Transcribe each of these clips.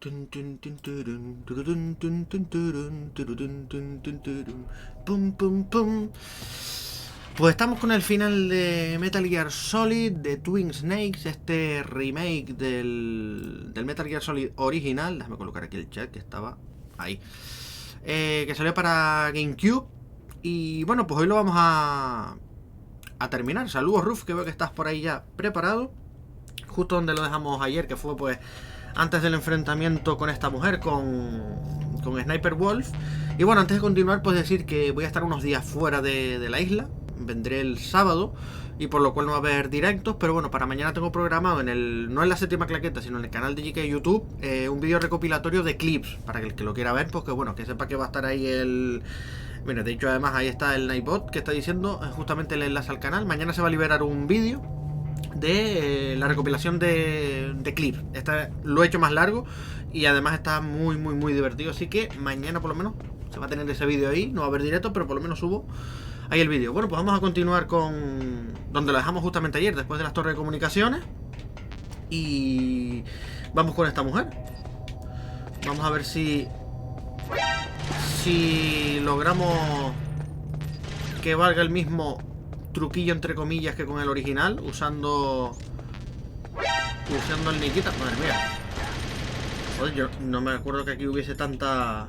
Pum, pum, pum. Pues estamos con el final de Metal Gear Solid, de Twin Snakes, este remake del Metal Gear Solid original. Déjame colocar aquí el chat que estaba ahí. Que salió para Gamecube. Y bueno, pues hoy lo vamos a terminar. Saludos, Ruf, que veo que estás por ahí ya preparado. Justo donde lo dejamos ayer, que fue pues antes del enfrentamiento con esta mujer, con Sniper Wolf. Y bueno, antes de continuar, pues decir que voy a estar unos días fuera de la isla. Vendré el sábado, y por lo cual no va a haber directos. Pero bueno, para mañana tengo programado no en la séptima claqueta, sino en el canal de GK YouTube, un vídeo recopilatorio de clips, para que el que lo quiera ver, pues que bueno, que sepa que va a estar ahí el... Mira, de hecho además ahí está el Nightbot que está diciendo justamente el enlace al canal. Mañana se va a liberar un vídeo de la recopilación de clips. Lo he hecho más largo y además está muy divertido. Así que mañana por lo menos se va a tener ese vídeo ahí. No va a haber directo, pero por lo menos subo ahí el vídeo. Bueno, pues vamos a continuar con donde lo dejamos justamente ayer, después de las torres de comunicaciones. Y vamos con esta mujer. Vamos a ver si logramos que valga el mismo truquillo entre comillas que con el original, usando el Nikita. Madre mía. Joder, yo no me acuerdo que aquí hubiese tanta...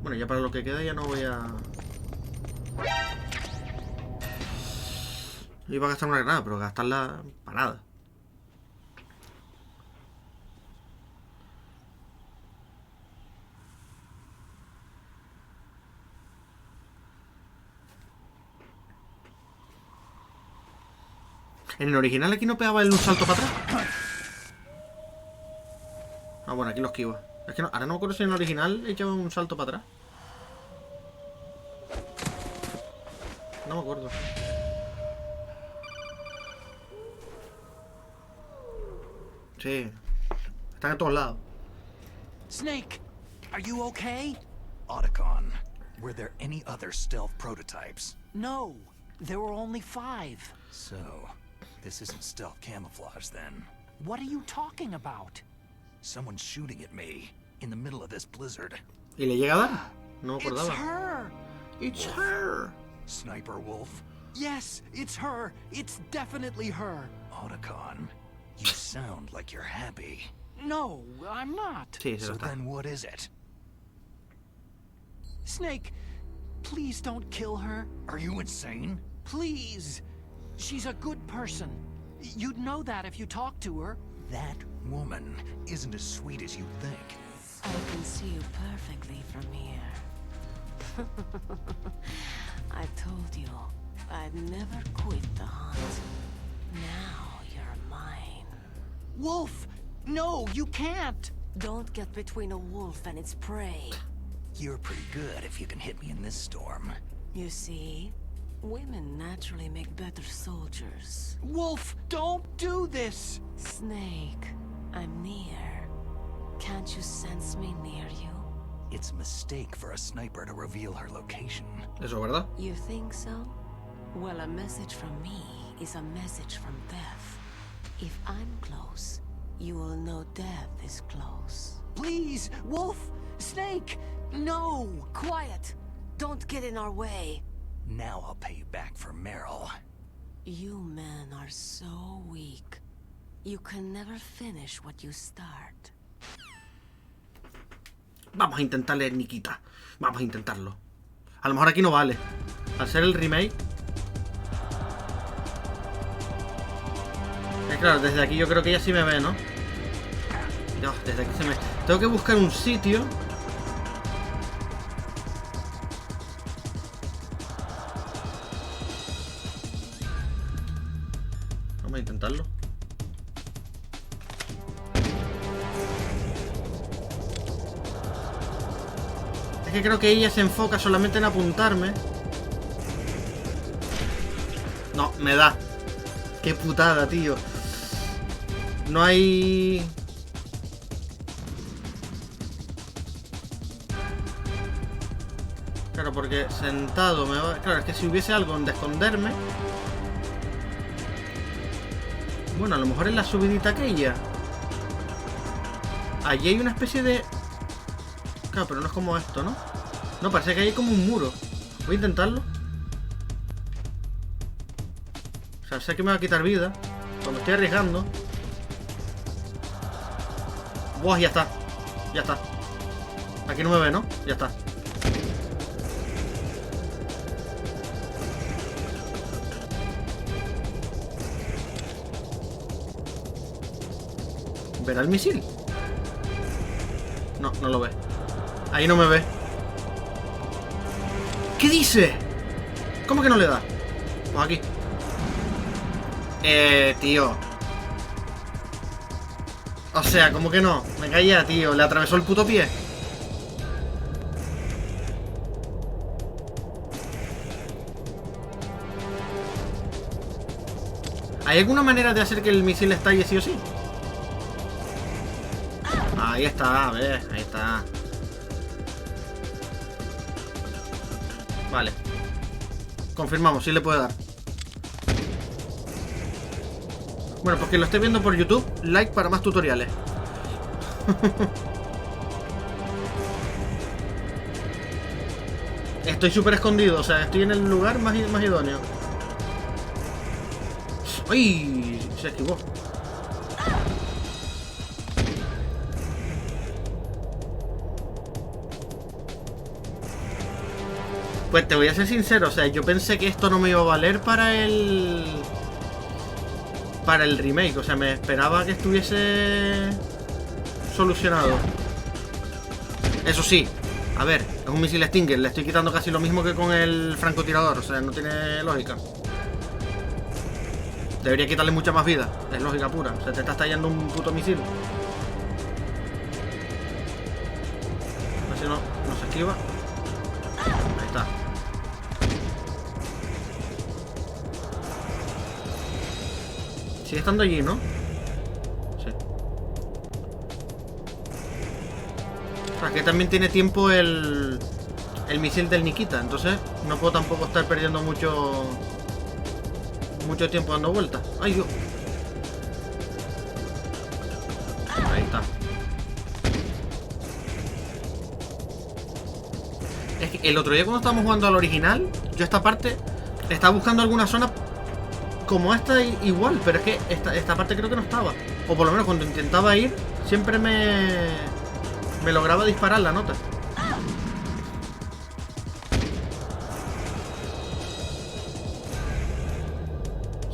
Bueno, ya para lo que queda ya no voy a... Iba a gastar una granada, pero gastarla para nada. En el original aquí no pegaba el un salto para atrás. Ah, bueno, aquí lo esquivo. Es que no, ahora no me acuerdo si en el original echaba un salto para atrás. No me acuerdo. Sí. Están en todos lados. Snake, are you okay? Otacon, were there any other stealth prototypes? No, there were only 5. So, this isn't stealth camouflage then. What are you talking about? Someone's shooting at me in the middle of this blizzard. ¿Y le llega a dar? No me acordaba. It's her. It's her. Sniper Wolf? Yes, it's her. It's definitely her. Otacon, you sound like you're happy. No, I'm not. Sí, so then what is it? Snake, please don't kill her. Are you insane? Please. She's a good person. You'd know that if you talk to her. That woman isn't as sweet as you think. I can see you perfectly from here. I told you, I'd never quit the hunt. Now you're mine. Wolf! No, you can't! Don't get between a wolf and its prey. You're pretty good if you can hit me in this storm. You see, women naturally make better soldiers. Wolf, don't do this! Snake, I'm near. Can't you sense me near you? It's a mistake for a sniper to reveal her location. Eso, ¿verdad? You think so? Well, a message from me is a message from death. If I'm close, you will know death is close. Please, Wolf! Snake! No! Quiet! Don't get in our way. Now I'll pay you back for Meryl. You men are so weak. You can never finish what you start. Vamos a intentarle Nikita. Vamos a intentarlo. A lo mejor aquí no vale. Al ser el remake. Claro, desde aquí yo creo que ella sí me ve, ¿no? No, desde aquí se me... Tengo que buscar un sitio. Vamos a intentarlo. Es que creo que ella se enfoca solamente en apuntarme. No, me da. Qué putada, tío. No hay... Claro, porque sentado me va... Claro, es que si hubiese algo donde esconderme... Bueno, a lo mejor es la subidita aquella. Allí hay una especie de... Claro, pero no es como esto, ¿no? No, parece que hay como un muro. Voy a intentarlo. O sea, sé que me va a quitar vida. Cuando estoy arriesgando. Buah, ya está. Ya está. Aquí no me ve, ¿no? Ya está. ¿Verá el misil? No, no lo ve. Ahí no me ve. ¿Qué dice? ¿Cómo que no le da? Pues aquí. Tío. O sea, ¿cómo que no? Me caía, tío. Le atravesó el puto pie. ¿Hay alguna manera de hacer que el misil estalle sí o sí? Ahí está, a ver, ahí está. Vale. Confirmamos, sí le puede dar. Bueno, pues que lo esté viendo por YouTube, like para más tutoriales. Estoy súper escondido, o sea, estoy en el lugar más idóneo. ¡Ay! Se esquivó. Pues te voy a ser sincero, o sea, yo pensé que esto no me iba a valer para el remake, o sea, me esperaba que estuviese solucionado. Eso sí, a ver, es un misil Stinger, le estoy quitando casi lo mismo que con el francotirador, o sea, no tiene lógica. Debería quitarle mucha más vida, es lógica pura, o sea, te está estallando un puto misil. A ver si no se esquiva. Ahí está. Sigue estando allí, ¿no? Sí. O sea, que también tiene tiempo el misil del Nikita. Entonces no puedo tampoco estar perdiendo mucho tiempo dando vueltas. ¡Ay, Dios! Ahí está. Es que el otro día cuando estábamos jugando al original, yo esta parte estaba buscando alguna zona como esta igual, pero es que esta parte creo que no estaba. O por lo menos cuando intentaba ir, siempre me lograba disparar la nota.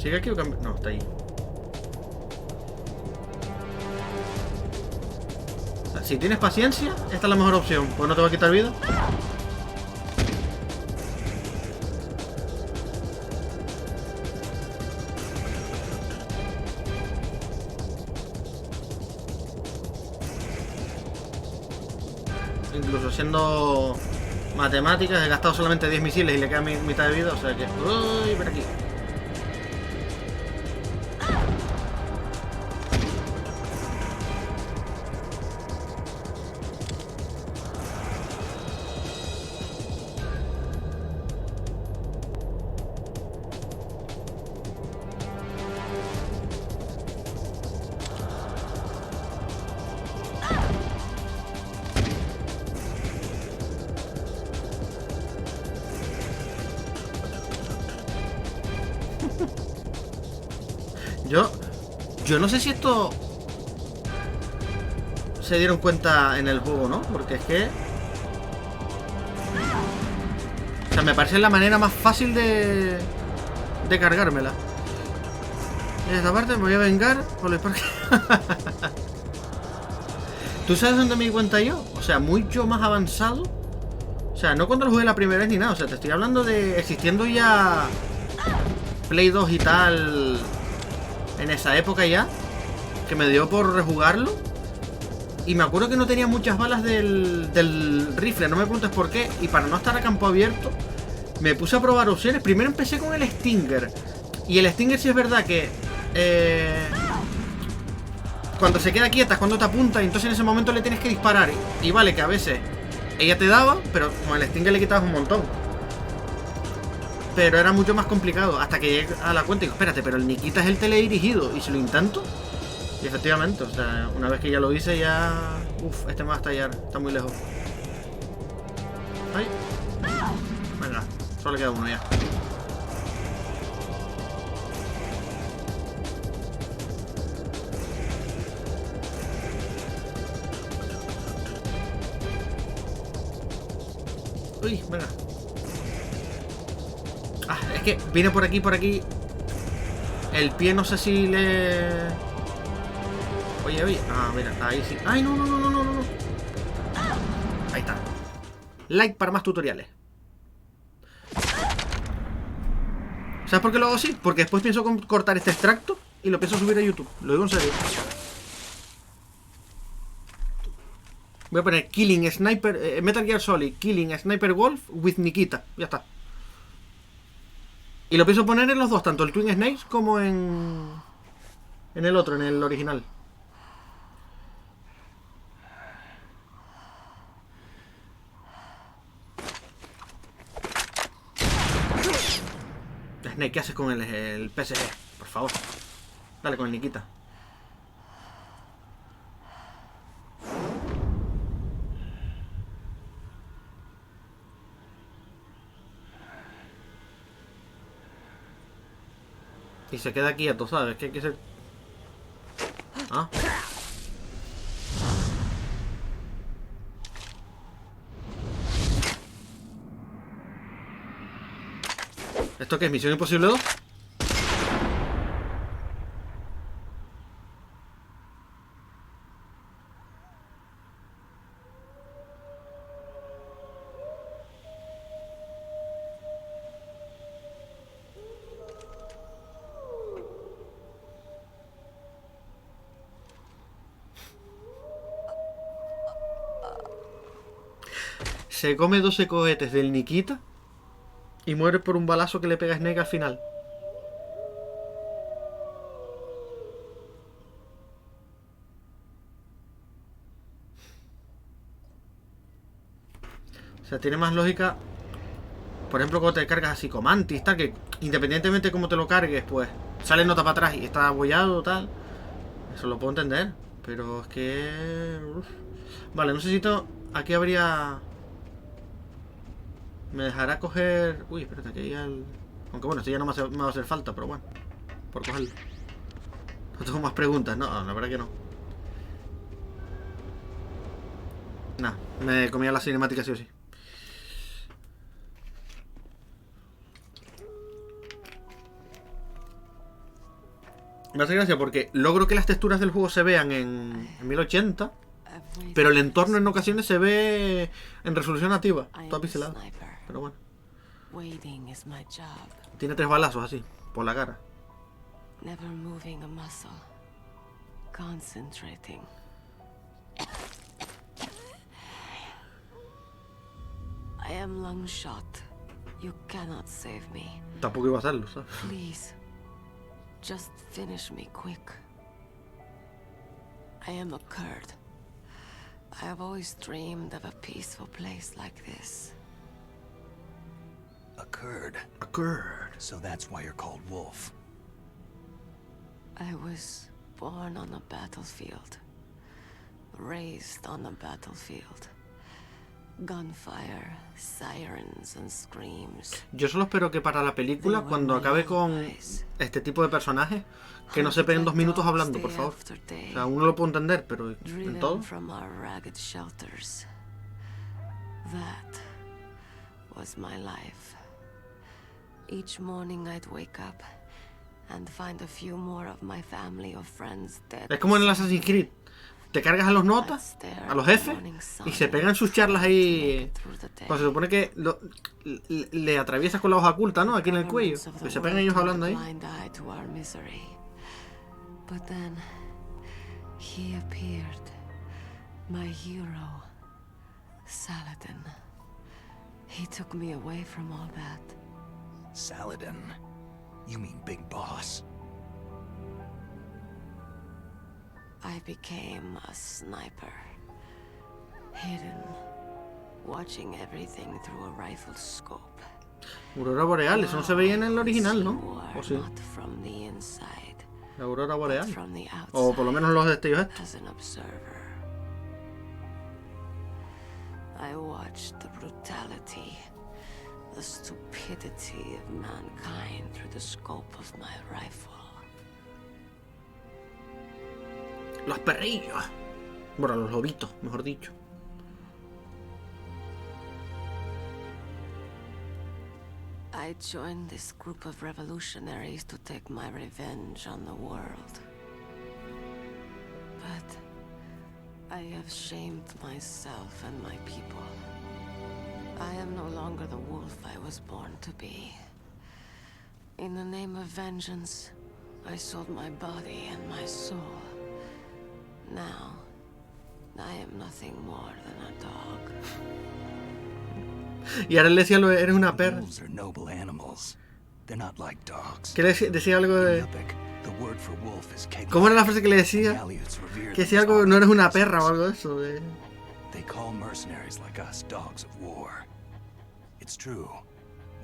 ¿Sigue aquí o cambia? No, está ahí. O sea, si tienes paciencia, esta es la mejor opción, pues no te va a quitar vida. Incluso siendo matemáticas, he gastado solamente 10 misiles y le queda mitad de vida, o sea que... ¡Uy! Por aquí. Yo no sé si esto se dieron cuenta en el juego, ¿no? Porque es que... O sea, me parece la manera más fácil de cargármela. En esta parte me voy a vengar por el parque. ¿Tú sabes dónde me di cuenta yo? O sea, mucho más avanzado. O sea, no cuando lo jugué la primera vez ni nada. O sea, te estoy hablando de existiendo ya Play 2 y tal... En esa época ya, que me dio por rejugarlo. Y me acuerdo que no tenía muchas balas del rifle, no me preguntes por qué. Y para no estar a campo abierto, me puse a probar opciones. Primero empecé con el Stinger. Y el Stinger sí es verdad que cuando se queda quieta es cuando te apunta. Y entonces en ese momento le tienes que disparar. Y vale que a veces ella te daba, pero con el Stinger le quitabas un montón. Pero era mucho más complicado. Hasta que llegué a la cuenta y digo, espérate, pero el Nikita es el teledirigido. Y si lo intento, Y efectivamente, o sea, una vez que ya lo hice, ya... Uf, este me va a estallar, está muy lejos. ¡Ay! Venga, solo queda uno ya. Uy, venga. Ah, es que viene por aquí. El pie no sé si le... Oye. Ah, mira, ahí sí. ¡Ay, no! Ahí está. Like para más tutoriales. ¿Sabes por qué lo hago así? Porque después pienso cortar este extracto y lo pienso subir a YouTube. Lo digo en serio. Voy a poner Killing Sniper... Metal Gear Solid Killing Sniper Wolf with Nikita. Ya está. Y lo pienso poner en los dos, tanto el Twin Snakes como en el otro, en el original. Snake, ¿qué haces con el PSG? Por favor. Dale con el Nikita. Y se queda quieto, ¿sabes? Que hay que ser... ¿Ah? ¿Esto qué es? ¿Misión Imposible 2? Se come 12 cohetes del Nikita y muere por un balazo que le pega a Snake al final. O sea, tiene más lógica. Por ejemplo, cuando te cargas así como Mantis, tal, que independientemente de cómo te lo cargues, pues sale nota para atrás y está abollado, tal. Eso lo puedo entender. Pero es que... Uf. Vale, necesito... Aquí habría... Me dejará coger... Uy, espérate, que hay el... Aunque bueno, esto ya no me va a hacer falta, pero bueno. Por cogerlo. No tengo más preguntas, no, la verdad que no. Nah, me comía la cinemática sí o sí. Me hace gracia porque logro que las texturas del juego se vean en 1080, pero el entorno en ocasiones se ve en resolución nativa, todo pixelado. Pero bueno. Tiene 3 balazos así, por la cara. Never moving a muscle. Concentrating. I am long shot. You cannot save me. Tampoco iba a hacerlo, ¿sabes? Please. Just finish me quick. I am a Kurd. I have always dreamed of a peaceful place like this. A Kurd? A Kurd. So that's why you're called Wolf. I was born on a battlefield. Raised on a battlefield. Gunfire, sirens and screams. Yo solo espero que para la película, cuando acabe con este tipo de personajes, que no se peguen 2 minutos hablando, por favor. O sea, uno lo puedo entender, pero en todo. That was my life. Each morning I'd wake up and find a few more of my family or friends dead. Es como en el Assassin's Creed. Te cargas a los notas, a los jefes, y se pegan sus charlas ahí. Pues se supone que le atraviesas con la hoja oculta, ¿no? Aquí en el cuello. Que se pegan ellos hablando ahí. But then he appeared, my hero, Saladin. He took me away from all that. Saladin? You mean Big Boss? I became a sniper, hidden, watching everything through a rifle scope. Aurora boreal, eso no se veía en el original, ¿no? ¿O sí? Not from the inside, La aurora boreal. but from the O por lo menos los outside, destellos estos. as an observer. I watched the brutality, the stupidity of mankind through the scope of my rifle. Los perrillos. Bueno, los lobitos, mejor dicho. I joined this group of revolutionaries to take my revenge on the world. But I have shamed myself and my people. I am no longer the wolf I was born to be. In the name of vengeance, I sold my body and my soul. Now, I am nothing more than a dog. Y ahora él decía, eres una perra. Wolves are noble animals. They're not like dogs. Que le decía algo In de... Yupik, the word for wolf is capable. ¿Cómo era la frase que le The decía? Aleuts revere Que them decía as algo, no eres una offerings. perra o algo de eso. They call mercenaries like us dogs of war. It's true.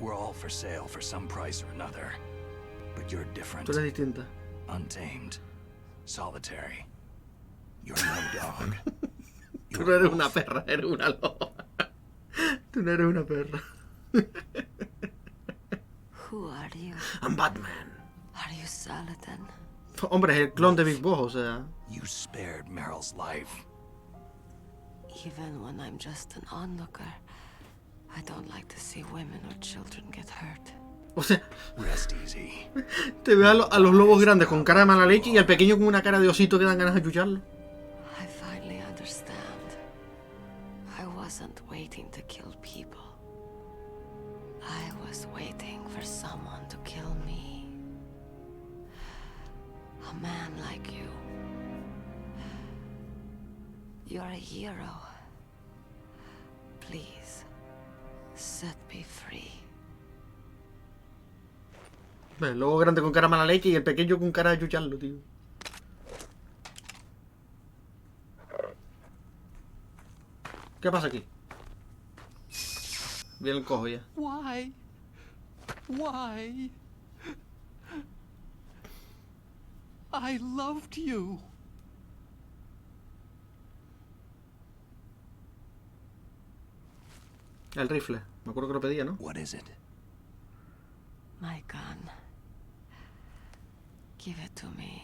We're all for sale for some price or another. But you're different. Tú eres distinta. Untamed. Solitary. You're no dog. Tú You're no a eres una wolf. perra, eres una loba. Tú no eres una perra. Who are you? I'm Batman. Are you Saladin? Hombre, es el clon de Big Boss, o sea... You spared Meryl's life. Even when I'm just an onlooker, I don't like to see women or children get hurt. O sea, Rest easy. te veo a los lobos grandes con cara de mala leche y al pequeño con una cara de osito que dan ganas de achucharlo. I finally understand. I wasn't waiting to kill people. I was waiting for someone to kill me. A man like you. You're a hero. Please, set me free. El lobo grande con cara de mala leche y el pequeño con cara de achucharlo, tío. ¿Qué pasa aquí? Viene el cojo ya. Why? Why? I loved you. El rifle. Me acuerdo que lo pedía, ¿no? What is it? My gun. Give it to me.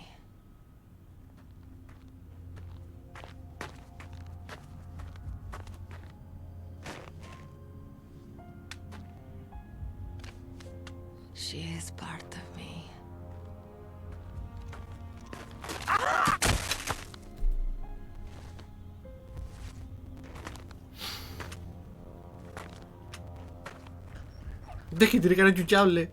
She is part of me. Deje que tiene cara achuchable.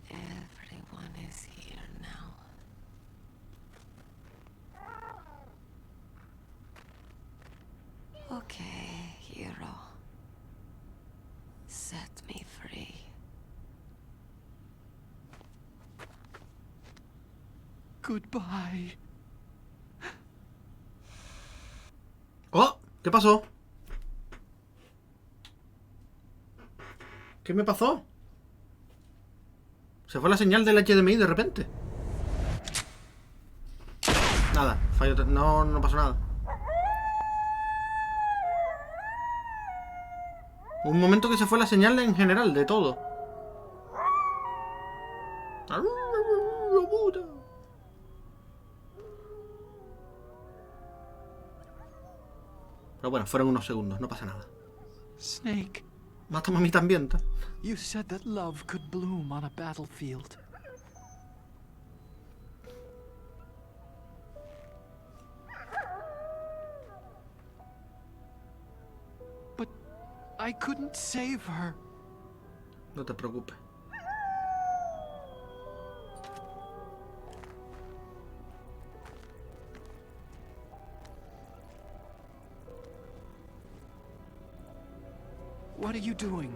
Everyone is here now. Okay, hero. Set me free. Goodbye. ¡Oh! ¿Qué pasó? ¿Qué me pasó? Se fue la señal del HDMI de repente. Nada, falló. No pasó nada. Un momento que se fue la señal en general, de todo. Pero bueno, fueron unos segundos, no pasa nada. Snake, Mátame a mí también, ¿tá? you said that love could bloom on a battlefield. But I couldn't save her. No te preocupes. What are you doing?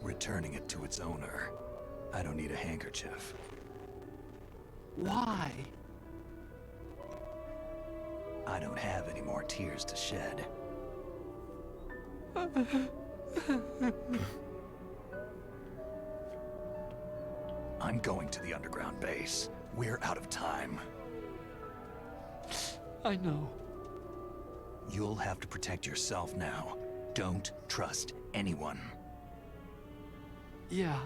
Returning it to its owner. I don't need a handkerchief. Why? I don't have any more tears to shed. I'm going to the underground base. We're out of time. I know. You'll have to protect yourself now. Don't trust anyone. Yeah.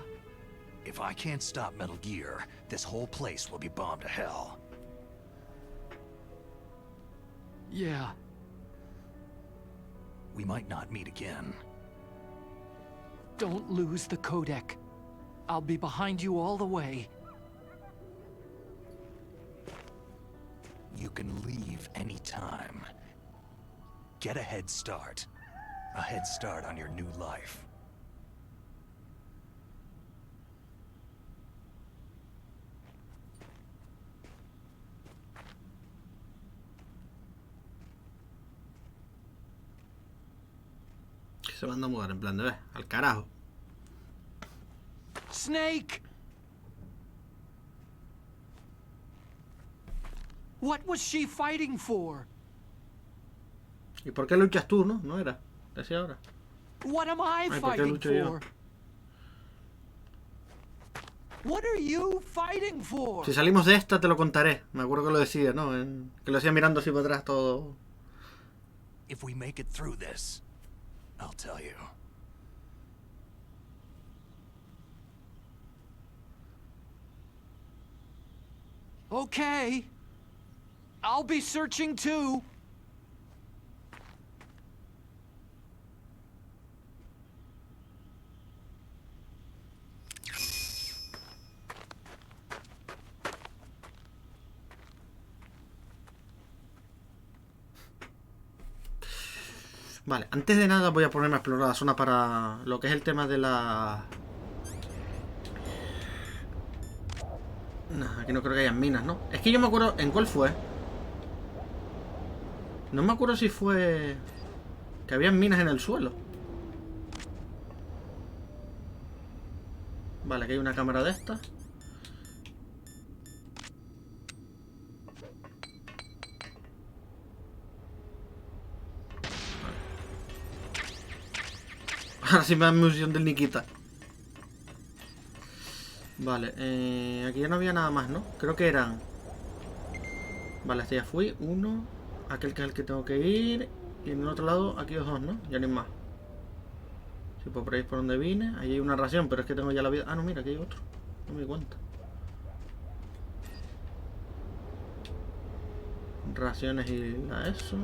If I can't stop Metal Gear, this whole place will be bombed to hell. Yeah. We might not meet again. Don't lose the codec. I'll be behind you all the way. You can leave anytime. Get a head start. A head start on your new life. Se van a mudar en plan de ver, al carajo. Snake! What was she fighting for? ¿Y por qué luchas tú, no? No era. Decía ahora. What am I Ay, ¿por qué fighting lucho yo? for? What are you fighting for? Si salimos de esta te lo contaré. Me acuerdo que lo decía, ¿no? Que lo decía mirando así para atrás todo. If we make it through this, I'll tell you. Okay. I'll be searching too. Vale, antes de nada voy a ponerme a explorar la zona para lo que es el tema de la... No, aquí no creo que hayan minas, ¿no? Es que yo me acuerdo... ¿En cuál fue? No me acuerdo si fue... Que habían minas en el suelo. Vale, aquí hay una cámara de estas. Ahora sí me dan munición del Nikita. Vale, aquí ya no había nada más, ¿no? Creo que eran... Vale, este ya fui. Uno. Aquel que es el que tengo que ir. Y en el otro lado, aquí los dos, ¿no? Ya no hay más. Si pues por ahí es por donde vine. Ahí hay una ración, pero es que tengo ya la vida... Ah, no, mira, aquí hay otro. No me di cuenta. Raciones y la eso.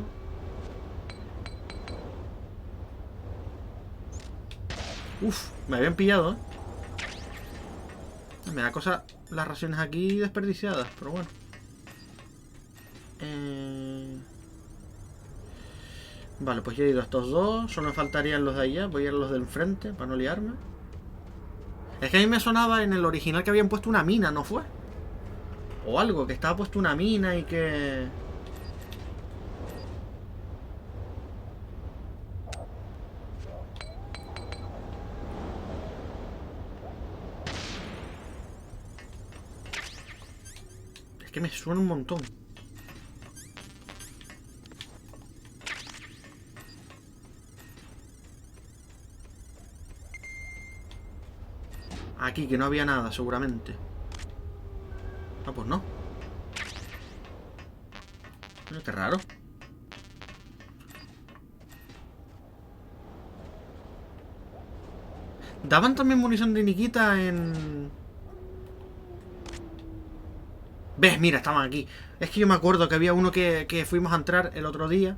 Uf, me habían pillado, ¿eh? Me da cosa las raciones aquí desperdiciadas, pero bueno. Vale, pues ya he ido a estos dos. Solo me faltarían los de allá. Voy a ir a los del enfrente para no liarme. Es que a mí me sonaba en el original que habían puesto una mina, ¿no fue? O algo, que estaba puesto una mina y que... Es que me suena un montón. Aquí, que no había nada, seguramente. Ah, pues no. Qué raro. Daban también munición de Nikita en... ¿Ves? Mira, estaban aquí. Es que yo me acuerdo que había uno que fuimos a entrar el otro día.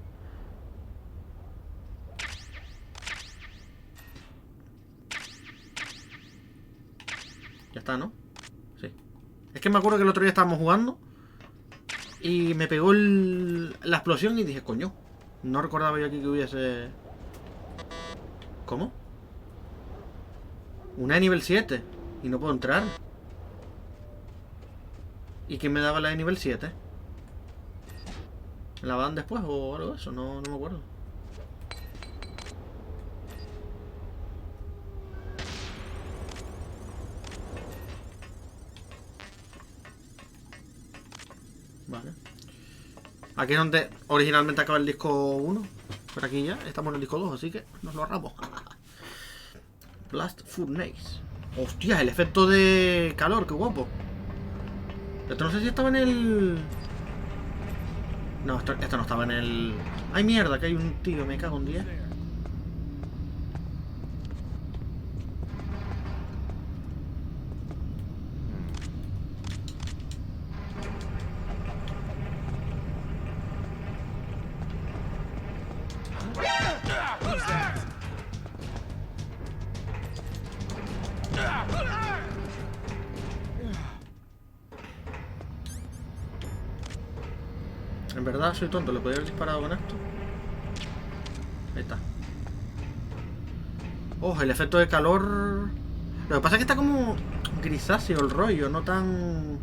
Ya está, ¿no? Sí. Es que me acuerdo que el otro día estábamos jugando y me pegó la explosión y dije, coño, no recordaba yo aquí que hubiese... ¿Cómo? Una de nivel 7 y no puedo entrar. ¿Y quién me daba la de nivel 7? ¿Me la dan después o algo de eso? No me acuerdo. Aquí es donde originalmente acaba el disco 1. Pero aquí ya estamos en el disco 2, así que nos lo ahorramos. Blast Furnace. Hostia, el efecto de calor, qué guapo. Esto no sé si estaba en el... No, esto no estaba en el... ¡Ay, mierda! Que hay un tío, me cago en 10. En verdad soy tonto, ¿le podría haber disparado con esto? Ahí está. Oh, el efecto de calor... Lo que pasa es que está como grisáceo el rollo, no tan...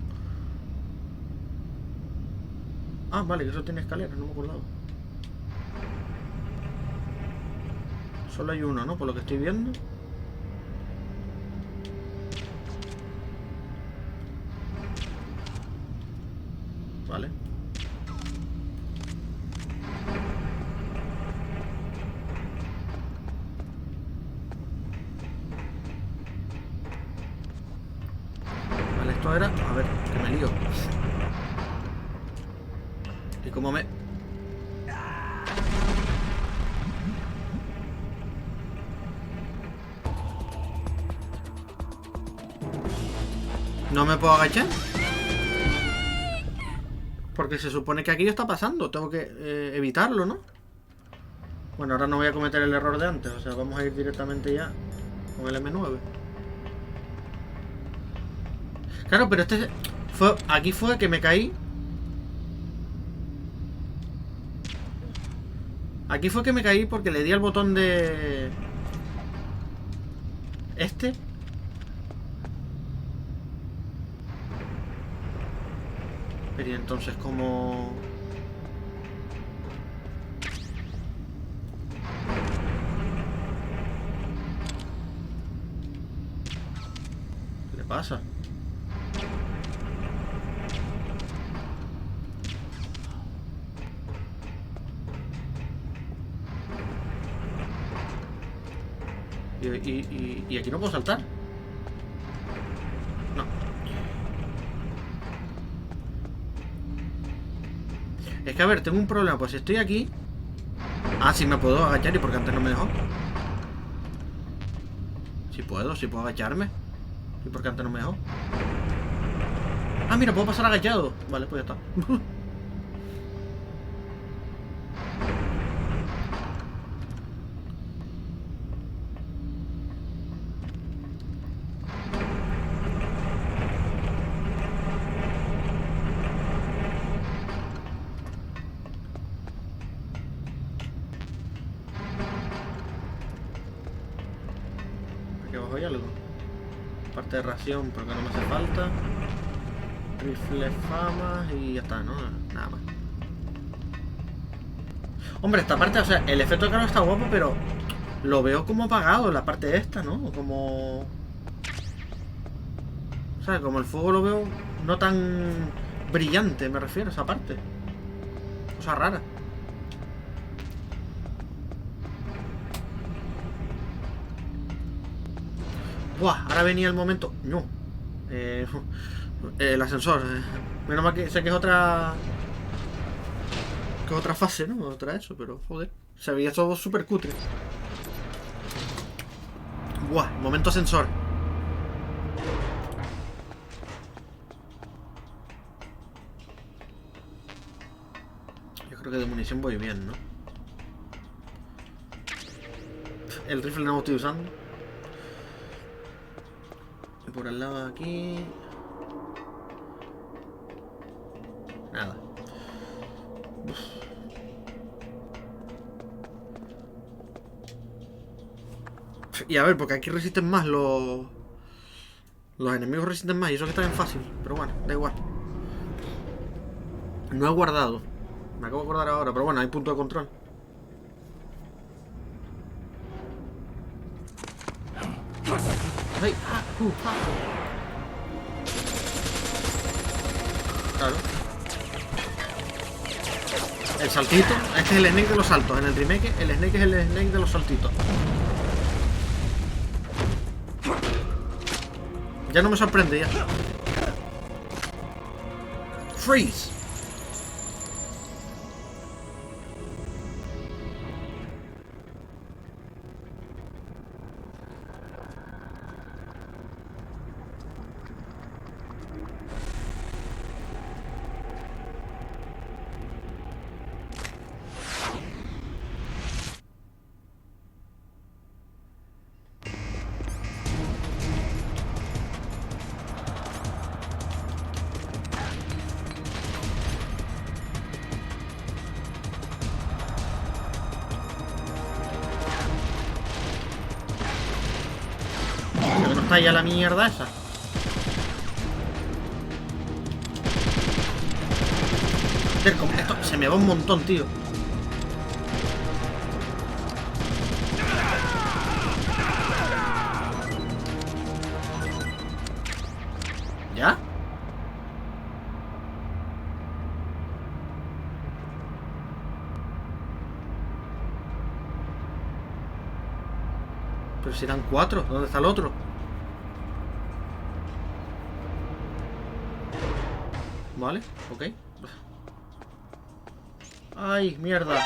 Ah, vale, que eso tiene escaleras, no me acordaba. Solo hay uno, ¿no? Por lo que estoy viendo. Vale. Vale, esto era... A ver, que me lío. Y como me... ¿No me puedo agachar? Porque se supone que aquello está pasando. Tengo que evitarlo, ¿no? Bueno, ahora no voy a cometer el error de antes. O sea, vamos a ir directamente ya con el M9. Claro, pero este fue... Aquí fue que me caí. Aquí fue que me caí porque le di al botón de... Este. Pero ¿y entonces cómo...? ¿Qué le pasa? ¿Y aquí no puedo saltar? No. Es que a ver, tengo un problema. Pues si estoy aquí... Ah, sí me puedo agachar. ¿Y por qué antes no me dejó? Sí puedo agacharme. ¿Y por qué antes no me dejó? Ah, mira, puedo pasar agachado. Vale, pues ya está. Aquí abajo hay algo. Parte de ración, porque no me hace falta. Rifle fama y ya está, ¿no? Nada más. Hombre, esta parte, o sea, el efecto de calor está guapo, pero lo veo como apagado, la parte esta, ¿no? Como... O sea, como el fuego lo veo no tan brillante, me refiero a esa parte. Cosa rara. Buah, ahora venía el momento... No. El ascensor. Menos mal que sé que es otra... Que es otra fase, ¿no? Otra eso, pero joder. Se veía todo súper cutre. Buah, momento ascensor. Yo creo que de munición voy bien, ¿no? El rifle no lo estoy usando. Y por al lado de aquí... Nada. Uf. Y a ver, porque aquí resisten más los enemigos resisten más y eso que está bien fácil. Pero bueno, da igual. No he guardado. Me acabo de acordar ahora, pero bueno, hay punto de control. ¡Ay! Claro. El saltito. Este es el Snake de los saltos. En el remake, el Snake es el Snake de los saltitos. Ya no me sorprende, ya. Freeze. Está ya la mierda esa. Esto se me va un montón, tío. ¿Ya? Pero si eran 4, ¿dónde está el otro? Vale, ok. Ay, mierda.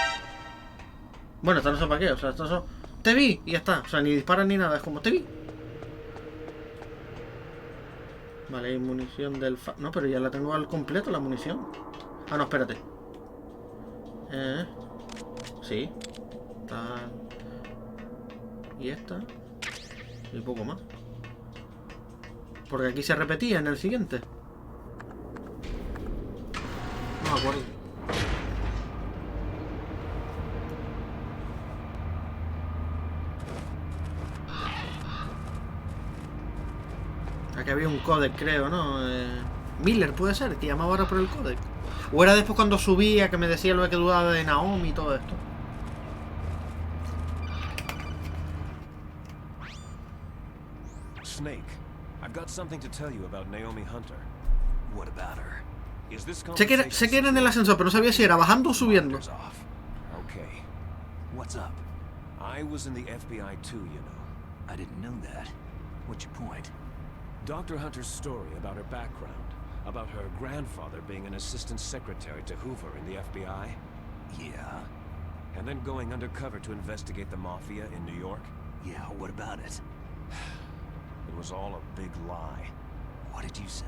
Bueno, esto no sé para qué, o sea, esto son... Te vi, y ya está. O sea, ni disparan ni nada, es como te vi. Vale, hay munición del... No, pero ya la tengo al completo, la munición. Ah, no, espérate. Sí. Está... Y esta. Y poco más. Porque aquí se repetía en el siguiente. No me acuerdo. Aquí había un códec, creo, ¿no? Miller puede ser, que llamaba ahora por el códec. O era después cuando subía, que me decía lo que dudaba de Naomi y todo esto. Snake, I've got something to tell you about Naomi Hunter. What about her? Is this Sé que era en el ascensor, pero no sabía si era bajando o subiendo. Okay. What's up? I was in the FBI too, you know. I didn't know that. What's your point? Dr. Hunter's story about her background, about her grandfather being an assistant secretary to Hoover in the FBI. Yeah? And then going undercover to investigate the mafia in New York. Yeah, what about it? It was all a big lie. What did you say?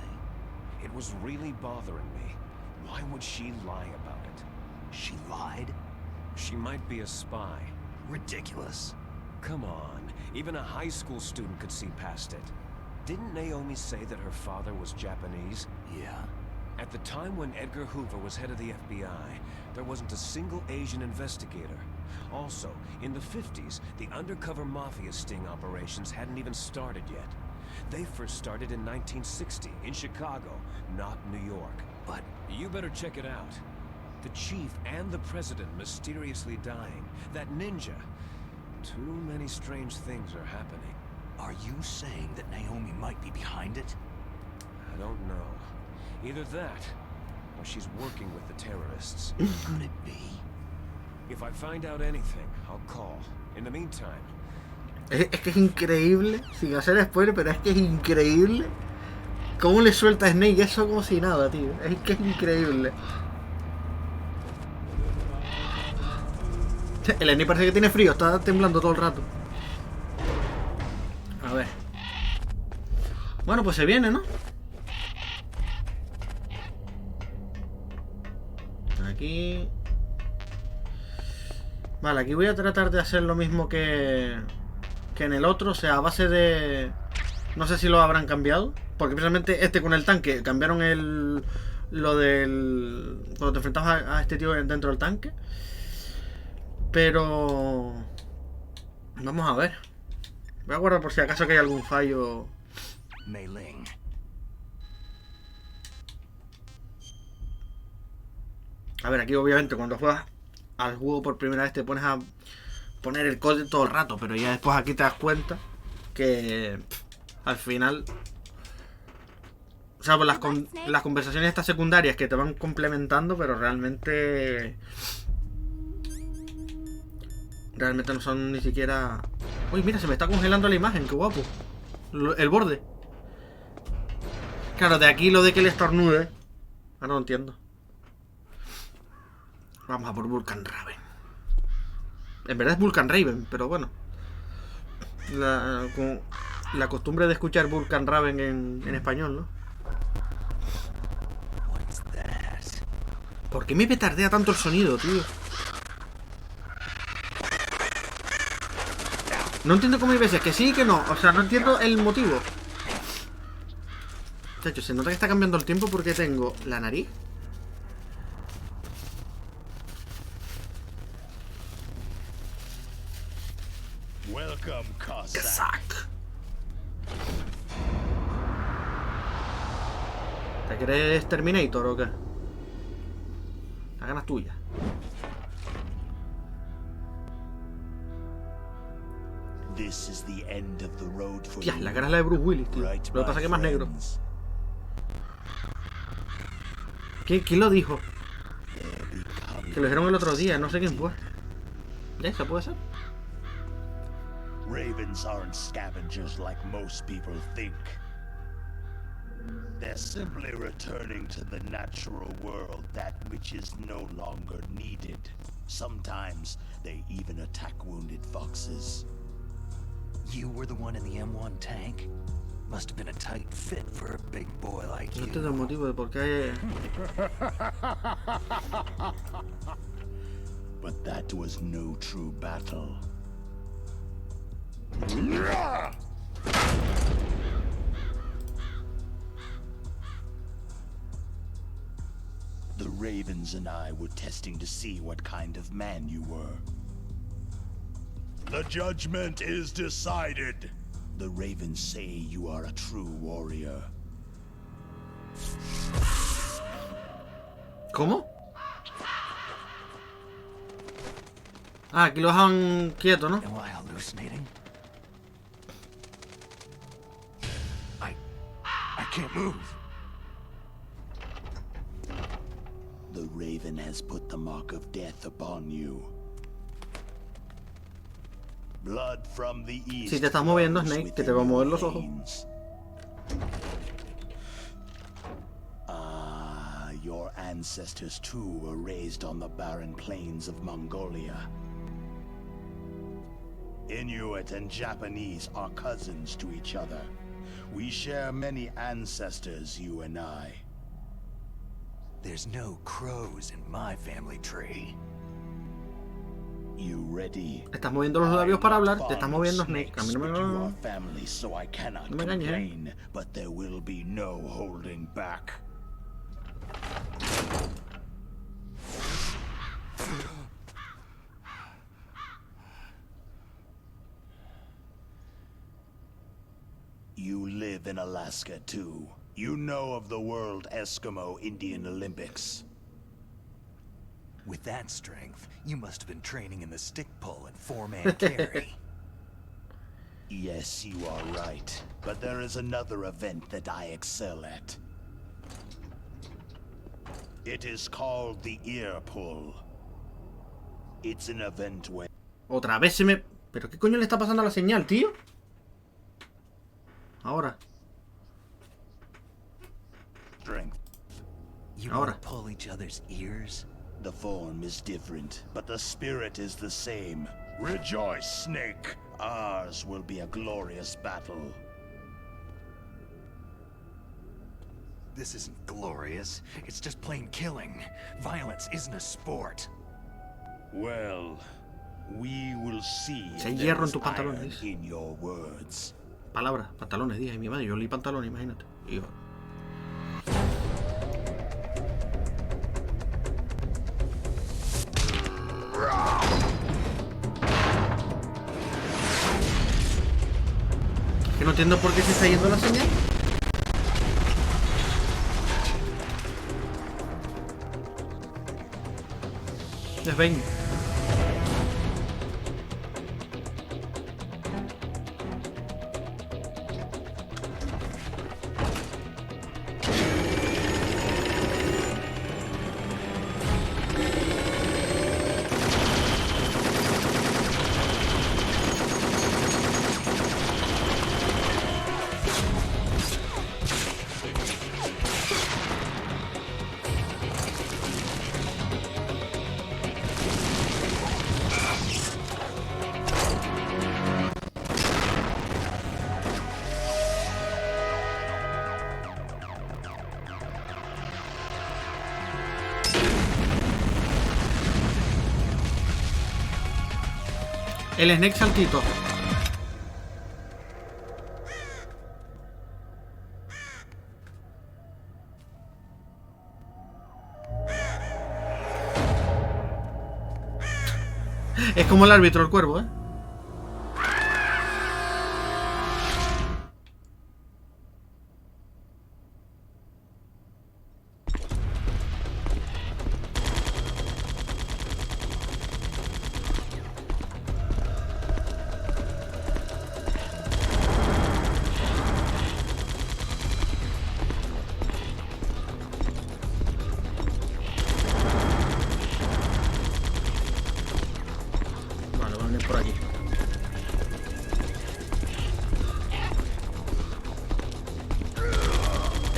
It was really bothering me. Why would she lie about it? She lied? She might be a spy. Ridiculous. Come on, even a high school student could see past it. Didn't Naomi say that her father was Japanese? Yeah? At the time when Edgar Hoover was head of the FBI, there wasn't a single Asian investigator. Also, in the 50s, the undercover mafia sting operations hadn't even started yet. They first started in 1960, in Chicago, not New York. But you better check it out. The chief and the president mysteriously dying. That ninja. Too many strange things are happening. are you saying that Naomi might be behind it? I don't know. Either that, or she's working with the terrorists. Could it be? If I find out anything, I'll call. In the meantime... Es que es increíble, sin hacer spoiler, pero es que es increíble cómo le suelta a Snake eso como si nada, tío. Es que es increíble. El Snake parece que tiene frío, está temblando todo el rato. A ver. Bueno, pues se viene, ¿no? Aquí... Vale, aquí voy a tratar de hacer lo mismo que en el otro, o sea, a base de... No sé si lo habrán cambiado, porque precisamente este con el tanque cambiaron lo del... Cuando te enfrentabas a este tío dentro del tanque. Pero... Vamos a ver. Voy a guardar por si acaso que hay algún fallo. Mei Ling. A ver, aquí obviamente cuando juegas al juego por primera vez te pones a poner el código todo el rato, pero ya después aquí te das cuenta que al final O sea, por las conversaciones estas secundarias que te van complementando, pero realmente... Realmente no son ni siquiera... Uy, mira, se me está congelando la imagen, qué guapo. El borde. Claro, de aquí lo de que le estornude. Ahora no entiendo. Vamos a por Vulcan Raven. En verdad es Vulcan Raven, pero bueno. La costumbre de escuchar Vulcan Raven en español, ¿no? ¿Por qué me petardea tanto el sonido, tío? No entiendo cómo hay veces que sí y que no. O sea, no entiendo el motivo. De hecho, se nota que está cambiando el tiempo porque tengo la nariz. Welcome, Cossack. Cossack. ¿Te crees Terminator o qué? La gana es tuya. This is the end of the road for Tía, you. la cara es la de Bruce Willis, tío. Right, Lo que pasa es que es más my negro. friends. ¿Quién lo dijo? They're becoming Que lo dijeron el otro día, no sé quién fue. ¿Eso puede ser? Ravens aren't scavengers like most people think. They're simply returning to the natural world, that which is no longer needed. Sometimes they even attack wounded foxes. You were the one in the M1 tank? Must have been a tight fit for a big boy like No you. entiendo el motivo de por qué... But that was no true battle. The Ravens and I were testing to see what kind of man you were. The judgment is decided. The Ravens say you are a true warrior. ¿Cómo? Ah, aquí lo dejan quieto, ¿no? Am I hallucinating? I can't move. The Raven has put the mark of death upon you. Blood from the east. Si te estás moviendo, flows Snake, que te within va a mover your los ojos. veins. Ah, your ancestors too were raised on the barren plains of Mongolia. Inuit and Japanese are cousins to each other. We share many ancestors, you and I. There's no crows in my family tree. You ready? Estás moviendo los labios para hablar, te estás moviendo, Snake. A mí no me... You are family, so I cannot No me engañes, complain, but there will be no holding back. You live in Alaska too. You know of the World Eskimo Indian Olympics. With that strength, you must have been training in the stick pull and four-man carry. Yes, you are right. But there is another event that I excel at. It is called the ear pull. It's an event where... Otra vez se me... ¿Pero qué coño le está pasando a la señal, tío? Ahora. Strength. You Ahora. want to pull each other's ears? The form is different, but the spirit is the same. Rejoice, Snake. Ours will be a glorious battle. This isn't glorious. It's just plain killing. Violence isn't a sport. Well, we will see Si hay if hierro there en is tus pantalones. iron in your words. Palabras, pantalones, dije mi madre. Yo leí pantalones, imagínate. Y yo... Que no entiendo por qué se está yendo la señal. Les ven. El Snake saltito. Es como el árbitro, el cuervo, ¿eh? Vale, van a ir por aquí.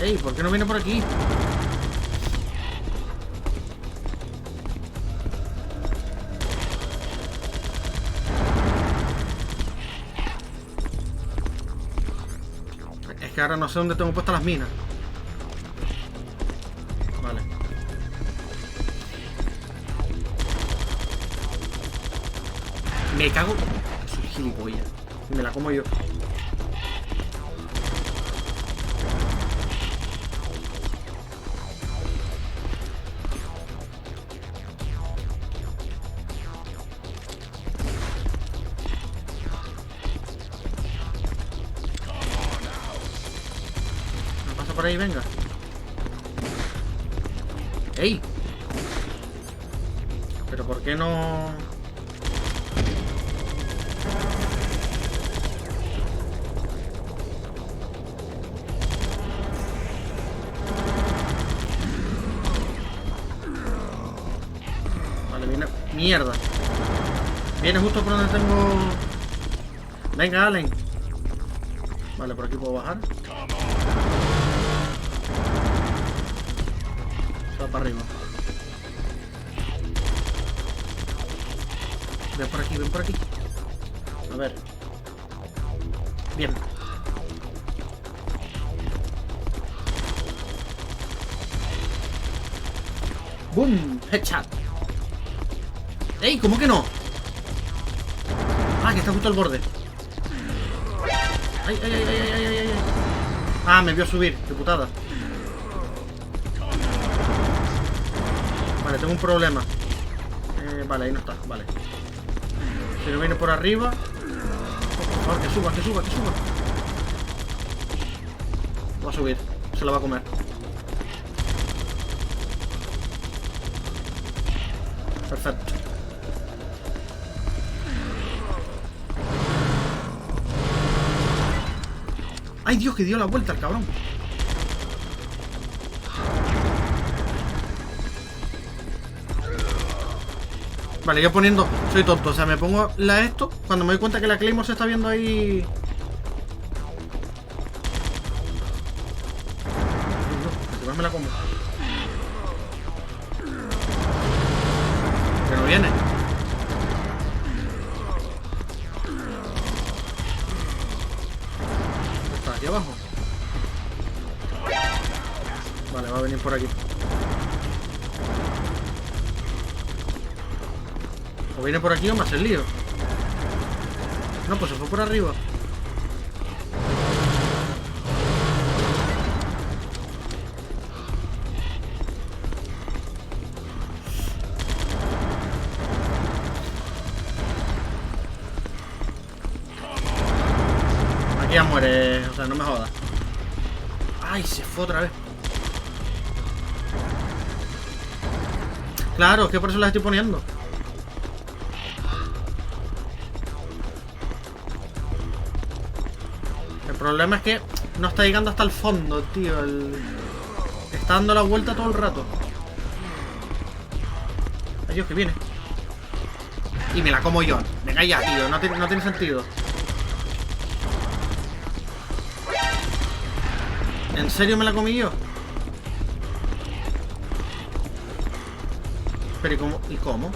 Ey, ¿por qué no viene por aquí? Es que ahora no sé dónde tengo puestas las minas. Vale. Me cago. Soy gilipollas. Y me la como yo. Me pasa por ahí, venga. ¡Ey! ¿Pero por qué no...? Vale, viene... ¡Mierda! Viene justo por donde tengo... Venga, Allen. Vale, por aquí puedo bajar. Se va para arriba. Ven por aquí, ven por aquí. A ver. Bien. ¡Boom! Headshot. ¡Ey! ¿Cómo que no? Ah, que está justo al borde. ¡Ay, ay, ay, ay, ay, ay, ay! Ah, me vio subir. ¡Qué putada! Vale, tengo un problema. Vale, ahí no está. Vale. Si no viene por arriba... Por favor, que suba, que suba, que suba. Va a subir. Se la va a comer. Perfecto. ¡Ay, Dios, que dio la vuelta el cabrón! Vale, yo poniendo... Soy tonto, o sea, me pongo la esto cuando me doy cuenta que la Claymore se está viendo ahí... Que más me la como. Que no viene. Está aquí abajo. Vale, va a venir por aquí. O viene por aquí o me hace el lío. No, pues se fue por arriba. Aquí ya muere, o sea, no me jodas. Ay, se fue otra vez. Claro, es que por eso las estoy poniendo. El problema es que no está llegando hasta el fondo, tío. Está dando la vuelta todo el rato. Ay, Dios, que viene. Y me la como yo. Venga ya, tío. No tiene sentido. ¿En serio me la comí yo? Pero ¿y cómo? ¿Y cómo?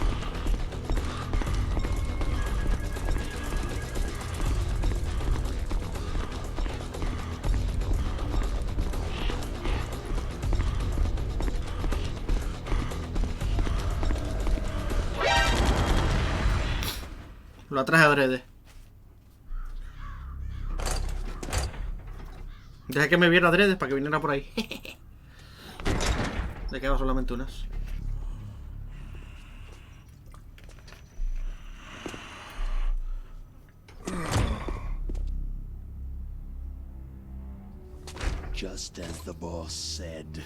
Lo atraje adrede. Dejé que me viera adrede para que viniera por ahí. Le quedan solamente unas. Just as the boss said,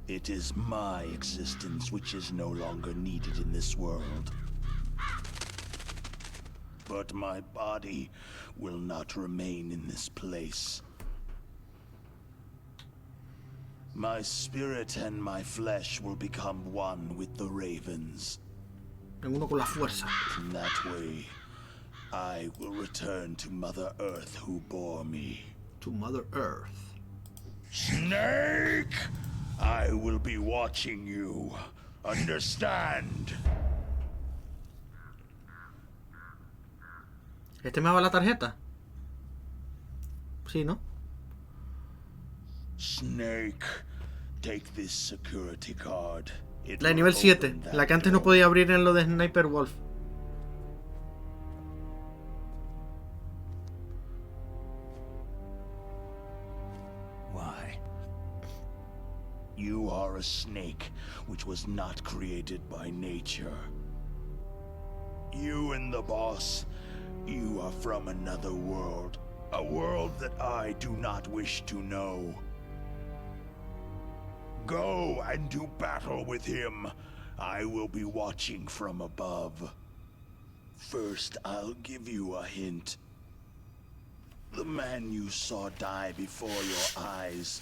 it is my existence which is no longer needed in this world. But my body will not remain in this place. My spirit and my flesh will become one with the ravens. En uno con la fuerza. In that way, I will return to Mother Earth who bore me. To Mother Earth. Snake! I will be watching you. Understand? ¿Este me va la tarjeta? Sí, ¿no? Snake, take this security card. It La de will nivel 7. open that La que antes no door. podía abrir en lo de Sniper Wolf. Why? You are a snake which was not created by nature. You and the boss, you are from another world. A world that I do not wish to know. Go and do battle with him. I will be watching from above. First, I'll give you a hint. The man you saw die before your eyes.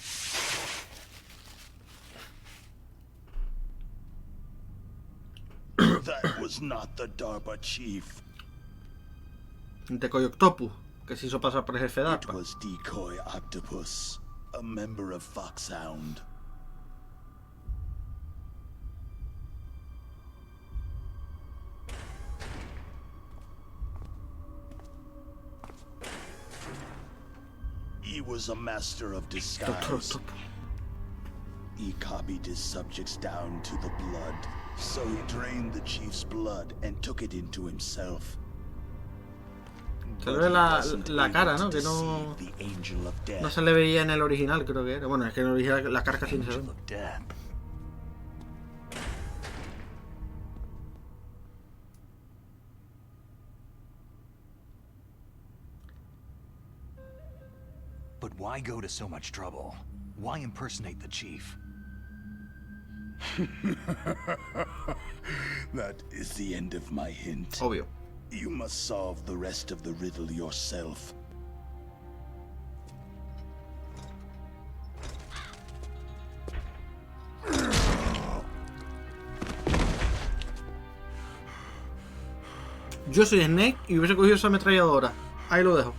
That was not the DARPA chief. Un Decoy Octopus, que se hizo pasar por el jefe de It DARPA. was Decoy Octopus, a member of Foxhound. He was a master of Doctor disguise. Octopus. He copied his subjects down to the blood. So he drained the chief's blood and took it into himself. Se But le ve he la wasn't cara, able ¿no? to Que no, deceive the Angel of Death. no se le veía en el original, creo que era. Bueno, es que en el original la cara casi no se Angel ve. of Death. But why go to so much trouble? Why impersonate the chief? That is the end of my hint. Obvio. You must solve the rest of the riddle yourself. Yo soy Snake y hubiese cogido esa ametralladora. Ahí lo dejo.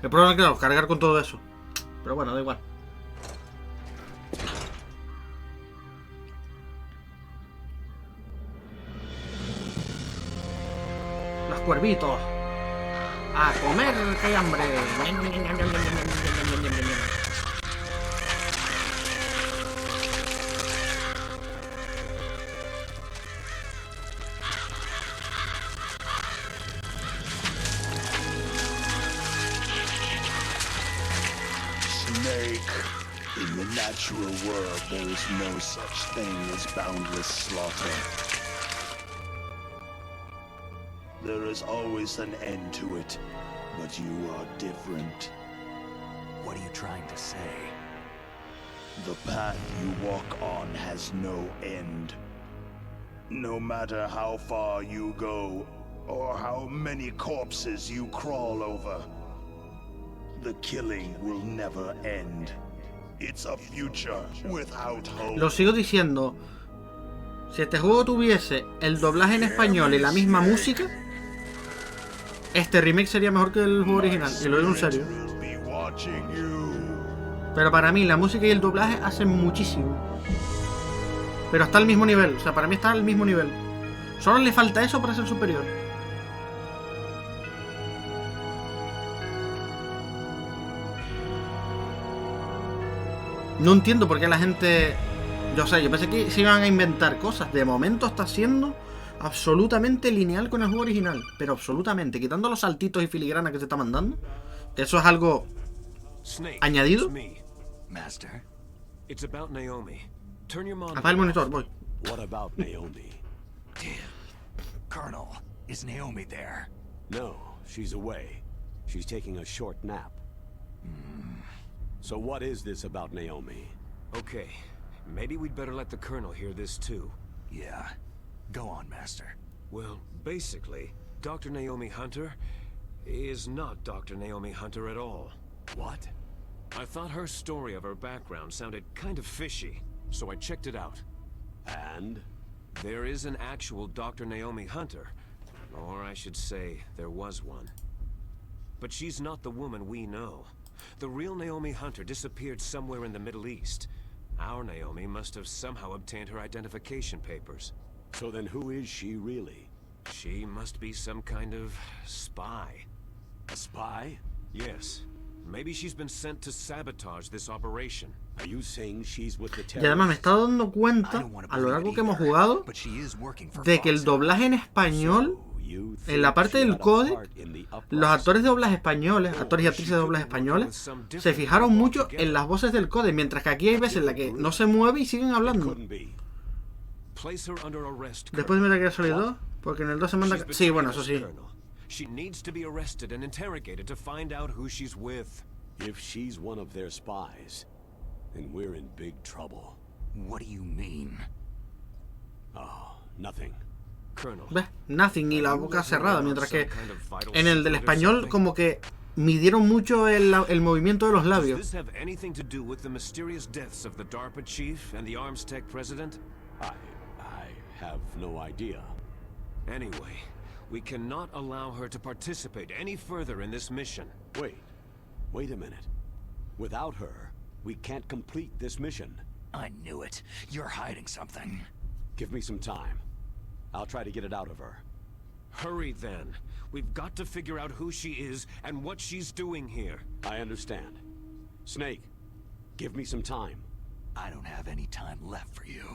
El problema es que, claro, cargar con todo eso. Pero bueno, da igual. Los cuervitos. A comer, que hay hambre. Snake. In the natural world, there is no such thing as boundless slaughter. There is always an end to it, but you are different. What are you trying to say? The path you walk on has no end. No matter how far you go, or how many corpses you crawl over, the killing will never end. It's a future without hope. Lo sigo diciendo. Si este juego tuviese el doblaje en español y la misma música, este remake sería mejor que el juego original. Y lo digo en serio. Pero para mí la música y el doblaje hacen muchísimo. Pero está al mismo nivel. O sea, para mí está al mismo nivel. Solo le falta eso para ser superior. No entiendo por qué la gente Yo sé, yo pensé que se iban a inventar cosas. De momento está siendo absolutamente lineal con el juego original. Pero absolutamente. Quitando los saltitos y filigranas que se está mandando. Eso es algo Snake, añadido. it's me. Master? It's about Naomi. Turn your monitor Apaga el monitor, off. voy. What about Naomi? Colonel, is Naomi there? No, she's away. She's taking a short nap. So what is this about Naomi? Okay, maybe we'd better let the Colonel hear this too. Yeah. Go on, Master. Well, basically, Dr. Naomi Hunter is not Dr. Naomi Hunter at all. What? I thought her story of her background sounded kind of fishy, so I checked it out. And? There is an actual Dr. Naomi Hunter, or I should say, there was one. But she's not the woman we know. The real Naomi Hunter disappeared somewhere in the Middle East. Our Naomi must have somehow obtained her identification papers. So then who is she really? She must be some kind of spy. A spy? Yes. Maybe she's been sent to sabotage this operation. Are you saying she's with the Y además me he terrorists? estado dando cuenta a lo largo que hemos jugado de que el doblaje en español, en la parte del códec, los actores de doblaje españoles, actores y actrices de doblaje españoles, se fijaron mucho en las voces del códec, mientras que aquí hay veces en la que no se mueve y siguen hablando. Couldn't be. Place her under arrest. Después de Metal Gear Solid 2, porque en el 2 se manda... She's Sí, bueno, betrayed eso us, sí. Colonel. She needs to be arrested and interrogated to find out who she's with. If she's one of their spies, then we're in big trouble. What do you mean? Oh, nothing. Colonel. ¿Ves? Nothing y la boca cerrada, mientras que en el del español como que midieron mucho el movimiento de los Does labios. this have anything to do with the mysterious deaths of the DARPA chief and the Armstech president? I have no idea. Anyway, we cannot allow her to participate any further in this mission. Wait a minute. Without her, we can't complete this mission. I knew it. You're hiding something. Give me some time. I'll try to get it out of her. Hurry then. We've got to figure out who she is and what she's doing here. I understand. Snake, give me some time. I don't have any time left for you.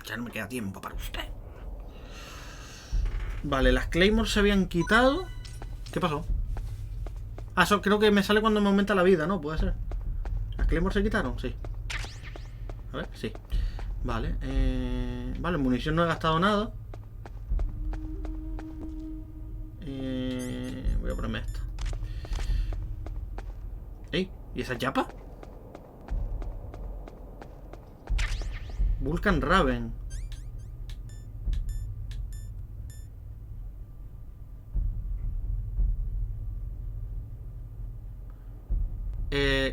Ya no me queda tiempo para usted. Vale, las Claymore se habían quitado. ¿Qué pasó? Ah, eso creo que me sale cuando me aumenta la vida, ¿no? Puede ser. ¿Las Claymore se quitaron? Sí. A ver, sí. Vale, vale, munición no he gastado nada. Voy a ponerme esta. ¿Ey? ¿Y esa chapa? Vulcan Raven.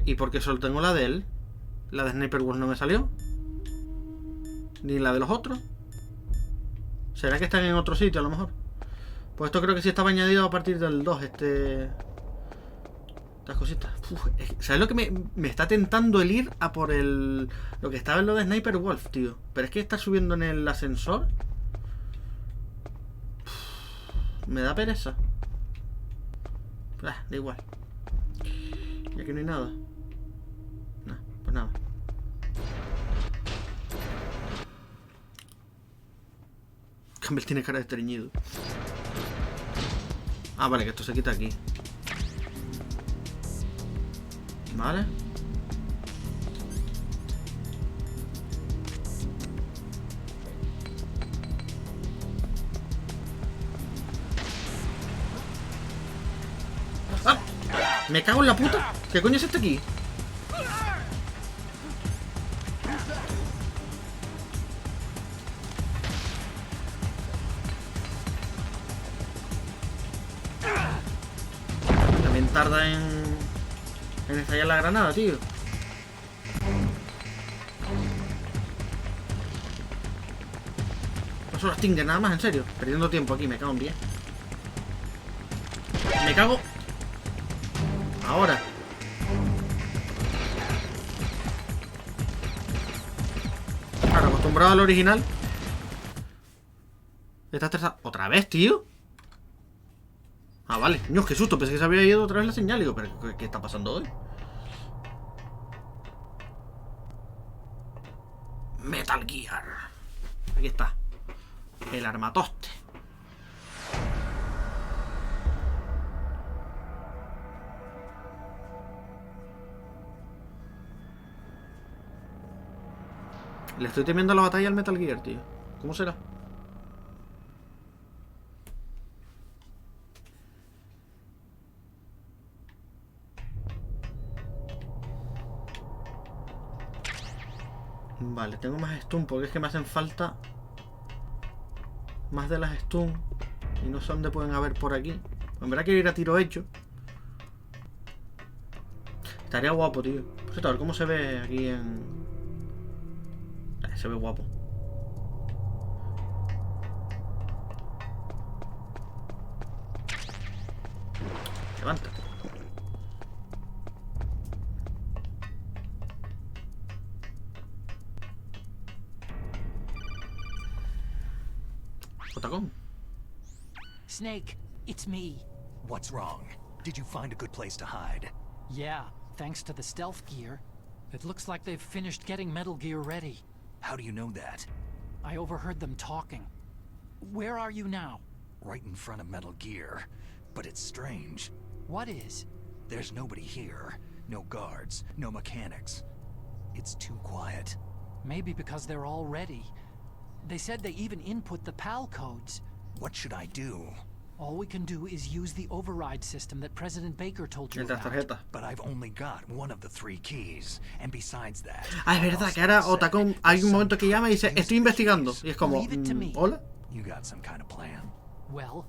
¿Y por qué solo tengo la de él? La de Sniper Wolf no me salió. Ni la de los otros. ¿Será que están en otro sitio a lo mejor? Pues esto creo que sí estaba añadido a partir del 2. Estas cositas. Uf, ¿sabes lo que me está tentando el ir a por lo que estaba en lo de Sniper Wolf, tío? Pero es que está subiendo en el ascensor. Me da pereza. Da igual. Y aquí no hay nada. No, pues nada. Campbell tiene cara de estreñido. Ah, vale, que esto se quita aquí. Vale. ¡Ah! Me cago en la puta. ¿Qué coño es este aquí? También tarda en estallar la granada, tío. No solo Stinger, nada más, en serio. Perdiendo tiempo aquí, me cago en bien. Me cago. Ahora. Claro, acostumbrado al original. Está estresado. ¿Otra vez, tío? Ah, vale. Dios, qué susto. Pensé que se había ido otra vez la señal. Digo, pero ¿qué está pasando hoy? Metal Gear. Aquí está. El armatoste. Le estoy temiendo la batalla al Metal Gear, tío. ¿Cómo será? Vale, tengo más stun porque es que me hacen falta más de las stun y no sé dónde pueden haber por aquí. En verdad quiero ir a tiro hecho. Estaría guapo, tío. Por cierto, a ver cómo se ve aquí en... Se ve guapo. Levántate. Otacón. Snake, it's me. What's wrong? Did you find a good place to hide? Yeah, thanks to the stealth gear. It looks like they've finished getting Metal Gear ready. How do you know that? I overheard them talking. Where are you now? Right in front of Metal Gear. But it's strange. What is? There's nobody here. No guards, no mechanics. It's too quiet. Maybe because they're all ready. They said they even input the PAL codes. What should I do? All we can do is use the override system that President Baker told you El de las about. tarjetas. But I've only got one of the 3 keys. And besides that... Ah, es verdad que ahora Otacón hay un momento que llama y dice estoy investigando. Y es como, ¿hola? You got some kind of plan? Well,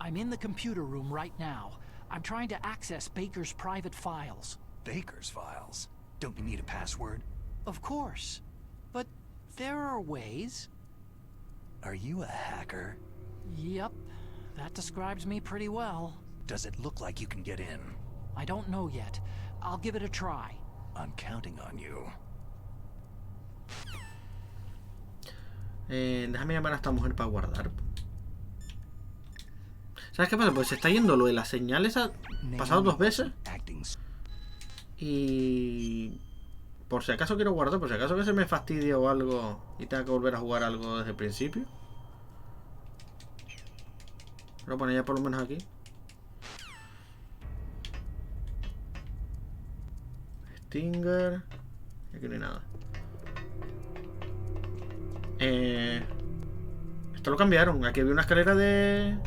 I'm in the computer room right now. I'm trying to access Baker's private files. Baker's files? Don't you need a password? Of course. But there are ways. Are you a hacker? Yep. That describes me pretty well. Does it look like you can get in? I don't know yet. I'll give it a try. I'm counting on you. Déjame llamar a esta mujer para guardar. ¿Sabes qué pasa? Pues se está yendo lo de las señales. Ha pasado 2 veces. Y... por si acaso quiero guardar. Por si acaso que se me fastidie o algo y tenga que volver a jugar algo desde el principio. Lo pone ya por lo menos aquí. Stinger. Aquí no hay nada. Esto lo cambiaron. Aquí había una escalera de...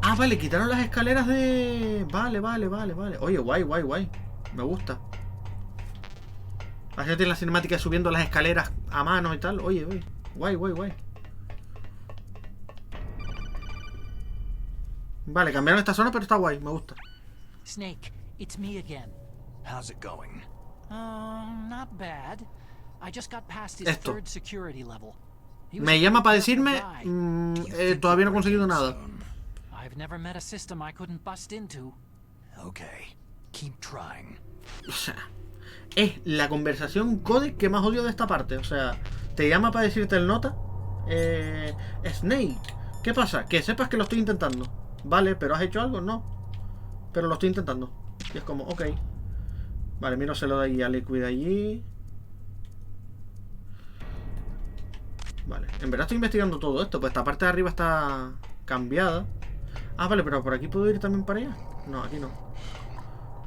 Ah, vale, quitaron las escaleras de... Vale. Oye, guay. Me gusta. Así tiene la cinemática subiendo las escaleras a mano y tal. Oye. Guay. Vale, cambiaron esta zona, pero está guay, me gusta. Snake, it's me again. How's it going? Not bad. I just got past his Esto. 3rd security level. He was Me a llama para good decirme... guy. todavía no he conseguido nada. I've never met a system I couldn't bust into. Okay, keep trying. O sea, es la conversación codec que más odio de esta parte. O sea, te llama para decirte el nota. Snake, ¿qué pasa? Que sepas que lo estoy intentando. Vale, pero ¿has hecho algo? No. Pero lo estoy intentando. Y es como, ok. Vale, miro se lo de ahí a Liquid allí. Vale, en verdad estoy investigando todo esto. Pues esta parte de arriba está cambiada. Ah, vale, pero por aquí puedo ir también para allá. No, aquí no.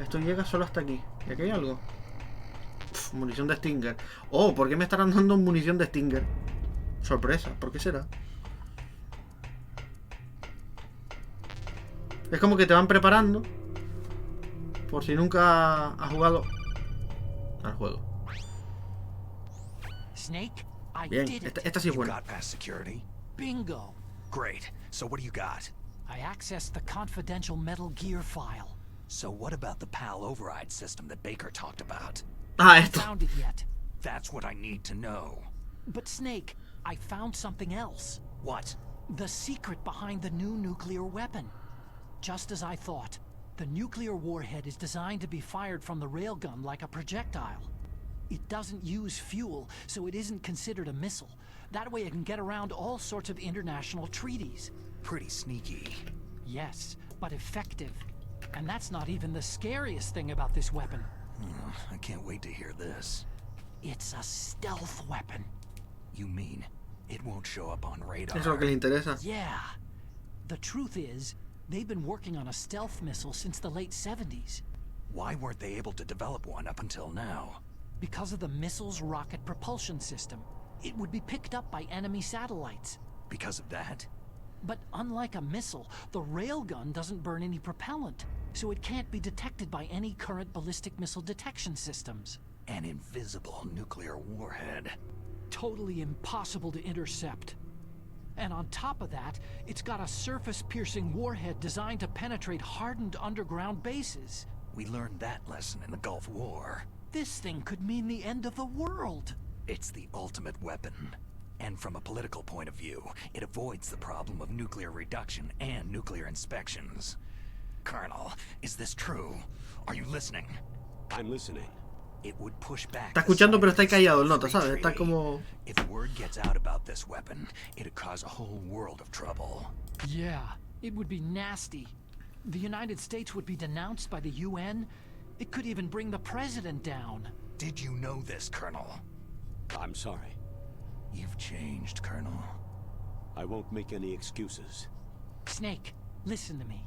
Esto llega solo hasta aquí. ¿Y aquí hay algo? Uf, munición de Stinger. Oh, ¿por qué me estarán dando munición de Stinger? Sorpresa, ¿por qué será? Es como que te van preparando por si nunca has jugado al juego. Snake, I Bien, did it. esta sí es You buena. got past security? Bingo. Great. So what do you got? I accessed the confidential Metal Gear file. So what about the PAL override system that Baker talked about? Ah, esto. Found it yet. That's what I need to know. But Snake, I found something else. What? The secret behind the new nuclear weapon. Just as I thought, the nuclear warhead is designed to be fired from the railgun like a projectile. It doesn't use fuel, so it isn't considered a missile. That way it can get around all sorts of international treaties. Pretty sneaky. Yes, but effective. And that's not even the scariest thing about this weapon. I can't wait to hear this. It's a stealth weapon. You mean it won't show up on radar? Eso es lo que les interesa. Yeah. The truth is, they've been working on a stealth missile since the late 70s. Why weren't they able to develop one up until now? Because of the missile's rocket propulsion system. It would be picked up by enemy satellites. Because of that? But unlike a missile, the railgun doesn't burn any propellant, so it can't be detected by any current ballistic missile detection systems. An invisible nuclear warhead. Totally impossible to intercept. And on top of that, it's got a surface-piercing warhead designed to penetrate hardened underground bases. We learned that lesson in the Gulf War. This thing could mean the end of the world. It's the ultimate weapon. And from a political point of view, it avoids the problem of nuclear reduction and nuclear inspections. Colonel, is this true? Are you listening? I'm listening. It would push back. Está escuchando, pero está callado el nota, ¿sabes? Está como... If word gets out about this weapon, it'd cause a whole world of trouble. Yeah, it would be nasty. The United States would be denounced by the UN. It could even bring the president down. Did you know this, Colonel? I'm sorry. You've changed, Colonel. I won't make any excuses. Snake, listen to me.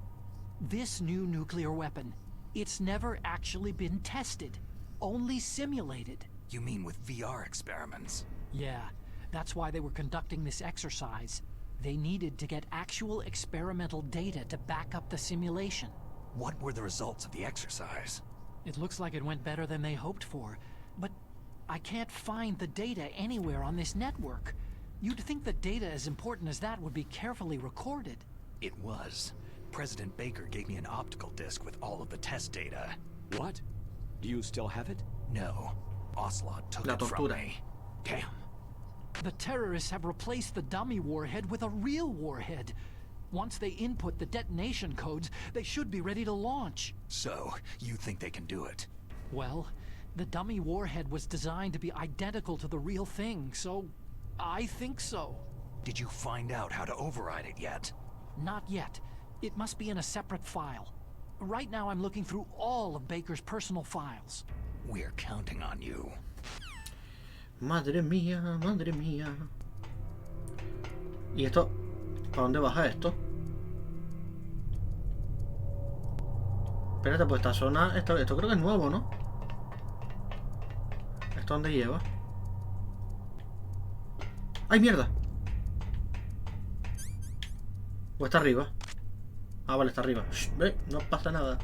This new nuclear weapon, it's never actually been tested. Only simulated. You mean with VR experiments? Yeah, that's why they were conducting this exercise. They needed to get actual experimental data to back up the simulation. What were the results of the exercise? It looks like it went better than they hoped for, but I can't find the data anywhere on this network. You'd think the data as important as that would be carefully recorded. It was. President Baker gave me an optical disc with all of the test data. What? Do you still have it? No. Ocelot took La it from tortura. me. Damn. The terrorists have replaced the dummy warhead with a real warhead. Once they input the detonation codes, they should be ready to launch. So, you think they can do it? Well, the dummy warhead was designed to be identical to the real thing, so I think so. Did you find out how to override it yet? Not yet. It must be in a separate file. Right now I'm looking through all of Baker's personal files. We're counting on you. Madre mía, madre mía. ¿Y esto? ¿Para dónde baja esto? Espérate, pues esta zona... Esto creo que es nuevo, ¿no? ¿Esto dónde lleva? ¡Ay, mierda! ¿O está arriba? Ah, vale, está arriba. Shh, ve, no pasa nada.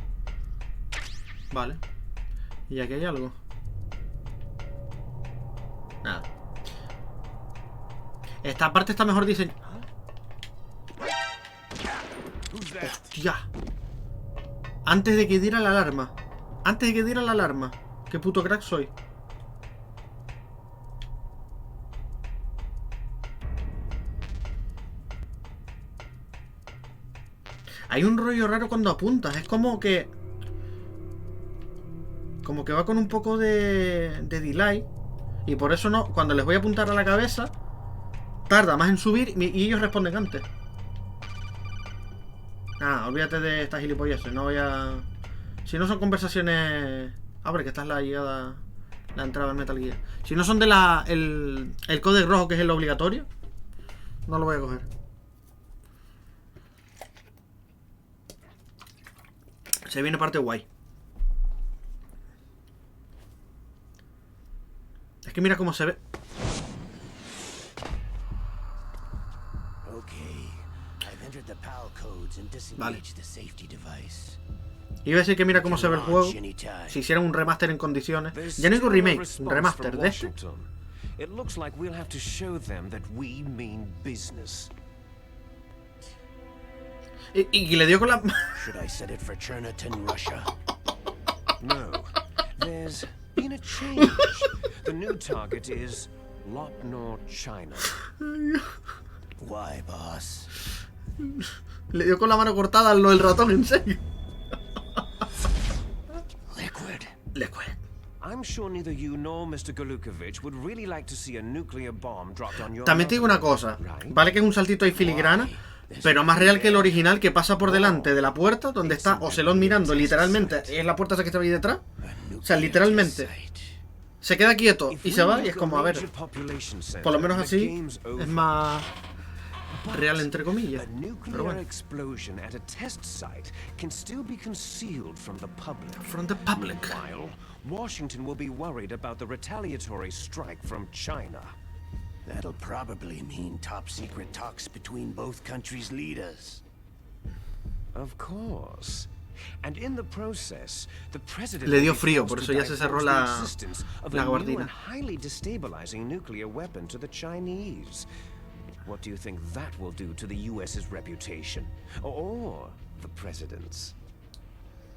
Vale. ¿Y aquí hay algo? Nada. Esta parte está mejor diseñada. ¡Hostia! Antes de que diera la alarma. Antes de que diera la alarma. Qué puto crack soy. Hay un rollo raro cuando apuntas. Es como que... Como que va con un poco de delay. Y por eso no... Cuando les voy a apuntar a la cabeza... Tarda más en subir y ellos responden antes. Ah, olvídate de estas gilipolleces. No voy a... Si no son conversaciones... Abre, que esta es la llegada... La entrada al Metal Gear. Si no son de la... El código rojo, que es el obligatorio, no lo voy a coger. Se viene parte guay. Es que mira cómo se ve. Vale. Iba a decir que mira cómo se ve el juego. Si hicieran un remaster en condiciones. Ya no digo remake, un remaster de este. It looks like we'll have to show them that we mean business. Y le dio con la... Should I set it for Chernihiv, Russia? No. There's been a change. The new target is Lopnor, China. Why, boss? Le dio con la mano cortada a lo del ratón, en serio. Liquid. I'm sure neither you nor Mr. Golukovich would really like to see a nuclear bomb dropped on your... También te digo una cosa. Vale que es un saltito ahí filigrana, pero más real que el original, que pasa por delante de la puerta donde está Ocelot mirando, literalmente. Es la puerta esa que está ahí detrás. O sea, literalmente. Se queda quieto y If se we va y make es a como, a ver, major population center, por lo menos the así game's es over. más But real entre comillas. a nuclear Pero bueno, explosion at a test site can still be concealed from the public. from the public. Meanwhile, Washington will be worried about the retaliatory strike from China. That'll probably mean top-secret talks between both countries' leaders. Of course. And in the process, the president Le dio will be frío, forced por to eso ya se cerró divulge la- the existence of la a new gabardina. and highly destabilizing nuclear weapon to the Chinese. What do you think that will do to the US's reputation? Or the president's?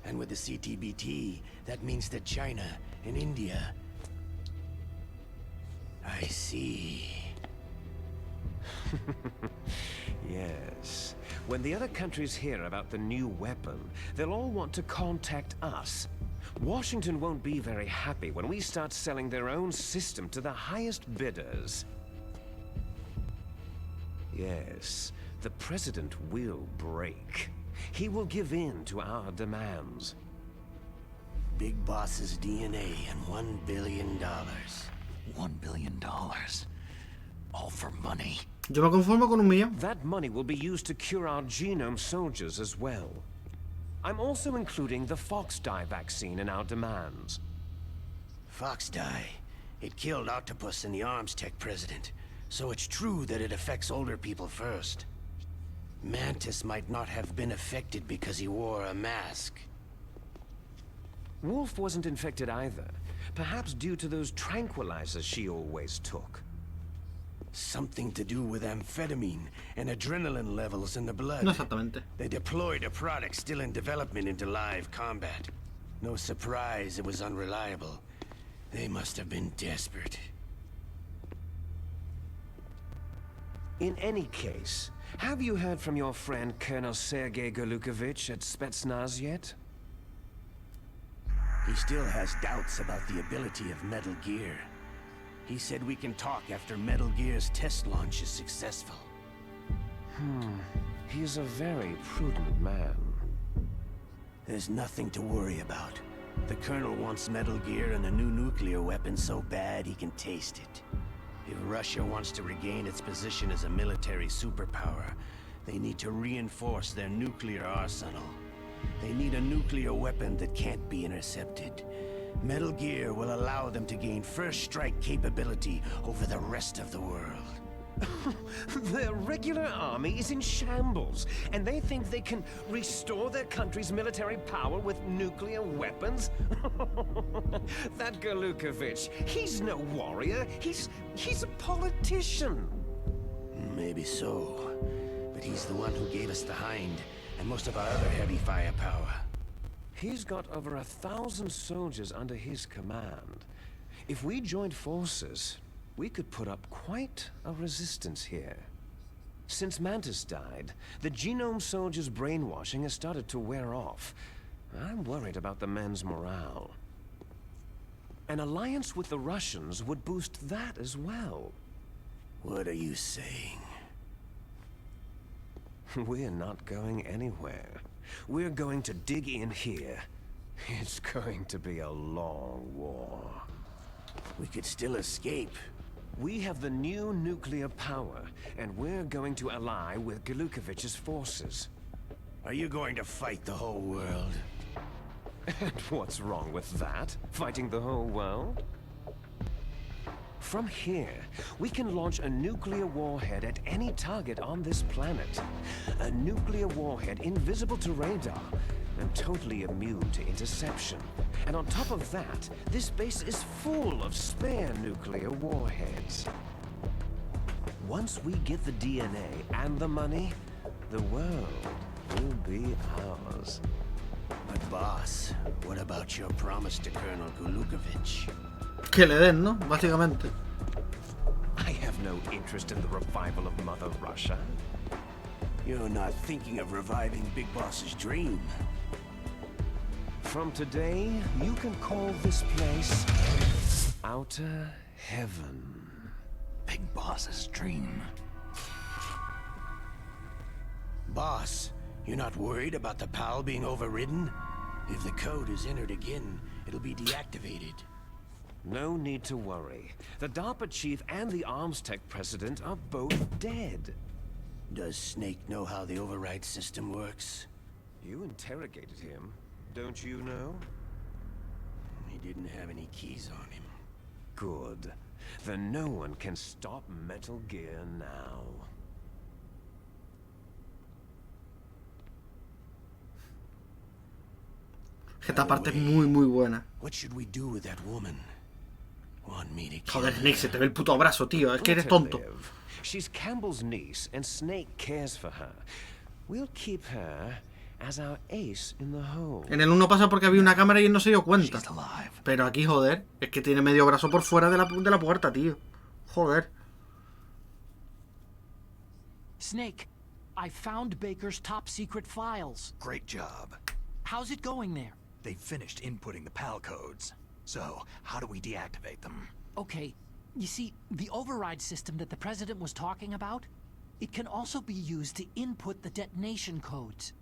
And with the CTBT, that means that China and India... I see. Yes. When the other countries hear about the new weapon, they'll all want to contact us. Washington won't be very happy when we start selling their own system to the highest bidders. Yes, the president will break. He will give in to our demands. Big Boss's DNA and $1 billion. $1 billion. All for money. Yo me conformo con 1.000.000. That money will be used to cure our genome soldiers as well. I'm also including the Fox dye vaccine in our demands. Fox dye. It killed Octopus and the Arms Tech president. So it's true that it affects older people first. Mantis might not have been affected because he wore a mask. Wolf wasn't infected either. Perhaps due to those tranquilizers she always took. Something to do with amphetamine and adrenaline levels in the blood. No exactamente. They deployed a product still in development into live combat. No surprise it was unreliable. They must have been desperate. In any case, have you heard from your friend Colonel Sergei Golukovich at Spetsnaz yet? He still has doubts about the ability of Metal Gear. He said we can talk after Metal Gear's test launch is successful. He's a very prudent man. There's nothing to worry about. The Colonel wants Metal Gear and a new nuclear weapon so bad he can taste it. If Russia wants to regain its position as a military superpower, they need to reinforce their nuclear arsenal. They need a nuclear weapon that can't be intercepted. Metal Gear will allow them to gain first strike capability over the rest of the world. Their regular army is in shambles, and they think they can restore their country's military power with nuclear weapons? That Golukovich, he's no warrior. He's a politician. Maybe so, but he's the one who gave us the Hind and most of our other heavy firepower. He's got over 1,000 soldiers under his command. If we joined forces, we could put up quite a resistance here. Since Mantis died, the genome soldiers' brainwashing has started to wear off. I'm worried about the men's morale. An alliance with the Russians would boost that as well. What are you saying? We're not going anywhere. We're going to dig in here. It's going to be a long war. We could still escape. We have the new nuclear power, and we're going to ally with Golukovich's forces. Are you going to fight the whole world? And what's wrong with that? Fighting the whole world? From here, we can launch a nuclear warhead at any target on this planet. A nuclear warhead invisible to radar and totally immune to interception. And on top of that, this base is full of spare nuclear warheads. Once we get the DNA and the money, the world will be ours. But boss, what about your promise to Colonel Golukovich? Que le den, ¿no? Básicamente. I have no interest in the revival of Mother Russia. You're not thinking of reviving Big Boss's dream. From today, you can call this place Outer Heaven. Big Boss's dream. Boss, you're not worried about the PAL being overridden? If the code is entered again, it'll be deactivated. No need to worry. The DARPA chief and the arms tech president are both dead. Does Snake know how the override system works? You interrogated him, don't you know? He didn't have any keys on him. Good. Then no one can stop Metal Gear now. Esta parte es muy buena. What should we do with that woman? Want me to kill Joder, her? Snake, se te ve el puto abrazo, tío. Es que eres tonto. Liv. She's Campbell's niece, and Snake cares for her. We'll keep her as our ace in the hole. En el 1 pasa porque había una cámara y él no se dio cuenta. She's alive. Pero aquí, joder, es que tiene medio brazo por fuera de la puerta, tío. Joder. Snake, I found Baker's top secret files. Great job. How's it going there? They finished inputting the PAL codes. So, how do we deactivate them? Okay, you see, the override system that the President was talking about, it can also be used to input the detonation codes.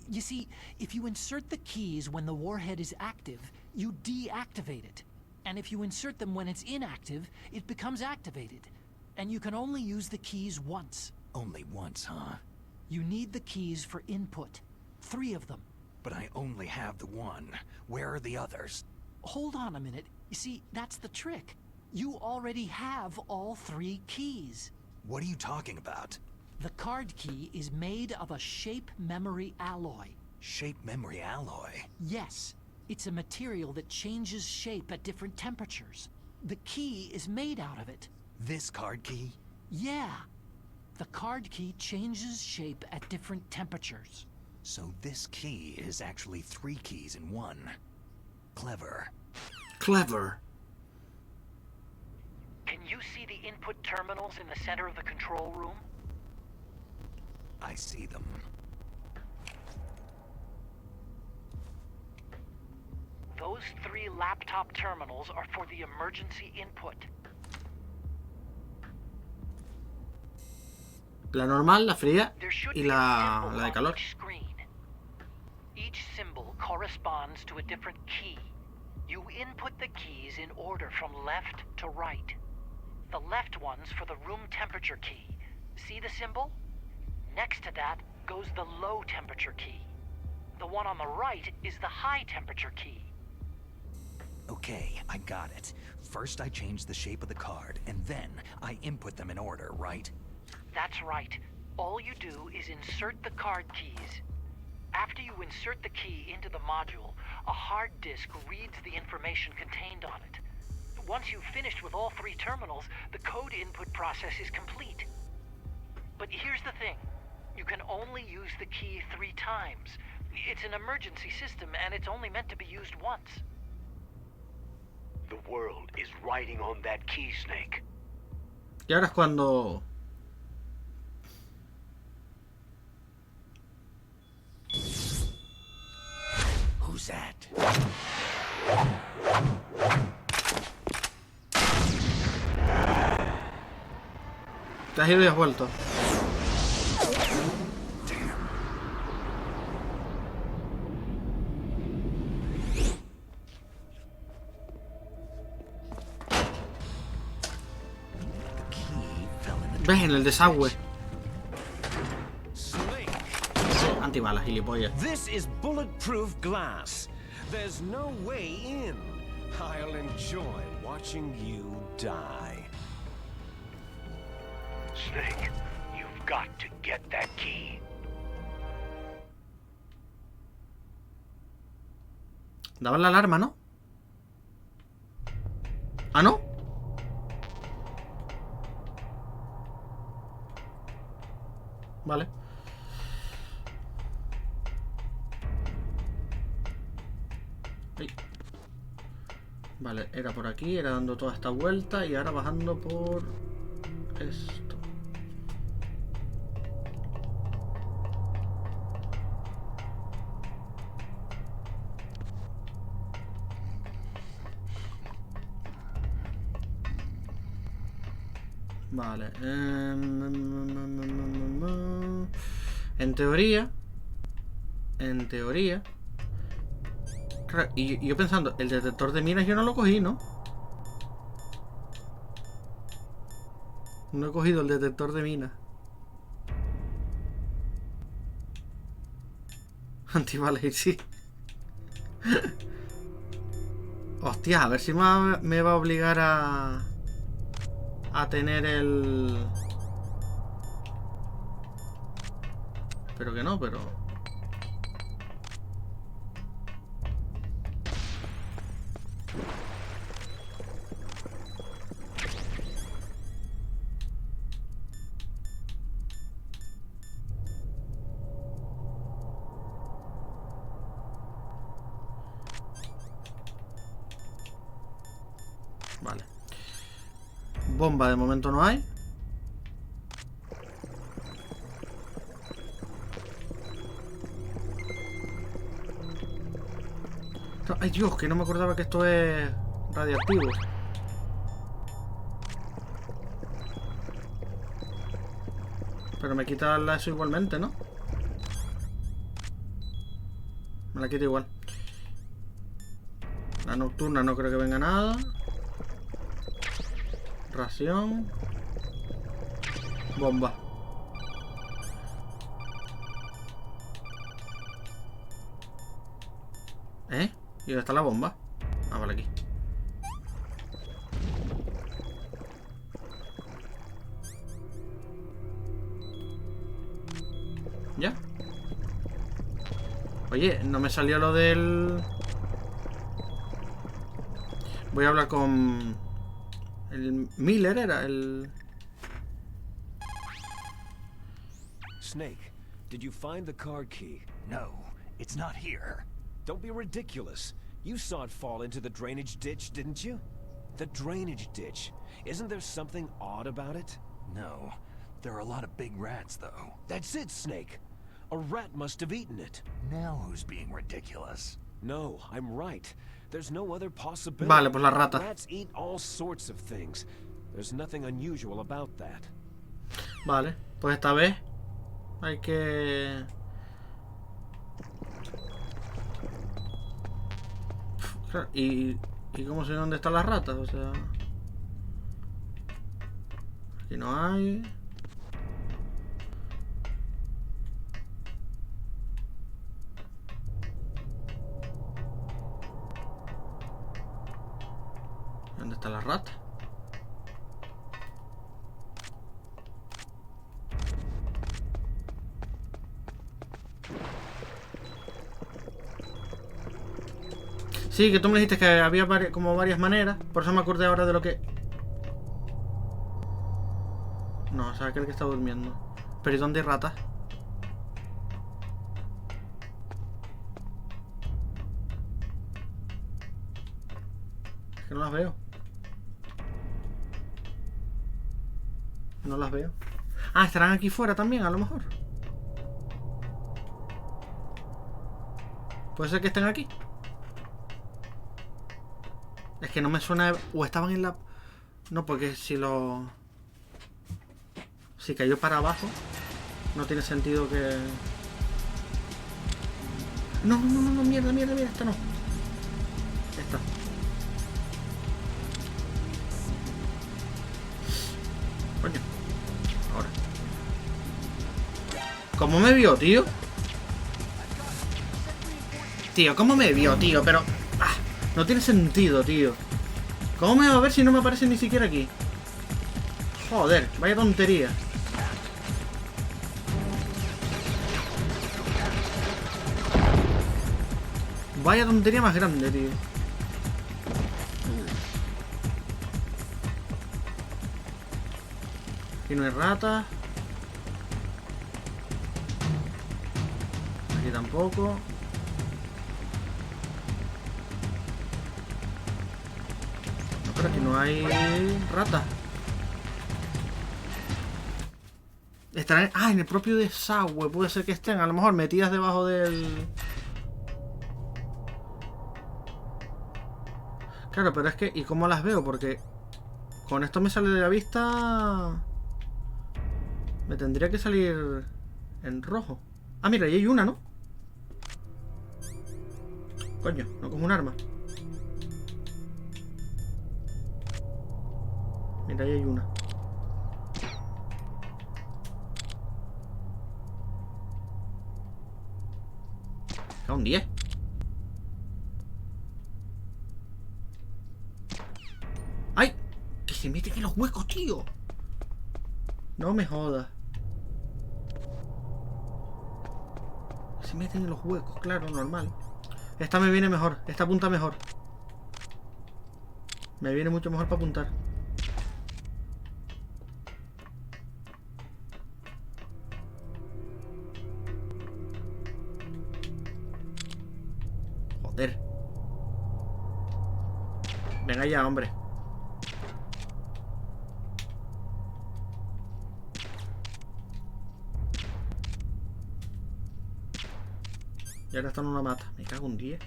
You see, if you insert the keys when the warhead is active, you deactivate it. And if you insert them when it's inactive, it becomes activated. And you can only use the keys once. Only once, huh? You need the keys for input. 3 of them. But I only have the one. Where are the others? Hold on a minute. You see, that's the trick. You already have all 3 keys. What are you talking about? The card key is made of a shape memory alloy. Shape memory alloy? Yes, it's a material that changes shape at different temperatures. The key is made out of it. This card key? Yeah. The card key changes shape at different temperatures. So this key is actually 3 keys in one. Clever. Clever. Can you see the input terminals in the center of the control room? I see them. Those 3 laptop terminals are for the emergency input. La normal, la fría There should y be a la symbol de on calor. each screen. Each symbol corresponds to a different key. You input the keys in order from left to right. The left one's for the room temperature key. See the symbol? Next to that goes the low temperature key. The one on the right is the high temperature key. Okay, I got it. First I change the shape of the card, and then I input them in order, right? That's right. All you do is insert the card keys. After you insert the key into the module, a hard disk reads the information contained on it. Once you've finished with all 3 terminals, the code input process is complete. But here's the thing. You can only use the key 3 times. It's an emergency system, and it's only meant to be used once. The world is riding on that key, Snake. Y ahora es cuando... Who's that? Te has ido y has vuelto. ¿Ves? En el desagüe. Snake, Antibalas, gilipollas. this is bulletproof glass. There's no way in. I'll enjoy watching you die. Snake, you've got to get that key. Daba la alarma, ¿no? ¿Ah, no? Vale. Ay. Vale, era por aquí, era dando toda esta vuelta y ahora bajando por esto. Vale. En teoría. Claro, y yo pensando, el detector de minas yo no lo cogí, ¿no? No he cogido el detector de minas. Antiballet, sí. Hostia, a ver si me va a obligar a tener el... Pero que no, pero... Vale. Bomba de momento no hay. Ay Dios, que no me acordaba que esto es radiactivo. Pero me quita eso igualmente, ¿no? Me la quita igual. La nocturna no creo que venga nada. Ración. Bomba. ¿Eh? ¿Y dónde está la bomba? Ah, vale, aquí. ¿Ya? Oye, no me salió lo del... Voy a hablar con... El Miller era el... Snake, did you find the card key? No, it's not here. Don't be ridiculous. You saw it fall into the drainage ditch, didn't you? The drainage ditch. Isn't there something odd about it? No. There are a lot of big rats, though. That's it, Snake. A rat must have eaten it. Now who's being ridiculous? No, I'm right. There's no other possibility. Vale, pues la rata. Rats eat all sorts of things. There's nothing unusual about that. Vale, pues esta vez hay que... Claro, ¿y cómo sé dónde están las ratas? O sea... Aquí no hay... ¿Dónde está la rata? Sí, que tú me dijiste que había como varias maneras. Por eso me acordé ahora de lo que... No, o sea, aquel que está durmiendo. Pero ¿y dónde hay ratas? Es que no las veo. No las veo. Ah, estarán aquí fuera también, a lo mejor. Puede ser que estén aquí. Es que no me suena... O estaban en la... No, porque si lo... Si cayó para abajo, no tiene sentido que... No, mierda, esta no. Esta. Coño. Ahora. ¿Cómo me vio, tío? Tío, ¿cómo me vio, tío? Pero... no tiene sentido, tío. ¿Cómo me va a ver si no me aparece ni siquiera aquí? Joder, vaya tontería. Vaya tontería más grande, tío. Aquí no hay ratas. Aquí tampoco. No, pero aquí no hay ratas. Estarán... Ah, en el propio desagüe. Puede ser que estén, a lo mejor, metidas debajo del... Claro, pero es que... ¿Y cómo las veo? Porque... Con esto me sale de la vista... Me tendría que salir... En rojo. Ah, mira, ahí hay una, ¿no? Coño, no como un arma. Mira, ahí hay una. cago en 10. ¡Ay! Que se meten en los huecos, tío. No me jodas. Se meten en los huecos, claro, normal. Esta me viene mejor. Esta apunta mejor. Me viene mucho mejor para apuntar. Joder. Venga ya, hombre. Y ahora está en una mata. Me cago en 10.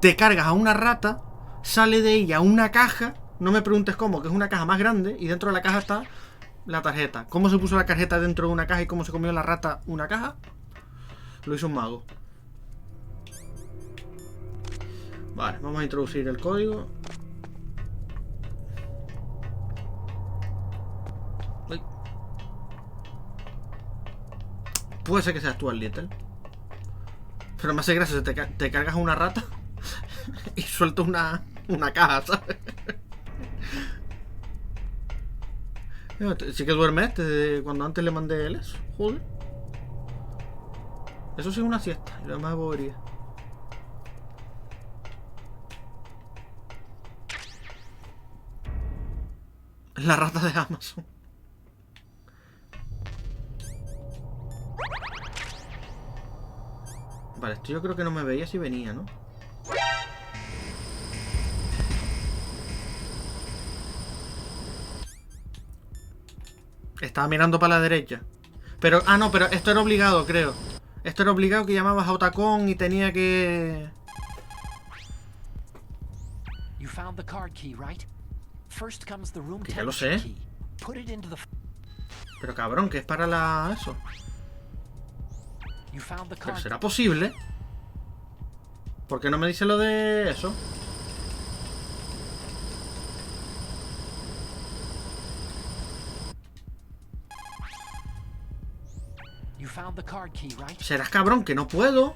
Te cargas a una rata, sale de ella una caja. No me preguntes cómo, que es una caja más grande. Y dentro de la caja está la tarjeta. ¿Cómo se puso la tarjeta dentro de una caja y cómo se comió la rata una caja? Lo hizo un mago. Vale, vamos a introducir el código. Uy. Puede ser que seas tú el Little. Pero me hace gracia, te cargas a una rata y sueltas una caja, ¿sabes? Sí que duerme este, cuando antes le mandé él eso. Joder. Eso sí es una siesta, y lo demás es bobería. Es la rata de Amazon. Vale, esto yo creo que no me veía si venía, ¿no? Estaba mirando para la derecha. Pero, ah, no, pero esto era obligado, creo. Esto era obligado, que llamabas a Otacón y tenía que... You found the card key, right? First comes the room Que ya lo temperature sé. key. Put it into the Pero cabrón, que es para la... eso. You found the Pero card. será posible. ¿Por qué no me dice lo de eso? You found the card key, right? Serás cabrón, que no puedo.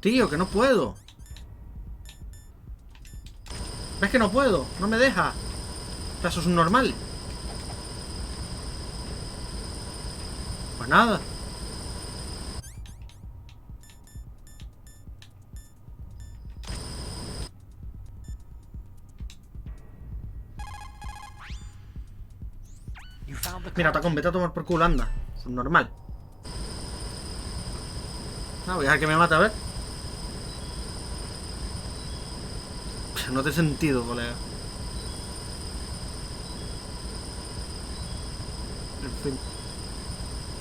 Tío, que no puedo. ¿Ves que no puedo? No me deja. Eso es un normal. Pues nada. You found the Mira, card Tacón, vete a tomar por culo, anda. Es un normal. No, voy a dejar que me mate, a ver. No tiene sentido, colega. En fin.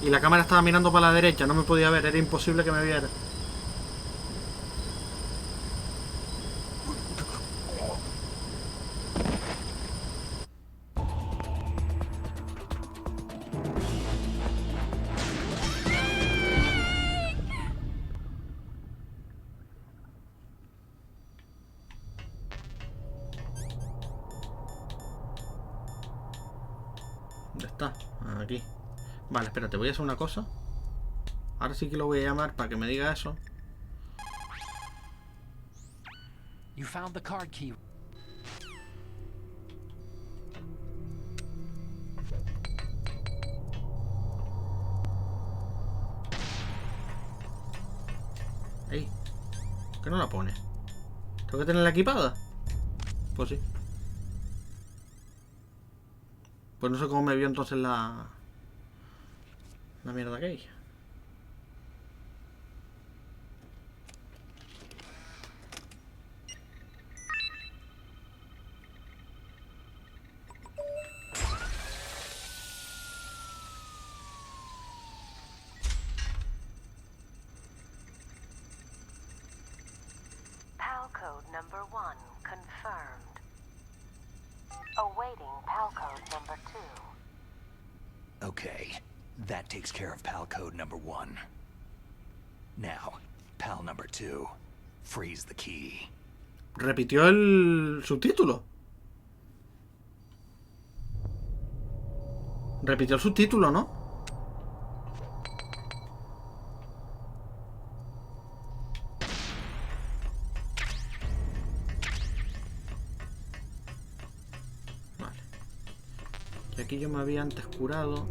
Y la cámara estaba mirando para la derecha, no me podía ver, era imposible que me viera. ¿Dónde está? Aquí. Vale, espérate, voy a hacer una cosa. Ahora sí que lo voy a llamar para que me diga eso. You found the card key. Ey, ¿por qué no la pone? ¿Tengo que tenerla equipada? Pues sí. Pues no sé cómo me vio entonces la mierda que hay. PAL code number 1 confirmed. Awaiting PAL code number 2. Okay, that takes care of PAL code number 1. Now, PAL number 2. Freeze the key. Repitió el subtítulo. Repitió el subtítulo, ¿no? Vale. Y aquí yo me había antes curado.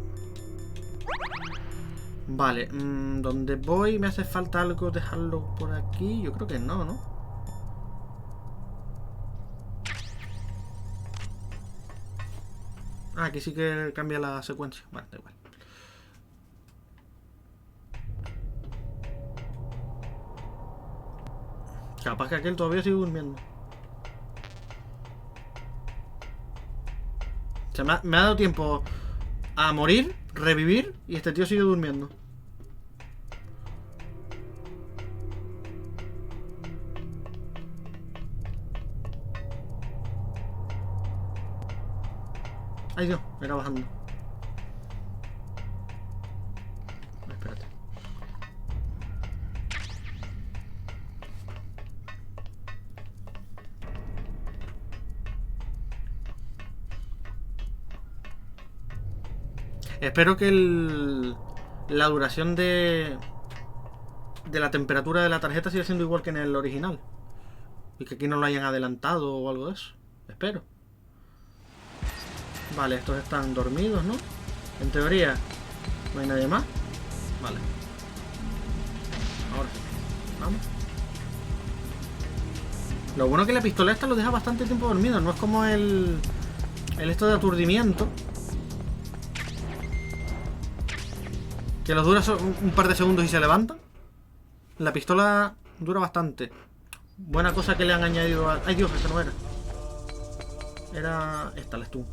Vale, ¿dónde voy? ¿Me hace falta algo dejarlo por aquí? Yo creo que no, ¿no? Ah, aquí sí que cambia la secuencia. Vale, da igual. Capaz que aquel todavía sigue durmiendo. O sea, me ha dado tiempo a morir, revivir, y este tío sigue durmiendo. Ay Dios, me era bajando. Espérate. Espero que la duración de la temperatura de la tarjeta siga siendo igual que en el original. Y que aquí no lo hayan adelantado o algo de eso. Espero. Vale, estos están dormidos, ¿no? En teoría, no hay nadie más. Vale. Ahora sí. Vamos. Lo bueno es que la pistola esta los deja bastante tiempo dormidos. No es como el esto de aturdimiento, que los dura un par de segundos y se levantan. La pistola dura bastante. Buena cosa que le han añadido a... ¡Ay Dios! Esta no era. Era... esta, la stun.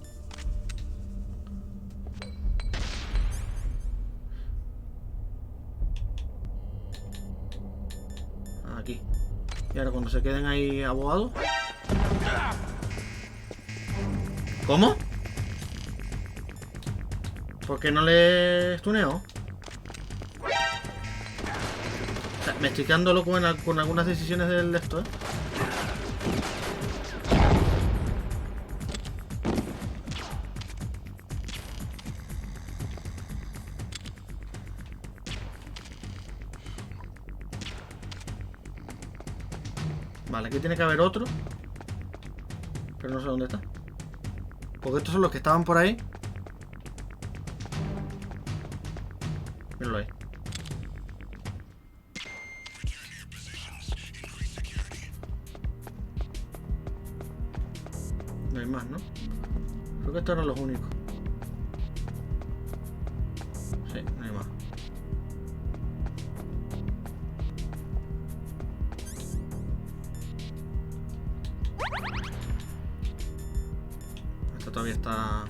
Aquí. Y ahora cuando se queden ahí abogados. ¿Cómo? ¿Por qué no le stuneo? O sea, me estoy quedando loco con algunas decisiones del de esto, ¿eh? Vale, aquí tiene que haber otro. Pero no sé dónde está. Porque estos son los que estaban por ahí. Míralo ahí. No hay más, ¿no? Creo que estos eran los únicos. Sí, no hay más. Esto todavía está...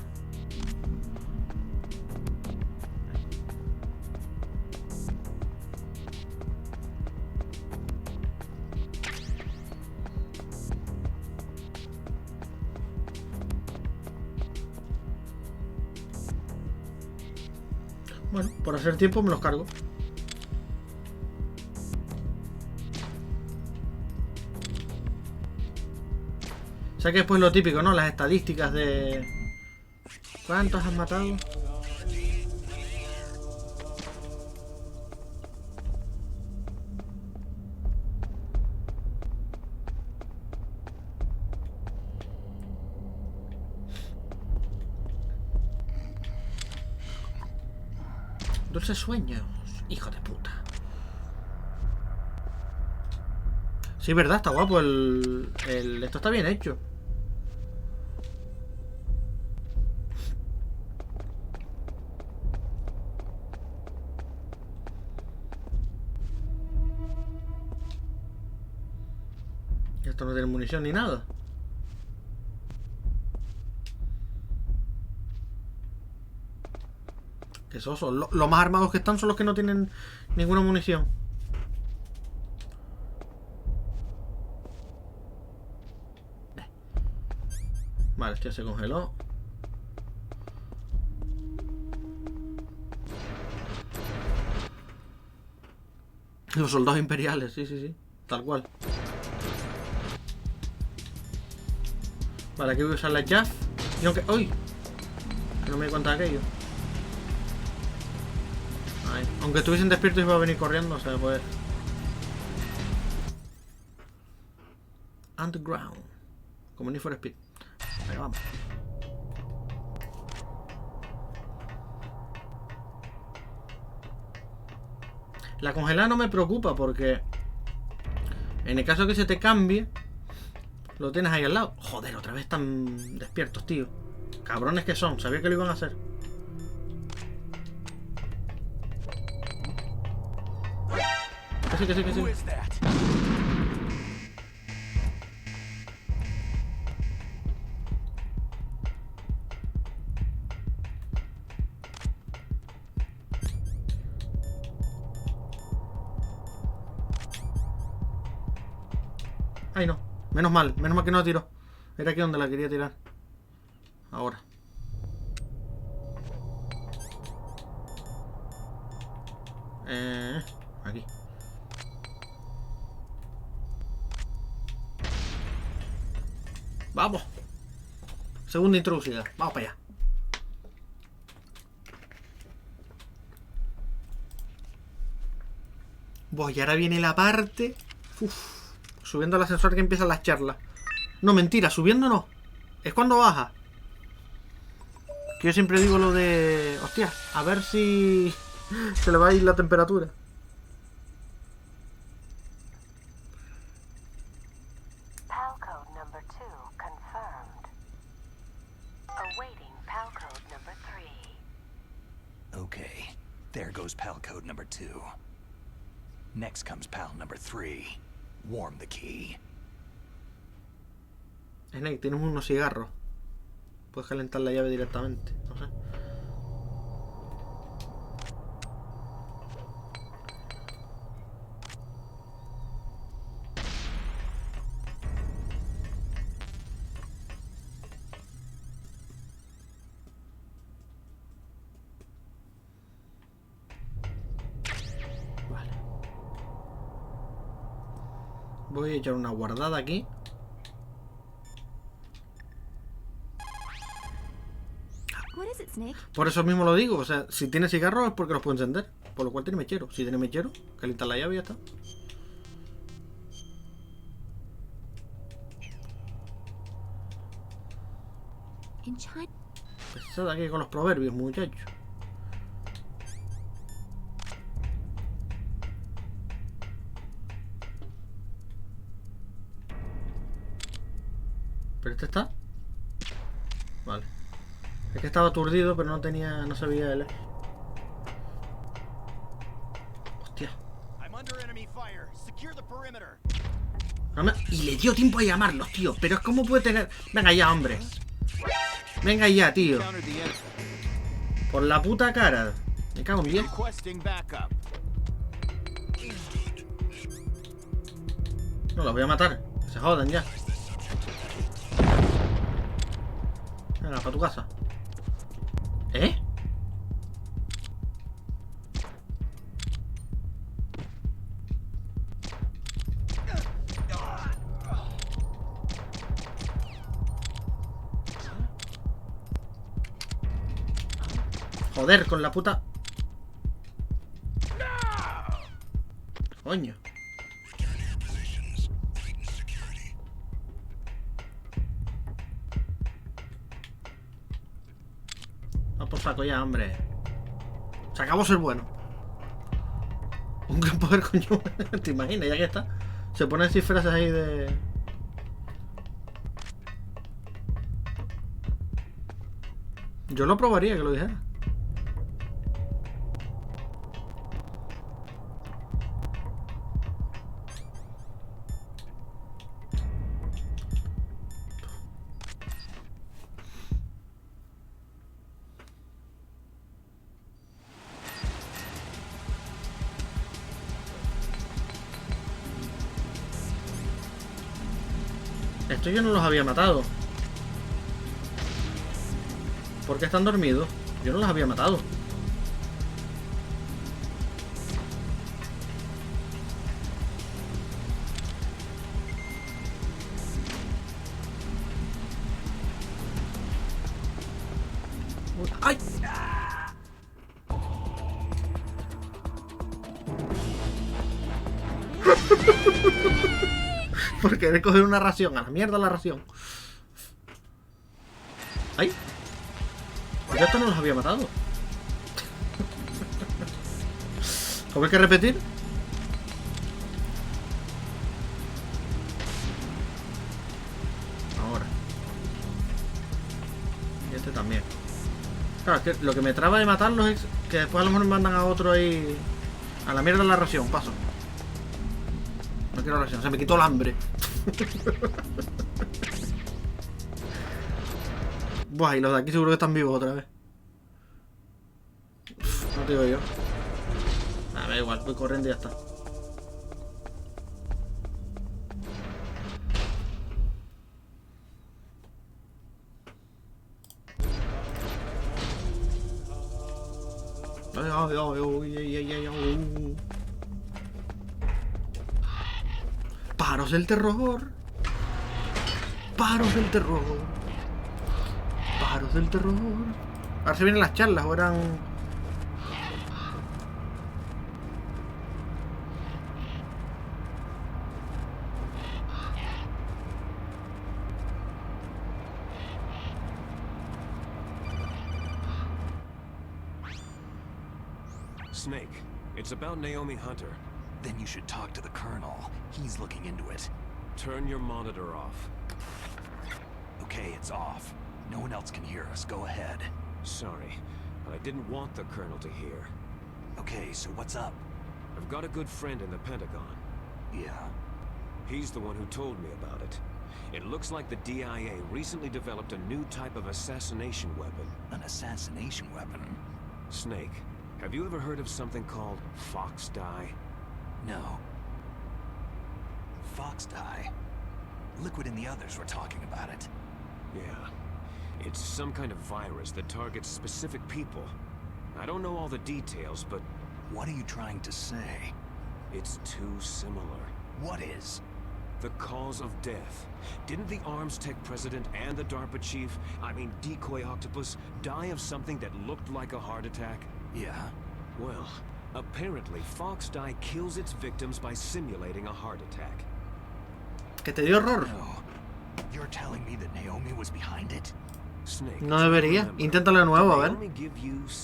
Bueno, por hacer tiempo me los cargo. O sea que después lo típico, ¿no? Las estadísticas de... ¿Cuántos has matado? Dulces sueños, hijo de puta. Sí, verdad, está guapo esto está bien hecho. Esto no tiene munición ni nada. Que esos son los más armados que están, son los que no tienen ninguna munición. Vale, este ya se congeló. Los soldados imperiales, sí, sí, sí. Tal cual. Vale, aquí voy a usar la Jaff. Y aunque... ¡Uy! Que no me di cuenta de aquello. Ahí. Aunque estuviesen despiertos iba a venir corriendo, o sea, pues... Underground. Como Need for Speed. Venga, vamos. La congelada no me preocupa porque... En el caso de que se te cambie, lo tienes ahí al lado. Joder, otra vez están despiertos, tío. Cabrones que son, sabía que lo iban a hacer. Que sí. Ay, no. Menos mal que no tiró. Era aquí donde la quería tirar. Ahora. Aquí. Vamos. Segunda introducida. Vamos para allá. Pues y ahora viene la parte... Uf. Subiendo al ascensor que empiezan las charlas. No, mentira, subiendo no. Es cuando baja. Que yo siempre digo lo de... Hostia, a ver si... se le va a ir la temperatura. PAL code number 2 confirmed. Awaiting PAL code number 3. Okay, there goes PAL code number 2. Next comes PAL number 3. Warm the key. Snake, tienes unos cigarros. Puedes calentar la llave directamente. No sé. Vale. Voy a echar una guardada aquí. Por eso mismo lo digo, o sea, si tiene cigarros es porque los puedo encender. Por lo cual tiene mechero. Si tiene mechero, calienta la llave y ya está. Pesada aquí con los proverbios, muchachos. ¿Pero este está? Vale. Es que estaba aturdido, pero no tenía... no sabía él. Hostia. Y le dio tiempo a llamarlos, tío. Pero es como puede tener... Venga ya, hombre. Venga ya, tío. Por la puta cara. Me cago en 10. No, los voy a matar. Que se jodan ya. Venga, para tu casa. ¿Eh? Joder, con la puta... Coño. Por saco ya, hombre. Se acabó ser bueno. Un gran poder, coño. ¿Te imaginas? Ya que está. Se ponen cifras ahí de... Yo lo probaría que lo dijera. Esto yo no los había matado. ¿Por qué están dormidos? Yo no los había matado. ¡Ay! Por querer coger una ración. A la mierda la ración. ¡Ay! Yo esto no los había matado. ¿Cómo hay que repetir? Ahora. Y este también. Claro, es que lo que me traba de matarlos es que después a lo mejor me mandan a otro ahí. A la mierda la ración, paso. No quiero ración, se me quitó el hambre. Buah, y los de aquí seguro que están vivos otra vez. No te digo yo. Da igual, voy corriendo y ya está. Paros del terror. Paros del terror. Paros del terror. Ahora se vienen las charlas, o eran... Snake, it's about Naomi Hunter. Then you should talk to the Colonel. He's looking into it. Turn your monitor off. Okay, it's off. No one else can hear us. Go ahead. Sorry, but I didn't want the Colonel to hear. Okay, so what's up? I've got a good friend in the Pentagon. Yeah. He's the one who told me about it. It looks like the DIA recently developed a new type of assassination weapon. An assassination weapon? Snake, have you ever heard of something called Fox Dye? No. Fox dye? Liquid and the others were talking about it. Yeah. It's some kind of virus that targets specific people. I don't know all the details, but... What are you trying to say? It's too similar. What is? The cause of death. Didn't the Arms Tech president and the DARPA chief, I mean Decoy Octopus, die of something that looked like a heart attack? Yeah. Well, apparently Fox Dye kills its victims by simulating a heart attack. Que te dio horror. No. You're telling me that Naomi was behind it? Snake, No debería. Inténtalo de nuevo, a ver.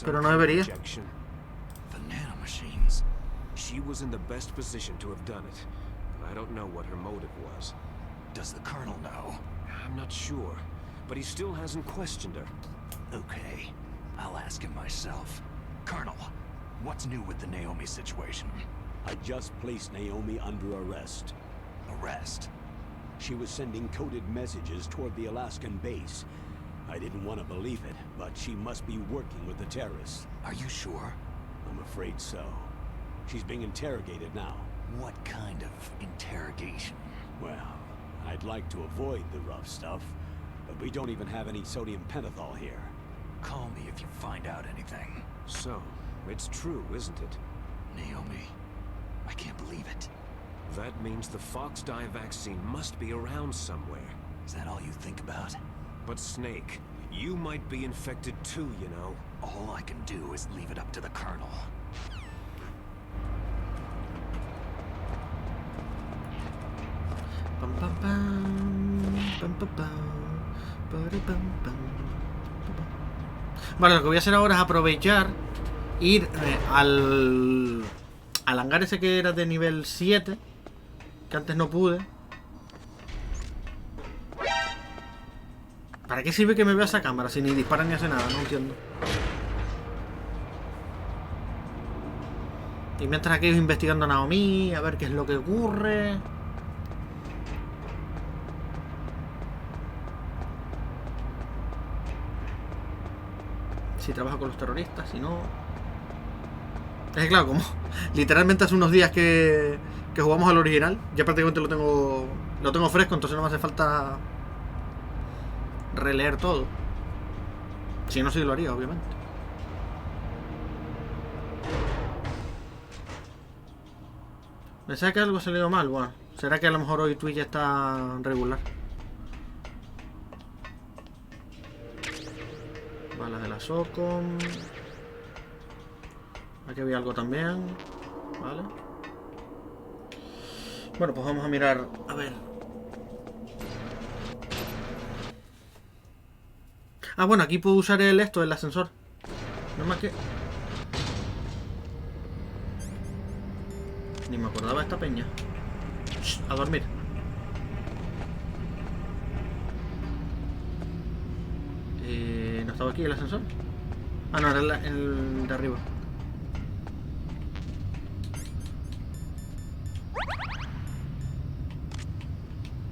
Pero no debería. The nanomachines. She was in the best position to have done it, but I don't know what her motive was. Does the Colonel know? I'm not sure, but he still hasn't questioned her. Okay. I'll ask him myself. Colonel, what's new with the Naomi situation? I just placed Naomi under arrest. Arrest? She was sending coded messages toward the Alaskan base. I didn't want to believe it, but she must be working with the terrorists. Are you sure? I'm afraid so. She's being interrogated now. What kind of interrogation? Well, I'd like to avoid the rough stuff, but we don't even have any sodium pentothal here. Call me if you find out anything. So, it's true, isn't it? Naomi, I can't believe it. That means the Fox Dye vaccine must be around somewhere. Is that all you think about? But Snake, you might be infected too, you know. All I can do is leave it up to the Colonel. Pam, pam, pam, pam, pam, pam, para, pam, pam, pam. Vale, lo que voy a hacer ahora es aprovechar, ir al hangar ese que era de nivel 7, que antes no pude. ¿Para qué sirve que me vea esa cámara si ni dispara ni hace nada? No entiendo. Y mientras aquellos investigando a Naomi, a ver qué es lo que ocurre. Si trabaja con los terroristas, si no... Es que claro, como literalmente hace unos días que jugamos al original, ya prácticamente lo tengo fresco, entonces no me hace falta releer todo. Si no, sí lo haría, obviamente. Pensaba que algo ha salido mal, bueno. ¿Será que a lo mejor hoy Twitch está regular? Balas de la SOCOM. Aquí había algo también. Vale. Bueno, pues vamos a mirar. A ver. Ah, bueno, aquí puedo usar el ascensor. No más que... Ni me acordaba de esta peña. Shh, a dormir. ¿No estaba aquí el ascensor? Ah, no, era el de arriba.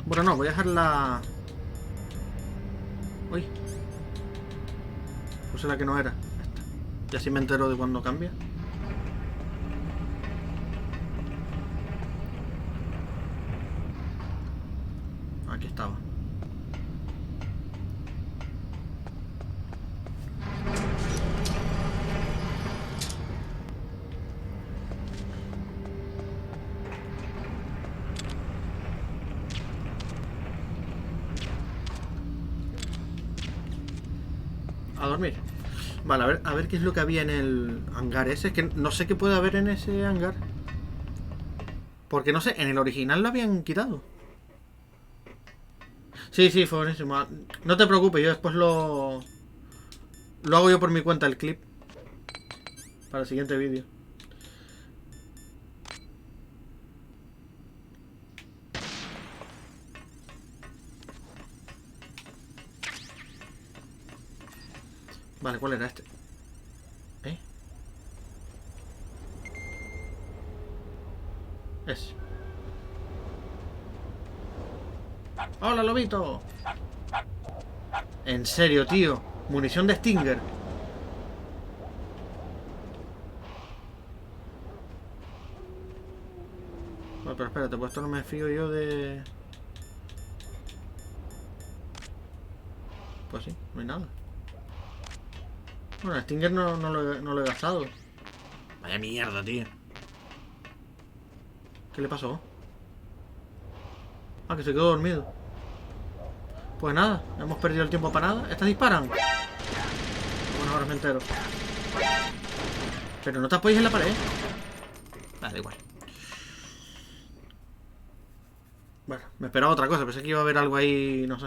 Bueno, no, voy a dejar la... Uy. Puse la que no era. Esta. Y así me entero de cuando cambia. Aquí estaba. A dormir. Vale, a ver qué es lo que había en el hangar ese. Es que no sé qué puede haber en ese hangar. Porque no sé, en el original lo habían quitado. Sí, sí, fue buenísimo. No te preocupes, yo después lo hago yo por mi cuenta el clip. Para el siguiente vídeo. Vale, ¿cuál era este? ¿Eh? Ese. ¡Hola, lobito! En serio, tío. Munición de Stinger. Bueno, pero espérate, pues esto no me fío yo de... Pues sí, no hay nada. Bueno, el Stinger no lo he gastado. Vaya mierda, tío. ¿Qué le pasó? Ah, que se quedó dormido. Pues nada, hemos perdido el tiempo para nada. ¿Estas disparan? Bueno, ahora me entero. Pero no te apoyes en la pared. Da igual. Bueno, me esperaba otra cosa. Pensé que iba a haber algo ahí, no sé.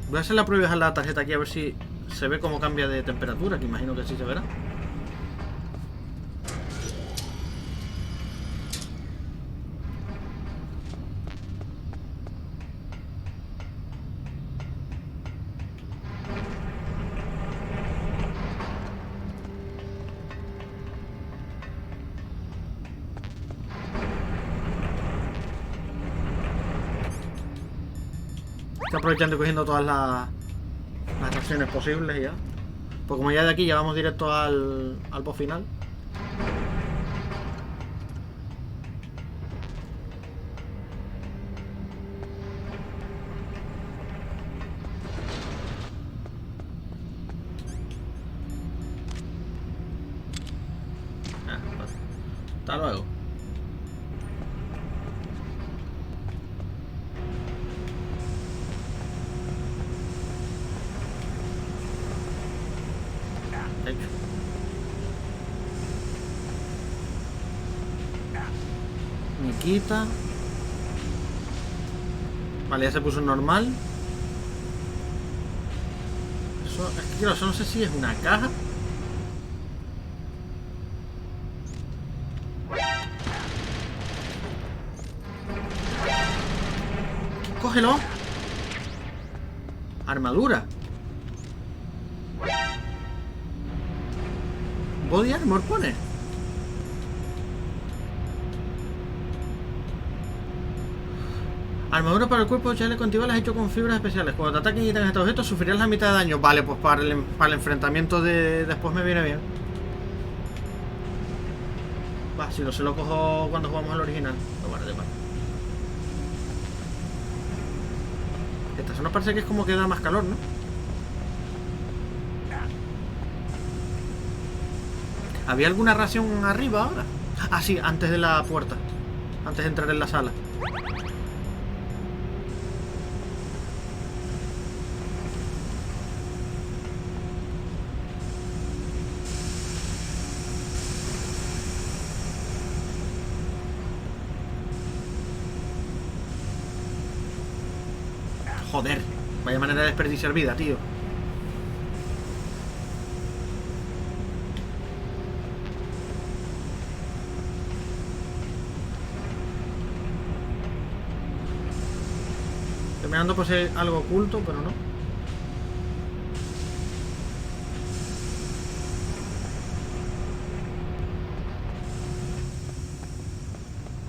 Voy a hacer la prueba de la tarjeta aquí a ver si se ve cómo cambia de temperatura, que imagino que sí se verá. Estoy aprovechando y cogiendo todas las raciones posibles ya. Pues como ya de aquí ya vamos directo al boss final. Hasta luego. Miquita. Vale, ya se puso normal. Eso, es que claro, eso no sé si es una caja. Cógelo. Armadura. Body armor pone. Armadura para el cuerpo, chaleco antibalas hecho con fibras especiales. Cuando te ataquen y tengas estos objetos, sufrirás la mitad de daño. Vale, pues para el enfrentamiento de después me viene bien. Va, si se lo cojo cuando jugamos al original. Lo guarde, vale. Esta zona parece que es como que da más calor, ¿no? ¿Había alguna ración arriba ahora? Ah, sí, antes de la puerta. Antes de entrar en la sala. Joder, vaya manera de desperdiciar vida, tío. Estoy mirando por si hay algo oculto, pero no.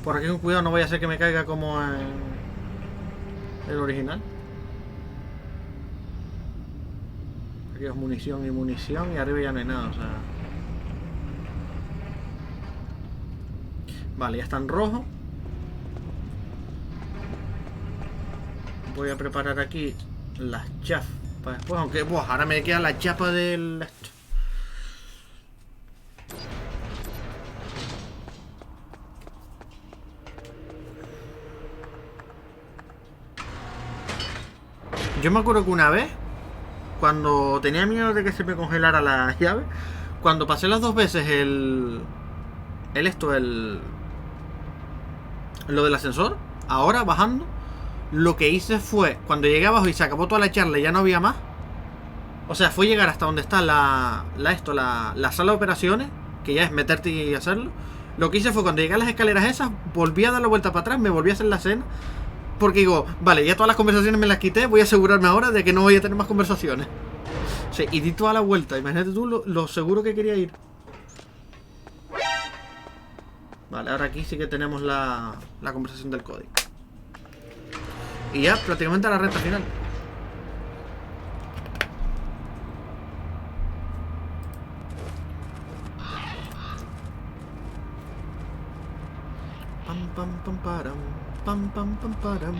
Por aquí con cuidado, no vaya a ser que me caiga como en el original. Aquí es munición y munición y arriba ya no hay nada, o sea... Vale, ya está en rojo. Voy a preparar aquí las chapas para después, aunque buah, ahora me queda la chapa del... Yo me acuerdo que una vez, cuando tenía miedo de que se me congelara la llave, cuando pasé las 2 veces lo del ascensor, ahora bajando, lo que hice fue, cuando llegué abajo y se acabó toda la charla y ya no había más, o sea, fue llegar hasta donde está la sala de operaciones, que ya es meterte y hacerlo. Lo que hice fue, cuando llegué a las escaleras esas, volví a dar la vuelta para atrás, me volví a hacer la cena. Porque digo, vale, ya todas las conversaciones me las quité, voy a asegurarme ahora de que no voy a tener más conversaciones. Sí, y di toda la vuelta, imagínate tú lo seguro que quería ir. Vale, ahora aquí sí que tenemos la conversación del código. Y ya prácticamente a la recta final. Pam pam pam param. Pam pam pam param.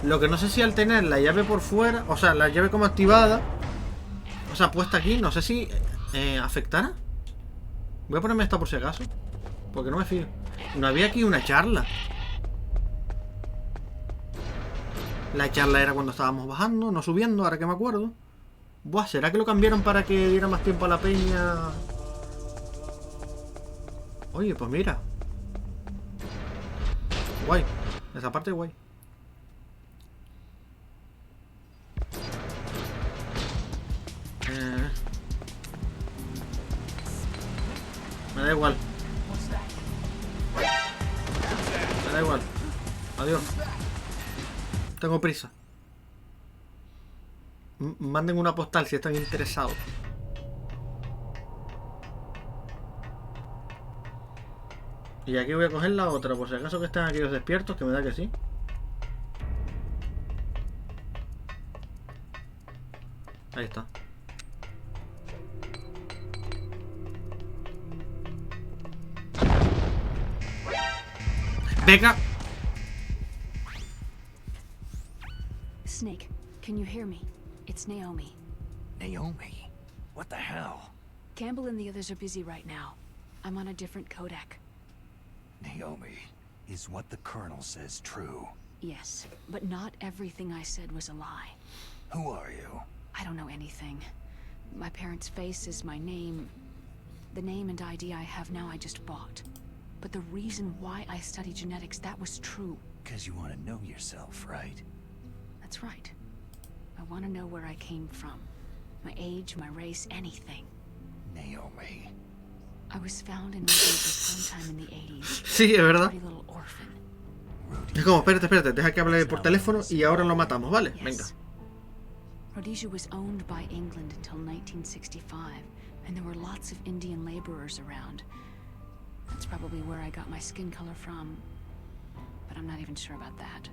Lo que no sé si al tener la llave por fuera, o sea, la llave como activada, o sea, puesta aquí, no sé si afectará. Voy a ponerme esta por si acaso, porque no me fío. No había aquí una charla. La charla era cuando estábamos bajando, no subiendo, ahora que me acuerdo. Buah, ¿será que lo cambiaron para que diera más tiempo a la peña? Oye, pues mira. Guay. Esa parte guay. Me da igual. Me da igual. Adiós. Tengo prisa. Manden una postal si están interesados. Y aquí voy a coger la otra, por si acaso que están aquellos despiertos, que me da que sí. Ahí está. Venga. Snake, can you hear me? It's Naomi. Naomi? What the hell? Campbell and the others are busy right now. I'm on a different codec. Naomi, is what the Colonel says true? Yes, but not everything I said was a lie. Who are you? I don't know anything. My parents' face is my name. The name and ID I have now I just bought. But the reason why I study genetics, that was true. 'Cause you want to know yourself, right? That's right. I want to know where I came from. My age, my race, anything. Naomi. I was found in my neighbor sometime in the 80s. Sí, es verdad. Pretty little orphan. Es como, espérate, deja que hable por teléfono y ahora lo matamos, ¿vale? Venga. Rhodesia was owned by England until 1965, and there were lots of Indian laborers around. That's probably where I got my skin color from, but I'm not even sure about that.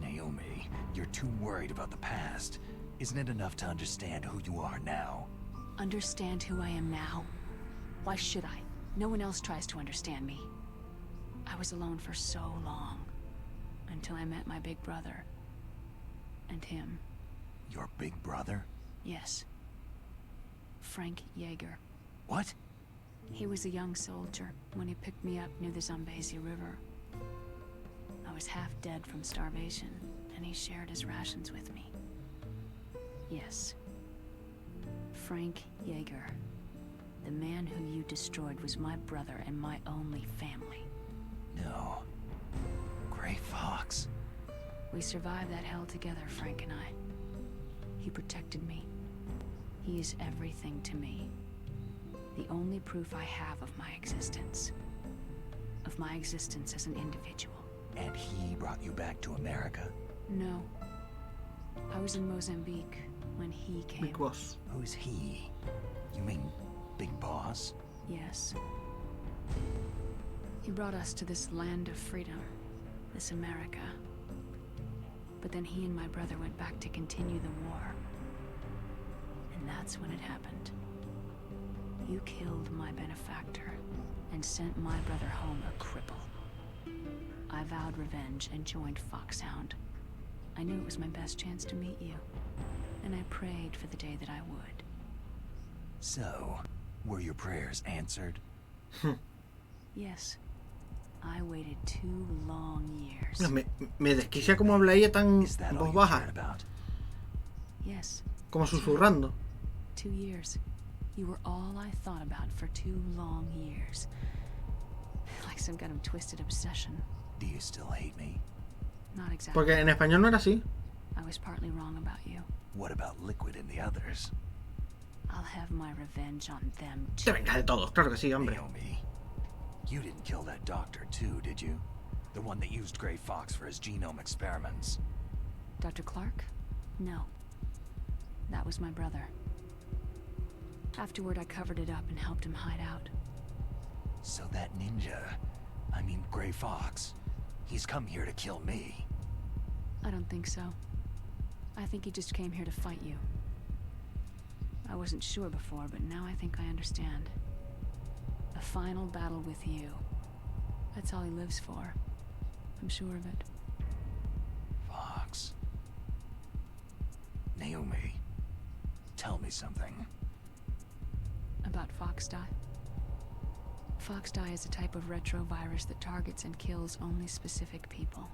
Naomi, you're too worried about the past. Isn't it enough to understand who you are now? Understand who I am now? Why should I? No one else tries to understand me. I was alone for so long, until I met my big brother. And him. Your big brother? Yes. Frank Yeager. What? He was a young soldier when he picked me up near the Zambezi River. I was half dead from starvation, and he shared his rations with me. Yes. Frank Jaeger. The man who you destroyed was my brother and my only family. No. Gray Fox. We survived that hell together, Frank and I. He protected me. He is everything to me. The only proof I have of my existence. Of my existence as an individual. And he brought you back to America? No. I was in Mozambique when he came. Big Boss. Who's he? You mean Big Boss? Yes. He brought us to this land of freedom. This America. But then he and my brother went back to continue the war. And that's when it happened. You killed my benefactor and sent my brother home a cripple. I vowed revenge and joined Foxhound. I knew it was my best chance to meet you, and I prayed for the day that I would. So, were your prayers answered? Yes. I waited 2 long years. Me desquicia como habla ella tan Is that en all voz you baja, cared about? Yes. como susurrando. 2 years. You were all I thought about for 2 long years. Like some kind of twisted obsession. Do you still hate me? Not exactly. Porque en español no era así. I was partly wrong about you. What about Liquid and the others? I'll have my revenge on them Te too. vengas de todos, claro que sí, hombre. Naomi, you didn't kill that doctor too, did you? The one that used Gray Fox for his genome experiments. Dr. Clark? No. That was my brother. Afterward, I covered it up and helped him hide out. So that ninja, I mean Gray Fox, he's come here to kill me. I don't think so. I think he just came here to fight you. I wasn't sure before, but now I think I understand. A final battle with you. That's all he lives for. I'm sure of it. Fox. Naomi, tell me something. About Foxdie? Foxdie is a type of retrovirus that targets and kills only specific people.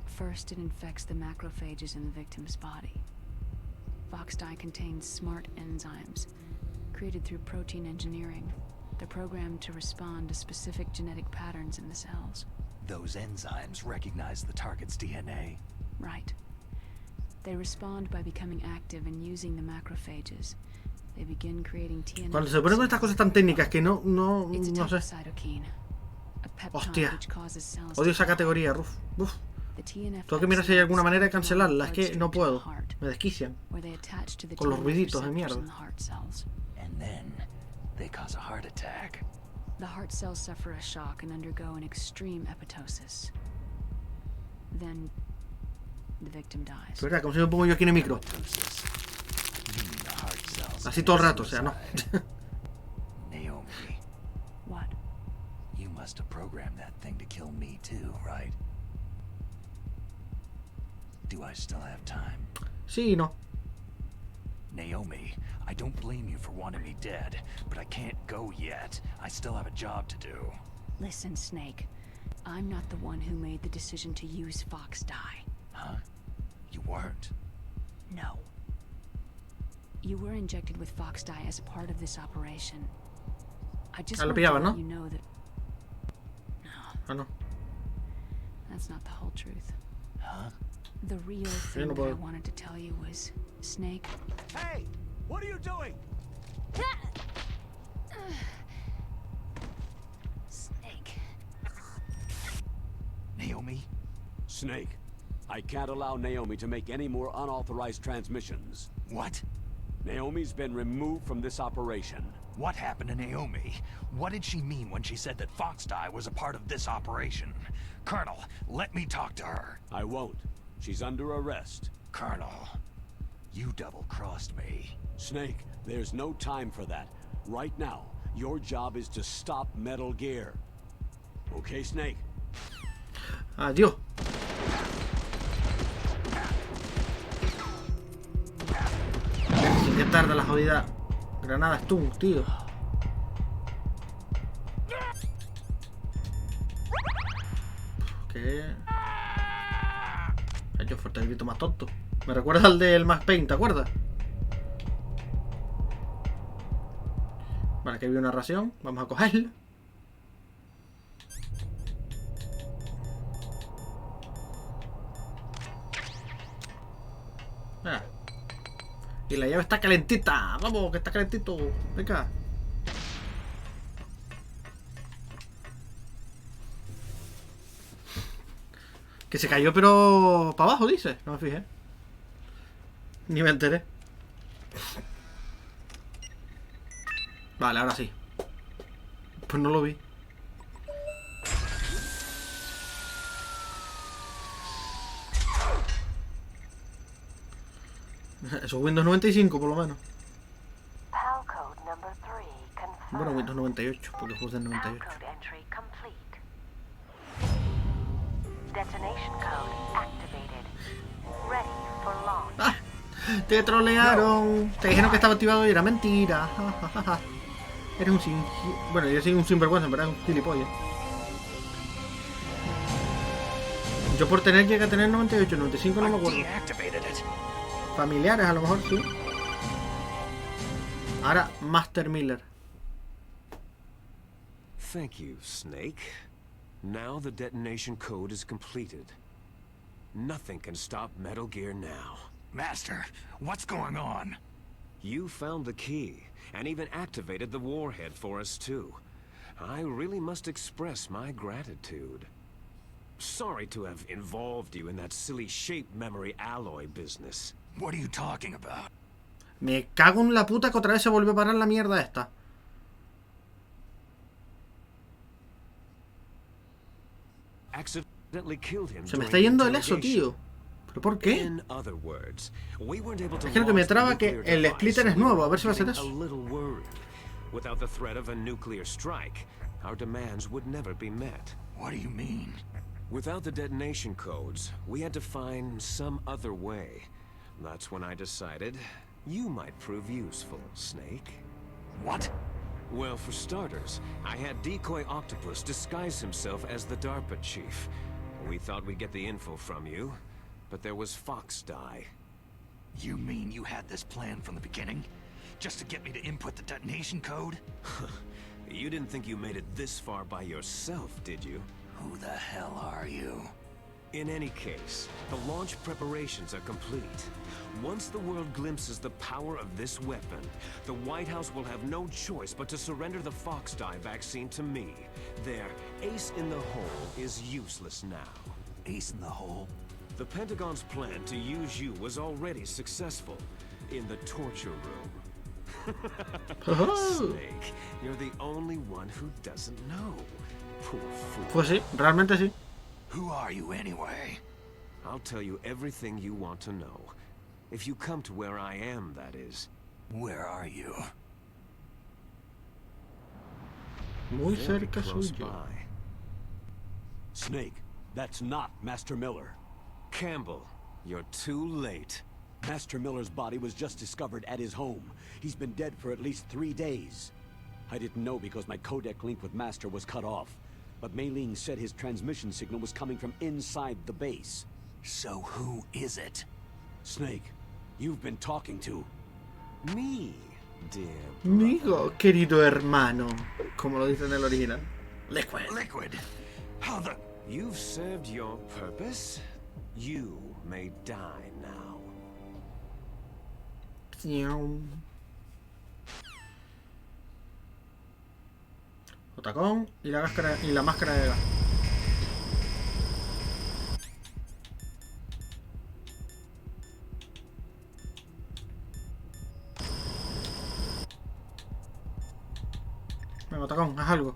First, it infects the macrophages in the victim's body. Foxdie contains smart enzymes, created through protein engineering. They're programmed to respond to specific genetic patterns in the cells. Those enzymes recognize the target's DNA. Right. They respond by becoming active and using the macrophages. They begin creating TNF. Cuando se ponen con estas cosas tan técnicas que no It's a sé. type of cytokine, a peptide Hostia. which causes cells Odio to esa die. categoría, uf. The TNF Tengo que mirar si hay alguna manera de epsilons cancelarla, es que bloodstream no to the puedo. heart, Me desquician. where they attach to the Con los TNF ruiditos de receptors mierda. in the heart cells. And then, they cause a heart attack. The heart cells suffer a shock and undergo an extreme apoptosis. Then, the victim dies. Pero como si me pongo yo aquí en el micro. Apoptosis. Meaning the heart cells Así todo el rato, o commit sea, no. suicide. Naomi, What? you must have programmed that thing to kill me too, right? Do I still have time? Sí y no. Naomi, I don't blame you for wanting me dead, but I can't go yet. I still have a job to do. Listen, Snake. I'm not the one who made the decision to use Foxdie. Huh? You weren't. No. You were injected with Foxdie as a part of this operation. I just lo want to pillaban, let ¿no? you know that... No, Ah, no. that's not the whole truth. Huh? The real thing no that I puedo. wanted to tell you was, Snake, Hey! What are you doing? Snake. Naomi? Snake, I can't allow Naomi to make any more unauthorized transmissions. What? Naomi's been removed from this operation. What happened to Naomi? What did she mean when she said that Foxdie was a part of this operation? Colonel, let me talk to her. I won't. She's under arrest. Colonel, you double-crossed me. Snake, there's no time for that. Right now, your job is to stop Metal Gear. Okay, Snake? Adiós. Qué tarda la jodida granada stun, tío. ¿Qué? Yo. Qué fuerte el grito más tonto. Me recuerda al del Max Payne, ¿te acuerdas? Vale, aquí había una ración. Vamos a cogerla. Ah. Y la llave está calentita. Vamos, que está calentito. Venga. Que se cayó pero para abajo, dice. No me fijé. Ni me enteré. Vale, ahora sí. Pues no lo vi. Eso es Windows 95 por lo menos. Bueno, Windows 98, porque es del 98. ¡Ah! Te trolearon. Te dijeron que estaba activado y era mentira. Eres un sin... Bueno, yo soy un sinvergüenza, pero eres un gilipollas. Yo por tener llegué a tener 98, 95 no me acuerdo. Familiares a lo mejor, sí. Ahora, Master Miller. Thank you, Snake. Now the detonation code is completed. Nothing can stop Metal Gear now. Master, what's going on? You found the key, and even activated the warhead for us too. I really must express my gratitude. Sorry to have involved you in that silly shape memory alloy business. What are you talking about? Me cago en la puta que otra vez se volvió a parar la mierda esta. Accidentally killed him. Se me está yendo el eso, tío. ¿Pero por qué? In other words, we weren't able to Es que lo que me launch the traba que nuclear el device, splitter es and we nuevo, were a ver si va a hacer getting eso. a little worried. Without the threat of a nuclear strike, our demands would never be met. What do you mean? Without the detonation codes, we had to find some other way. That's when I decided you might prove useful, Snake. What? Well, for starters, I had Decoy Octopus disguise himself as the DARPA chief. We thought we'd get the info from you, but there was Fox Die. You mean you had this plan from the beginning? Just to get me to input the detonation code? You didn't think you made it this far by yourself, did you? Who the hell are you? In any case, the launch preparations are complete. Once the world glimpses the power of this weapon, the White House will have no choice but to surrender the Fox Die vaccine to me. Their ace in the hole is useless now. Ace in the hole? The Pentagon's plan to use you was already successful in the torture room. Snake, you're the only one who doesn't know. Poor fool. Pues sí, realmente sí. Who are you anyway? I'll tell you everything you want to know. If you come to where I am, that is. Where are you? Muy Very cerca close suyo. by. Snake, that's not Master Miller. Campbell, you're too late. Master Miller's body was just discovered at his home. He's been dead for at least 3 days. I didn't know because my codec link with Master was cut off. But Mei Ling said his transmission signal was coming from inside the base. So who is it? Snake, you've been talking to... Me, dear Amigo, querido hermano. Como lo dice en el original. Liquid. Liquid? How the... You've served your purpose. You may die now. Otacón y la máscara de gas. Venga, Otacón, haz algo.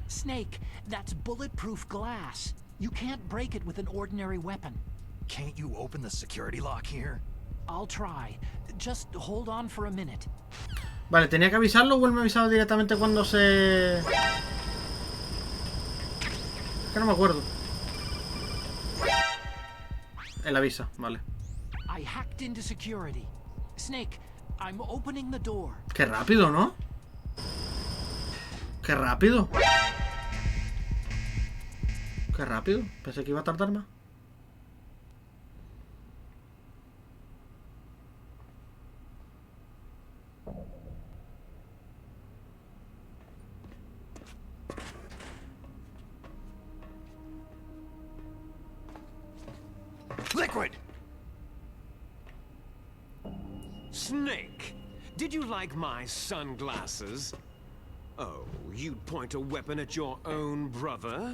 Snake, that's bulletproof glass. You can't break it with an ordinary weapon. Can't you open the security lock here? I'll try. Just hold on for a minute. Vale, tenía que avisarlo o él me avisaba directamente cuando se... Es que no me acuerdo. Él avisa, vale. I hacked into security. Snake, I'm opening the door. Qué rápido, ¿no? Qué rápido. Qué rápido. Pensé que iba a tardar más. secret! Snake, did you like my sunglasses? Oh, you'd point a weapon at your own brother?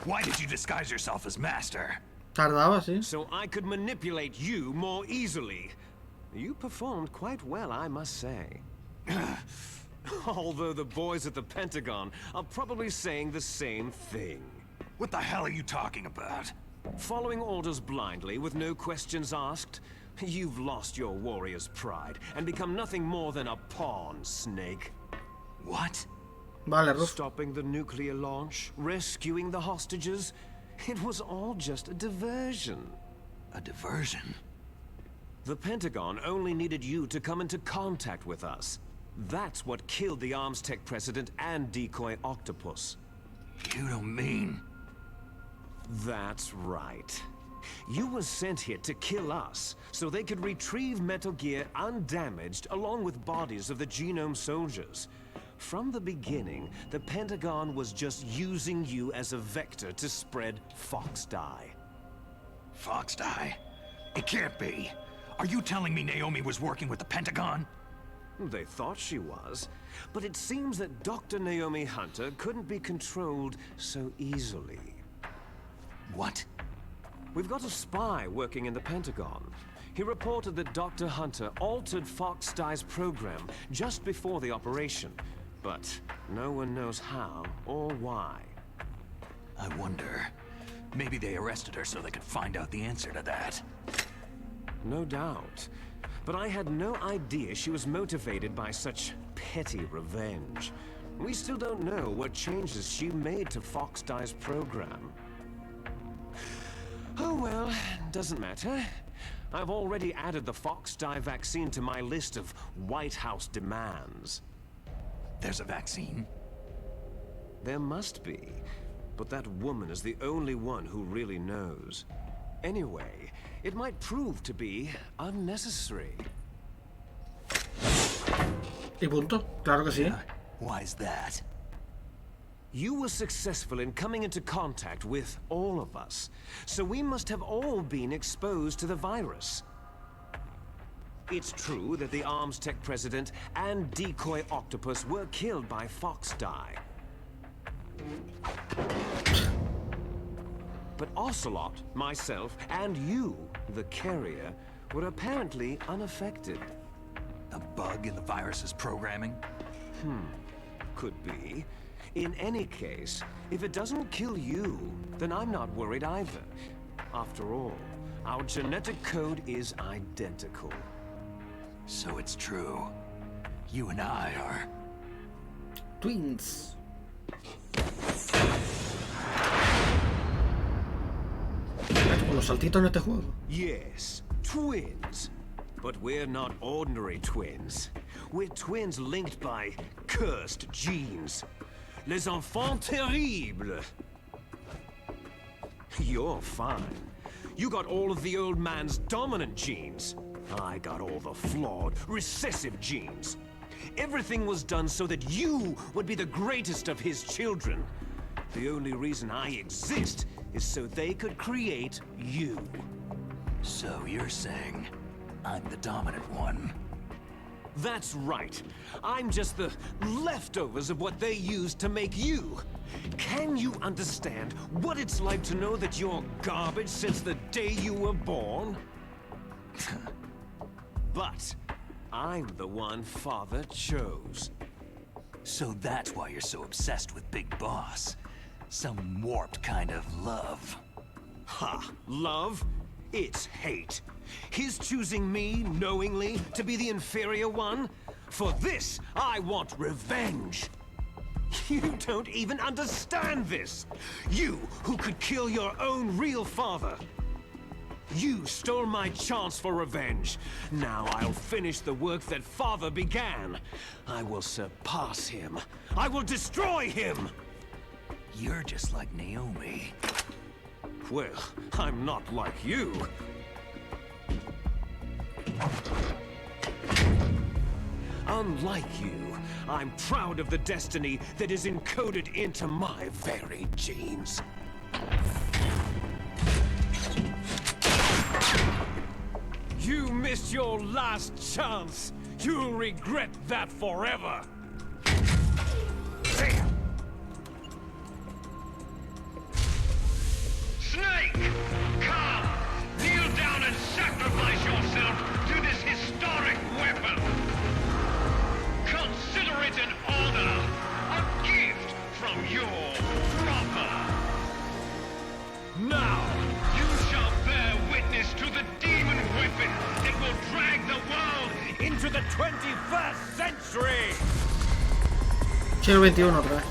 Why did you disguise yourself as Master? Tardaba, sí. So I could manipulate you more easily. You performed quite well, I must say. Although the boys at the Pentagon are probably saying the same thing. What the hell are you talking about? Following orders blindly with no questions asked, you've lost your warrior's pride and become nothing more than a pawn, Snake. What? Vale, Ruf. Stopping the nuclear launch, rescuing the hostages, it was all just a diversion. A diversion? The Pentagon only needed you to come into contact with us. That's what killed the Arms Tech president and decoy octopus. You don't mean... That's right. You were sent here to kill us, so they could retrieve Metal Gear undamaged along with bodies of the Genome soldiers. From the beginning, the Pentagon was just using you as a vector to spread Fox Dye. Fox Dye? It can't be. Are you telling me Naomi was working with the Pentagon? They thought she was, but it seems that Dr. Naomi Hunter couldn't be controlled so easily. What? We've got a spy working in the Pentagon. He reported that Dr. Hunter altered Fox Dye's program just before the operation, but no one knows how or why. I wonder. Maybe they arrested her so they could find out the answer to that. No doubt. But I had no idea she was motivated by such petty revenge. We still don't know what changes she made to Fox Dye's program. Oh well, doesn't matter. I've already added the Fox Dye vaccine to my list of White House demands. There's a vaccine? There must be, but that woman is the only one who really knows. Anyway, it might prove to be unnecessary. Y punto. Claro que sí. Why's that? You were successful in coming into contact with all of us, so we must have all been exposed to the virus. It's true that the Arms Tech president and decoy octopus were killed by Fox Dye. But Ocelot, myself, and you, the carrier, were apparently unaffected. A bug in the virus's programming? Could be. In any case, if it doesn't kill you, then I'm not worried either. After all, our genetic code is identical. So it's true. You and I are... Twins. Con los saltitos en este juego. Yes, twins. But we're not ordinary twins. We're twins linked by cursed genes. Les enfants terribles. You're fine. You got all of the old man's dominant genes. I got all the flawed, recessive genes. Everything was done so that you would be the greatest of his children. The only reason I exist is so they could create you. So you're saying I'm the dominant one? That's right. I'm just the leftovers of what they used to make you. Can you understand what it's like to know that you're garbage since the day you were born? But I'm the one Father chose. So that's why you're so obsessed with Big Boss. Some warped kind of love. Ha! Love? It's hate. His choosing me, knowingly, to be the inferior one? For this, I want revenge. You don't even understand this. You, who could kill your own real father. You stole my chance for revenge. Now I'll finish the work that Father began. I will surpass him. I will destroy him! You're just like Naomi. Well, I'm not like you. Unlike you, I'm proud of the destiny that is encoded into my very genes. You missed your last chance. You'll regret that forever. Snake! Come! Kneel down and sacrifice yourself to this historic weapon! Consider it an honor! A gift from your brother! Now! You shall bear witness to the demon weapon that will drag the world Into the 21st century! Siglo XXI otra vez.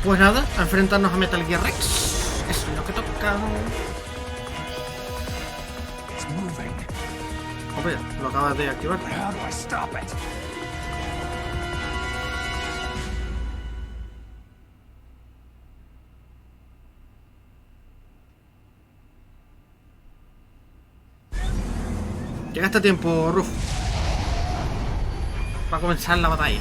Pues nada, a enfrentarnos a Metal Gear Rex. Eso es lo que toca. It's moving. Hombre, lo acabas de activar. But how do I stop it? Llegaste a tiempo, Ruf. Va a comenzar la batalla.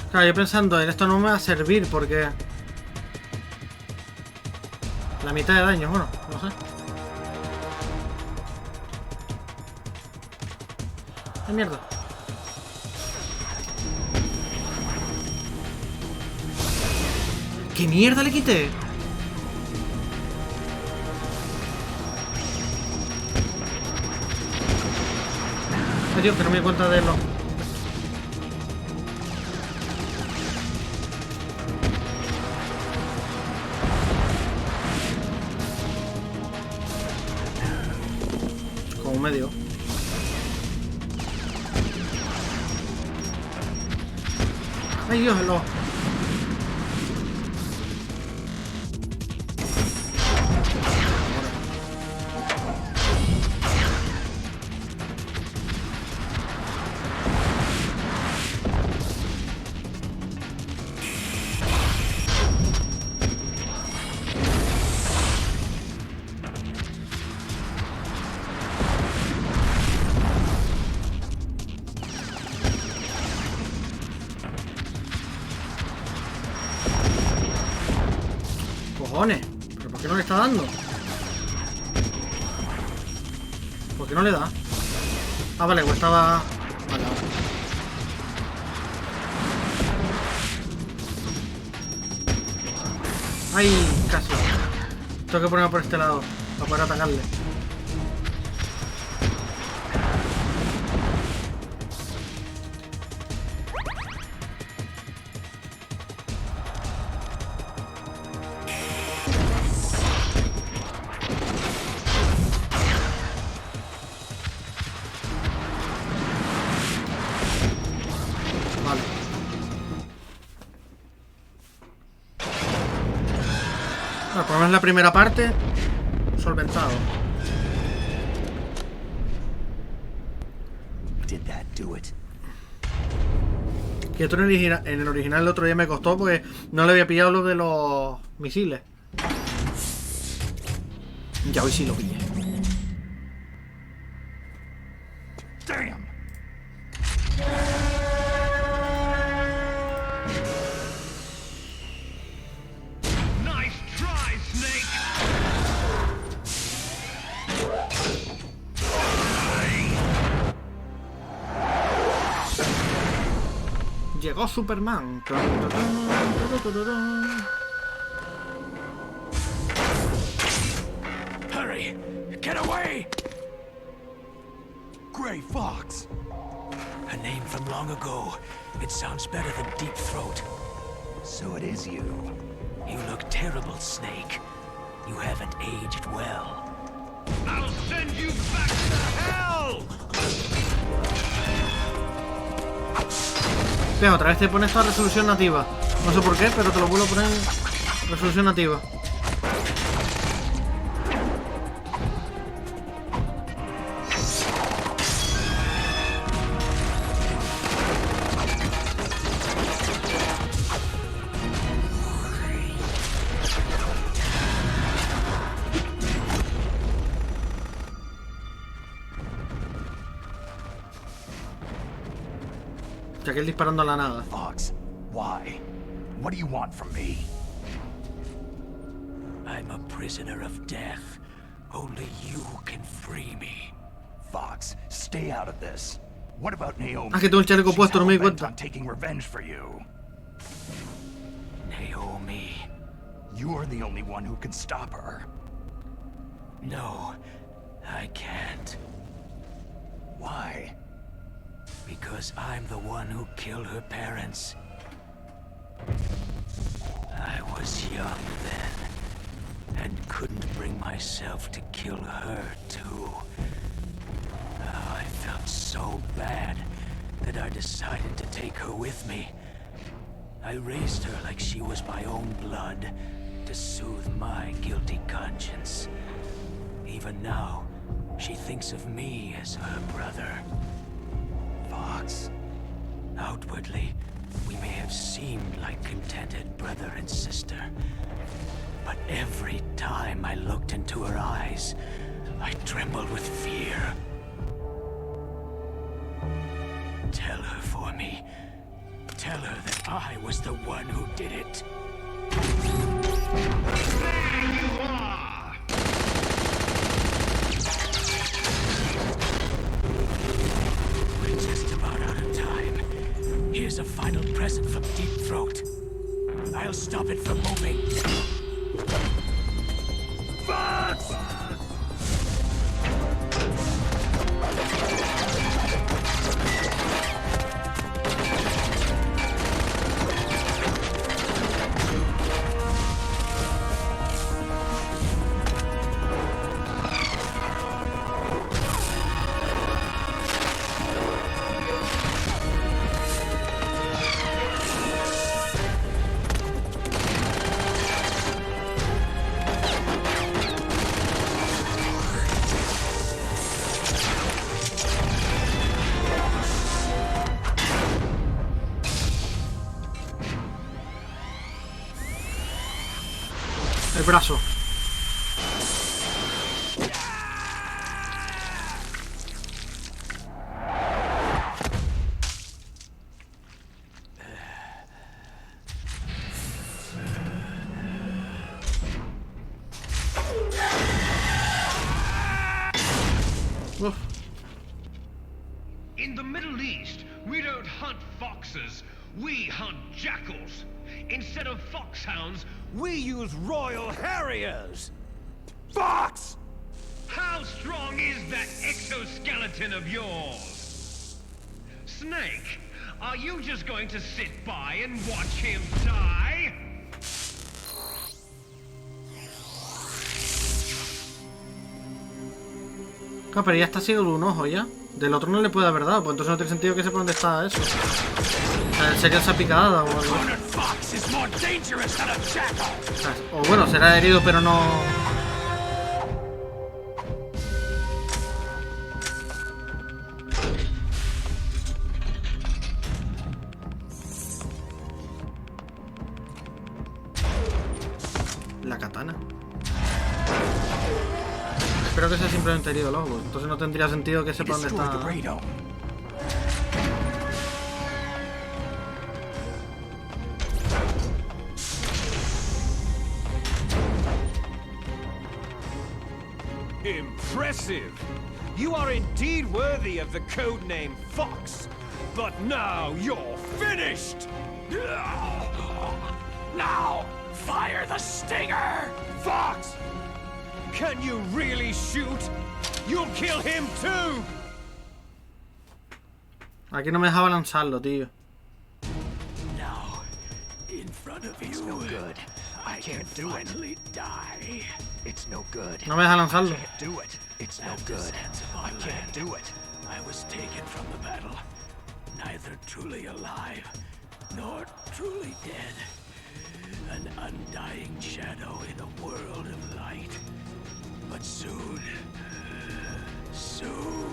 Claro, yo pensando, en esto no me va a servir porque... La mitad de daño, bueno, no sé. ¡Qué mierda! ¿Qué mierda le quité? Ay, Dios, que no me di cuenta de lo... Como medio. Ay, Dios, lo... Cojones, ¿pero por qué no le está dando? ¿Por qué no le da? Ah, vale, pues estaba... Vale, vale. ¡Ay! Casi. Tengo que ponerme por este lado para poder atacarle. Vale. Bueno, por lo menos la primera parte solventado. Did that do it? Que esto en el original el otro día me costó porque no le había pillado lo de los misiles. Ya hoy sí lo pillé. Damn! Nice try, Snake! Llegó Superman. Hurry! Get away! Gray Fox! A name from long ago. It sounds better than Deep Throat. So it is you. You look terrible, Snake. You haven't aged well. I'll send you back to hell! Veo, otra vez te pones esta resolución nativa. No sé por qué, pero te lo vuelvo a poner en resolución nativa. Ya que él disparando a la nada. Fox, why? What do you want from me? I'm a prisoner of death. Only you can free me. Fox, stay out of this. What about Naomi? Ah, que tengo el chaleco puesto, no me di She's hell-bent cuenta. on taking revenge for you. Naomi. You're the only one who can stop her. No, I can't. Why? Because I'm the one who killed her parents. I was young then, and couldn't bring myself to kill her, too. I felt so bad that I decided to take her with me. I raised her like she was my own blood, to soothe my guilty conscience. Even now, she thinks of me as her brother. Fox. Outwardly, we may have seemed like contented brother and sister. But every time I looked into her eyes, I trembled with fear. Tell her for me. Tell her that I was the one who did it. There you are! We're just about out of time. Here's a final present from Deep Throat. I'll stop it from moving. Fox! El brazo. Uf. In the Middle East, we don't hunt foxes, we hunt jackals. Instead of foxhounds, We use Royal Harriers! Fox! how strong is that exoskeleton of yours? Snake, are you just going to sit by and watch him die? Ah, pero ya está ciego de un ojo ya. Del otro no le puede haber dado, pues entonces no tiene sentido que sepa dónde está eso. O sea, sería esa picada o algo. Fox is more dangerous than a jackal! O bueno, será herido pero no... La katana. Espero que sea simplemente herido lobo. Entonces no tendría sentido que sepa dónde está. Impressive! You are indeed worthy of the codename Fox. But now you're finished! Now, fire the stinger! Fox! Can you really shoot? You'll kill him too! Aquí no me dejaba lanzarlo, tío. Now, in front of you, It's no good. I can't do it. finally die. It's no good. No me deja lanzarlo. Can't do it. It's no At the good. sands of our I can't land, do it. I was taken from the battle, neither truly alive nor truly dead. An undying shadow in a world of light. But soon,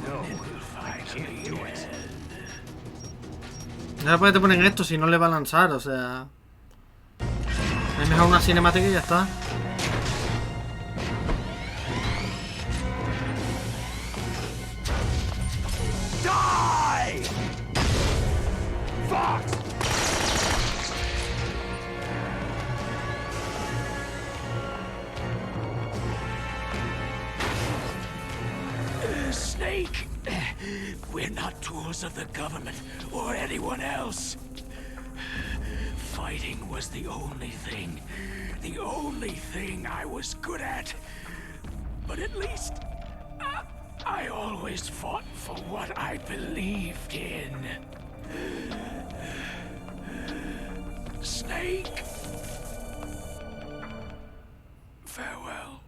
No, it will I can't finally do it. end. No sé por qué te ponen esto si no le va a lanzar, o sea. Es mejor una cinemática y ya está. Die! Fox! Snake! We're not tools of the government or anyone else. Fighting was the only thing I was good at. But at least, I always fought for what I believed in. Snake! Farewell.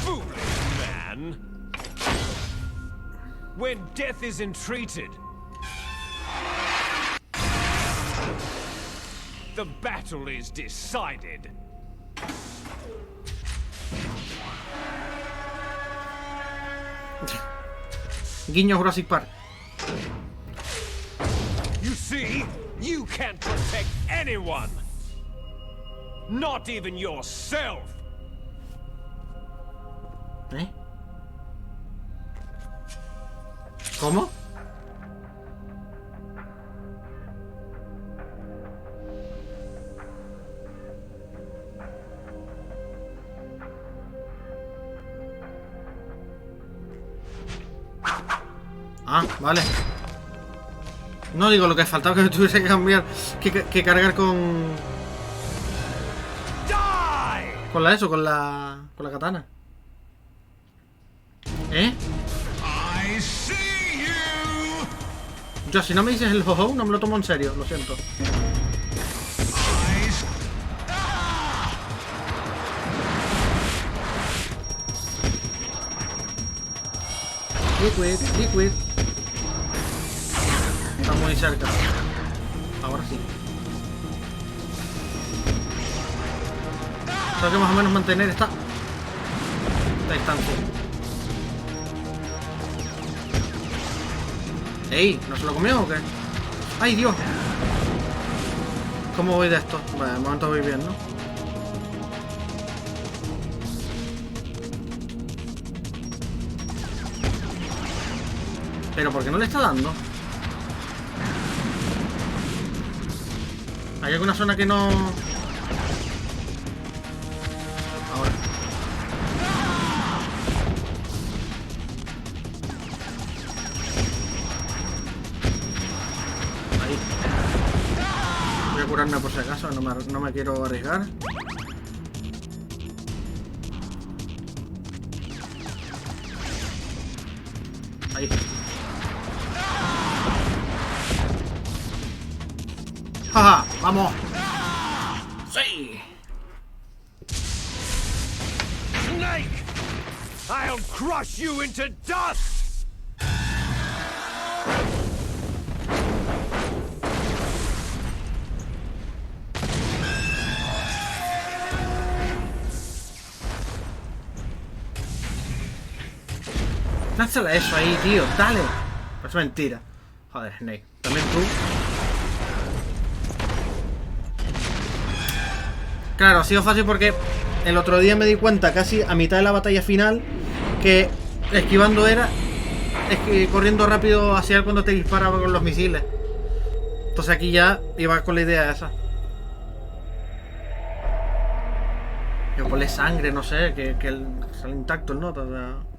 Foolish man! When death is entreated, the battle is decided. Guiño Jurassic Park. You see, you can't protect anyone. Not even yourself. ¿Eh? ¿Cómo? Ah, vale. No digo lo que faltaba, que me tuviese que cambiar, que cargar con la katana. ¿Eh? I see you. Yo, si no me dices el ho-ho, no me lo tomo en serio, lo siento. Liquid. Está muy cerca. Ahora sí. Tengo que más o menos mantener esta distancia. ¡Ey! ¿No se lo comió o qué? ¡Ay, Dios! ¿Cómo voy de esto? Vale, de momento voy bien, ¿no? ¿Pero por qué no le está dando? ¿Hay alguna zona que no...? Ahora. Ahí. Voy a curarme por si acaso, no me quiero arriesgar. Ahí. ¡Jaja! ¡Vamos! ¡Sí! Snake! I'll crush you into dust! Lánzala eso ahí, tío. Dale. Es mentira. Joder, Snake. También tú. Claro, ha sido fácil porque el otro día me di cuenta, casi a mitad de la batalla final, que esquivando era corriendo rápido hacia él cuando te disparaba con los misiles. Entonces aquí ya iba con la idea esa. Yo ponle sangre, no sé, que sale intacto el nota. O sea.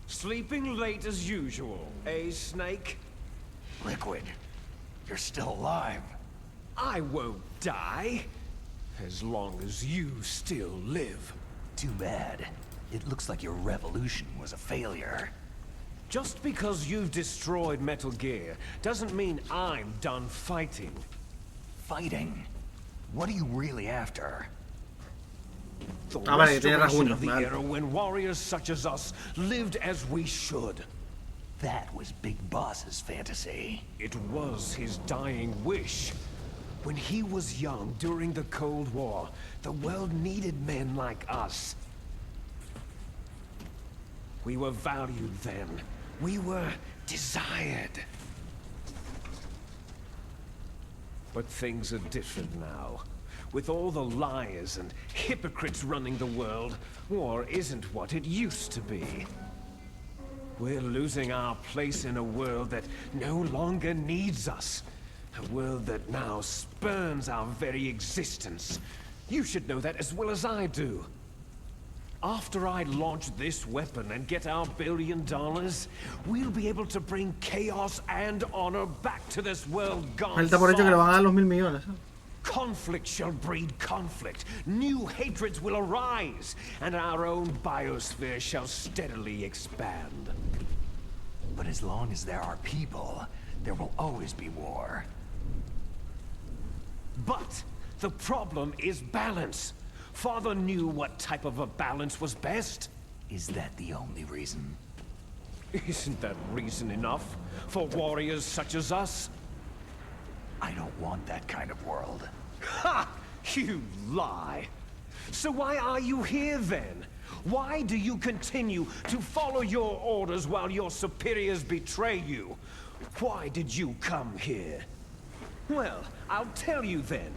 Sleeping late as usual, eh, Snake? Liquid, you're still alive. I won't die. As long as you still live. Too bad. It looks like your revolution was a failure. Just because you've destroyed Metal Gear doesn't mean I'm done fighting. Fighting? What are you really after? The vale, tiene restoration rasguños, of the vale. era when warriors such as us lived as we should. That was Big Boss's fantasy. It was his dying wish. When he was young during the Cold War, the world needed men like us. We were valued then. We were desired. But things are different now. With all the liars and hypocrites running the world, war isn't what it used to be. We're losing our place in a world that no longer needs us. A world that now spurns our very existence. You should know that as well as I do. After I launch this weapon and get our $1 billion, we'll be able to bring chaos and honor back to this world gone Él está por hecho que le van a dar los 1.000 millones. Conflict shall breed conflict. New hatreds will arise, and our own biosphere shall steadily expand. But as long as there are people, there will always be war. But the problem is balance. Father knew what type of a balance was best. Is that the only reason? Isn't that reason enough for warriors such as us? I don't want that kind of world. Ha! You lie. So why are you here then? Why do you continue to follow your orders while your superiors betray you? Why did you come here? Well, I'll tell you then.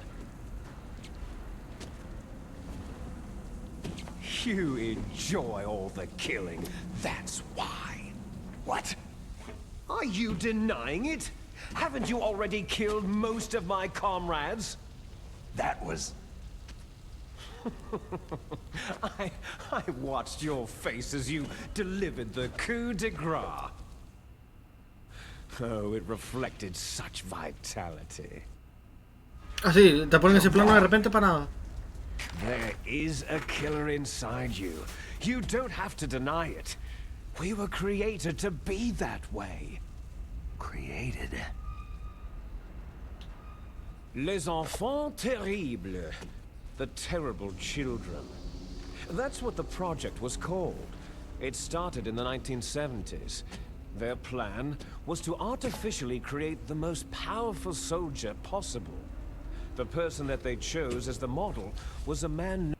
You enjoy all the killing, that's why. What? Are you denying it? Haven't you already killed most of my comrades? That was... I watched your face as you delivered the coup de grace. Oh, it reflected such vitality. Así, te ponen ese plano de repente para nada. There is a killer inside you. You don't have to deny it. We were created to be that way. Created? Les enfants terribles. The terrible children. That's what the project was called. It started in the 1970s. Their plan was to artificially create the most powerful soldier possible. The person that they chose as the model was a man...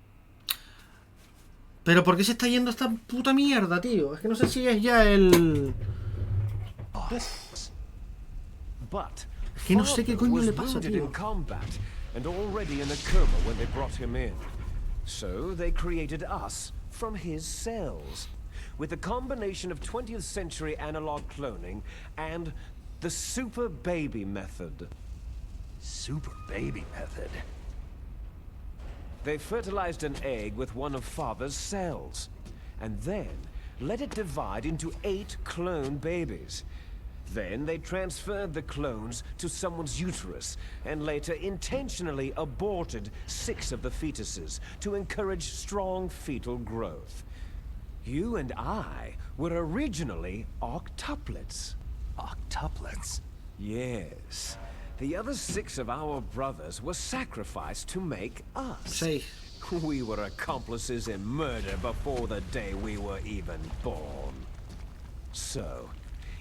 Pero ¿por qué se está yendo esta puta mierda, tío? Es que no sé si es ya el... But Es que no sé qué coño was le pasa, wounded tío. in combat and already in a coma when they brought him in. So they created us from his cells, with a combination of 20th century analog cloning and the super baby method. Super baby method? They fertilized an egg with one of Father's cells, and then let it divide into 8 clone babies. Then they transferred the clones to someone's uterus, and later intentionally aborted 6 of the fetuses to encourage strong fetal growth. You and I were originally octuplets. Octuplets? Yes. The other 6 of our brothers were sacrificed to make us. Sí. We were accomplices in murder before the day we were even born. So,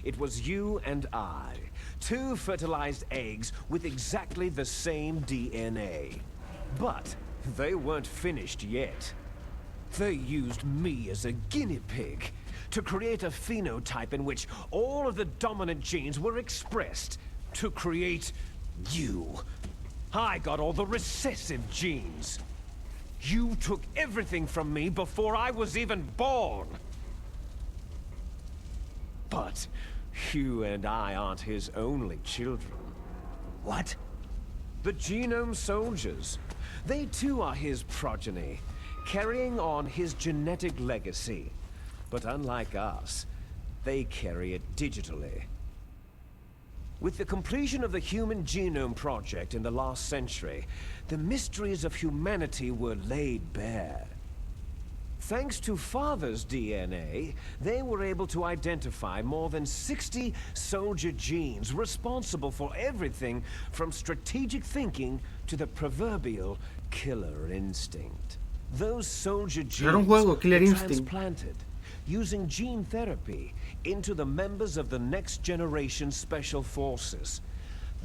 it was you and I, 2 fertilized eggs with exactly the same DNA. But they weren't finished yet. They used me as a guinea pig to create a phenotype in which all of the dominant genes were expressed to create you. I got all the recessive genes. You took everything from me before I was even born. But you and I aren't his only children. What? The Genome Soldiers. They too are his progeny, carrying on his genetic legacy. But unlike us, they carry it digitally. With the completion of the Human Genome Project in the last century, the mysteries of humanity were laid bare. Thanks to Father's DNA, they were able to identify more than 60 soldier genes responsible for everything from strategic thinking to the proverbial killer instinct. Those soldier genes were transplanted using gene therapy into the members of the next generation special forces.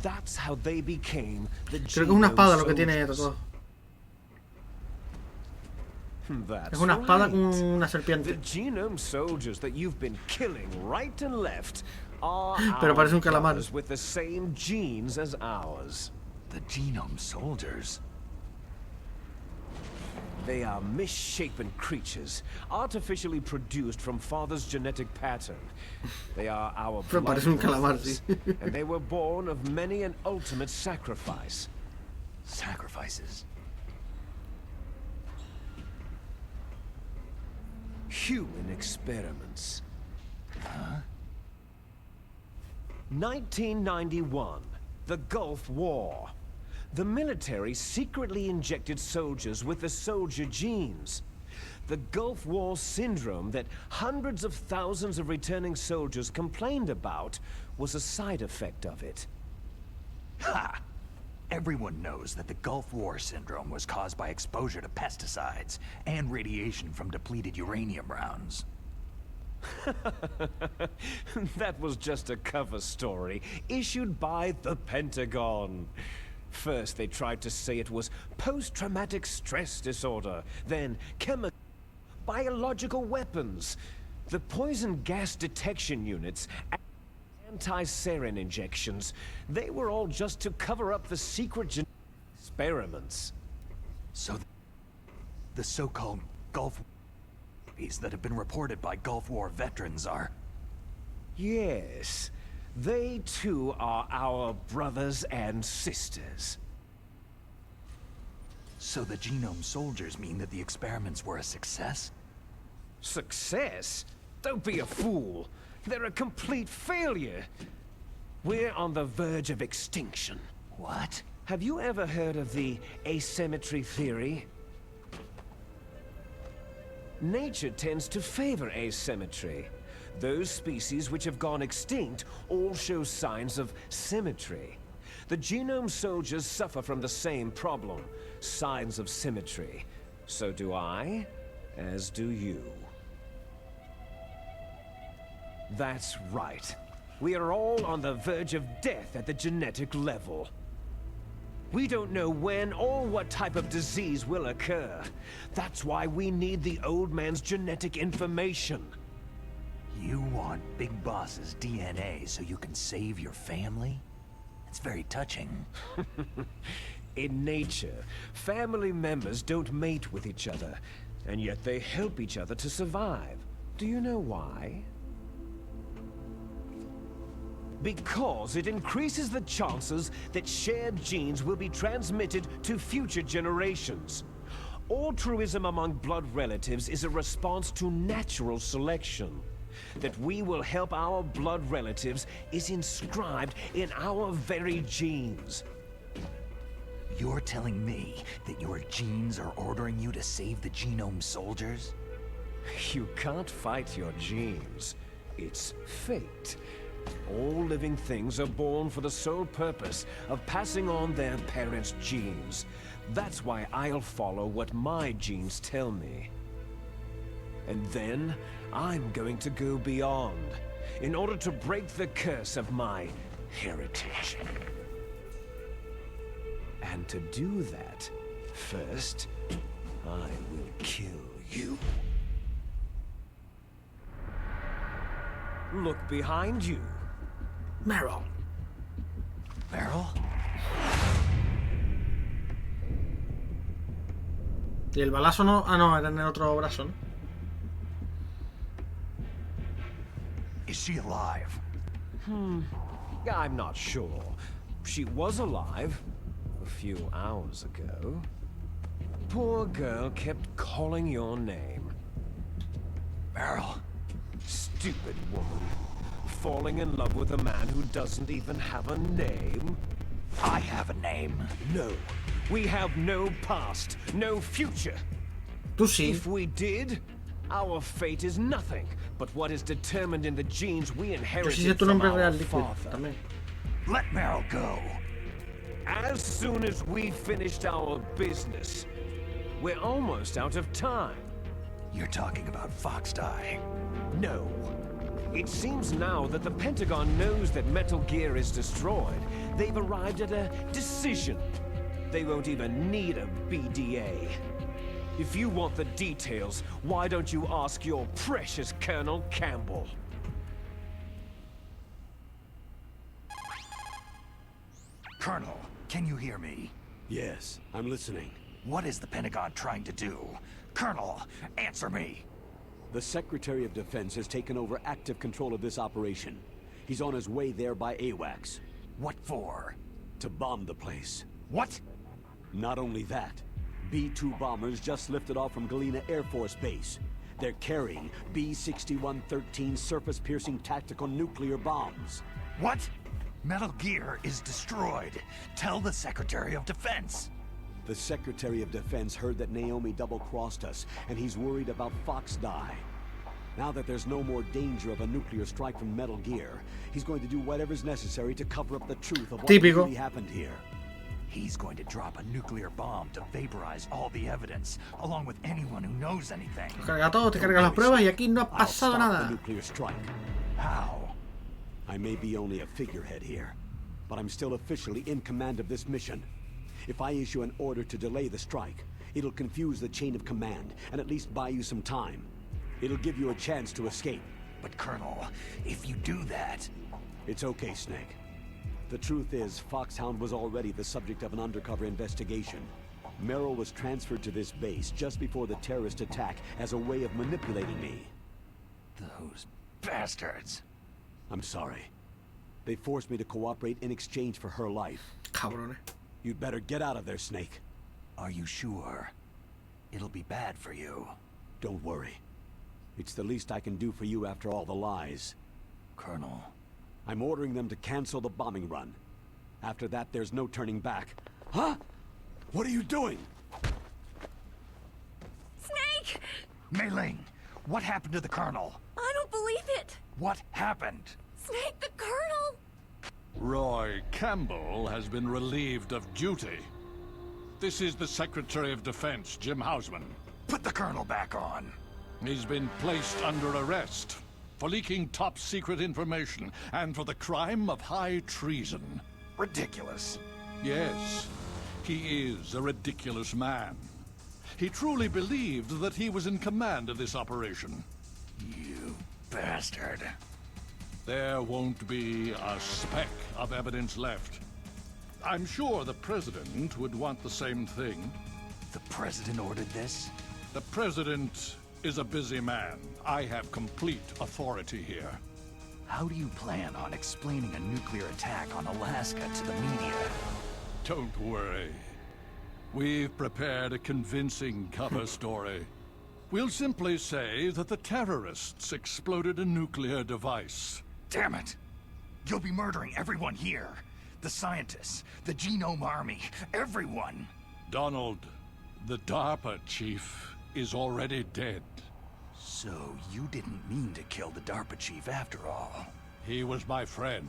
That's how they became the Genome Soldiers. That's right. The Genome Soldiers that you've been killing right and left are our brothers with the same genes as ours. The Genome Soldiers? They are misshapen creatures, artificially produced from Father's genetic pattern. They are our blood brothers, and they were born of many an ultimate sacrifice. Sacrifices? Human experiments. Huh? 1991, the Gulf War. The military secretly injected soldiers with the soldier genes. The Gulf War syndrome that hundreds of thousands of returning soldiers complained about was a side effect of it. Ha! Everyone knows that the Gulf War syndrome was caused by exposure to pesticides and radiation from depleted uranium rounds. That was just a cover story issued by the Pentagon. First, they tried to say it was post-traumatic stress disorder, then biological weapons. The poison gas detection units, anti-sarin injections, they were all just to cover up the secret experiments. So the so-called Gulf Wars that have been reported by Gulf War veterans are... Yes. They too are our brothers and sisters. So the Genome Soldiers mean that the experiments were a success? Success? Don't be a fool. They're a complete failure. We're on the verge of extinction. What? Have you ever heard of the asymmetry theory? Nature tends to favor asymmetry. Those species which have gone extinct all show signs of symmetry. The Genome Soldiers suffer from the same problem, signs of symmetry. So do I, as do you. That's right. We are all on the verge of death at the genetic level. We don't know when or what type of disease will occur. That's why we need the old man's genetic information. You want Big Boss's DNA so you can save your family? It's very touching. In nature, family members don't mate with each other, and yet they help each other to survive. Do you know why? Because it increases the chances that shared genes will be transmitted to future generations. Altruism among blood relatives is a response to natural selection. That we will help our blood relatives is inscribed in our very genes. You're telling me that your genes are ordering you to save the Genome Soldiers? You can't fight your genes. It's fate. All living things are born for the sole purpose of passing on their parents' genes. That's why I'll follow what my genes tell me. And then, I'm going to go beyond, in order to break the curse of my heritage. And to do that, first, I will kill You. Look behind you. Meryl. Meryl? Y el balazo no... Ah, no, era en el otro brazo, ¿no? Is she alive? I'm not sure. She was alive a few hours ago. Poor girl kept calling your name. Meryl? Stupid woman. Falling in love with a man who doesn't even have a name. I have a name. No. We have no past, no future. Tú sí. If we did, our fate is nothing but what is determined in the genes we Yo sí sé inherited tu from nombre our real, Liquid, father. también. Let Meryl go. As soon as we finished our business, we're almost out of time. You're talking about Fox Die. No. It seems now that the Pentagon knows that Metal Gear is destroyed. They've arrived at a decision. They won't even need a BDA. If you want the details, why don't you ask your precious Colonel Campbell? Colonel, can you hear me? Yes, I'm listening. What is the Pentagon trying to do? Colonel, answer me. The Secretary of Defense has taken over active control of this operation. He's on his way there by AWACS. What for? To bomb the place. What? Not only that, B-2 bombers just lifted off from Galena Air Force Base. They're carrying B-6113 surface-piercing tactical nuclear bombs. What? Metal Gear is destroyed. Tell the Secretary of Defense. The Secretary of Defense heard that Naomi double-crossed us, and he's worried about Fox Die. Now that there's no more danger of a nuclear strike from Metal Gear, he's going to do whatever's necessary to cover up the truth of what Típico. really happened here. He's going to drop a nuclear bomb to vaporize all the evidence, along with anyone who knows anything. Carga todo, te carga las pruebas y aquí no ha I'll pasado stop nada. the nuclear strike. How? I may be only a figurehead here, but I'm still officially in command of this mission. If I issue an order to delay the strike, it'll confuse the chain of command, and at least buy you some time. It'll give you a chance to escape. But Colonel, if you do that... It's okay, Snake. The truth is, Foxhound was already the subject of an undercover investigation. Merrill was transferred to this base just before the terrorist attack as a way of manipulating me. Those bastards. I'm sorry. They forced me to cooperate in exchange for her life. Cabrones. You'd better get out of there, Snake. Are you sure? It'll be bad for you. Don't worry. It's the least I can do for you after all the lies. Colonel. I'm ordering them to cancel the bombing run. After that, there's no turning back. Huh? What are you doing? Snake! Mei Ling, what happened to the Colonel? I don't believe it! What happened? Snake, the Colonel! Roy Campbell has been relieved of duty. This is the Secretary of Defense, Jim Hausman. Put the Colonel back on. He's been placed under arrest for leaking top-secret information and for the crime of high treason. Ridiculous. Yes, he is a ridiculous man. He truly believed that he was in command of this operation. You bastard. There won't be a speck of evidence left. I'm sure the President would want the same thing. The President ordered this? The President is a busy man. I have complete authority here. How do you plan on explaining a nuclear attack on Alaska to the media? Don't worry. We've prepared a convincing cover story. We'll simply say that the terrorists exploded a nuclear device. Damn it! You'll be murdering everyone here. The scientists, the Genome Army, everyone. Donald, the DARPA chief, is already dead. So you didn't mean to kill the DARPA chief after all. He was my friend.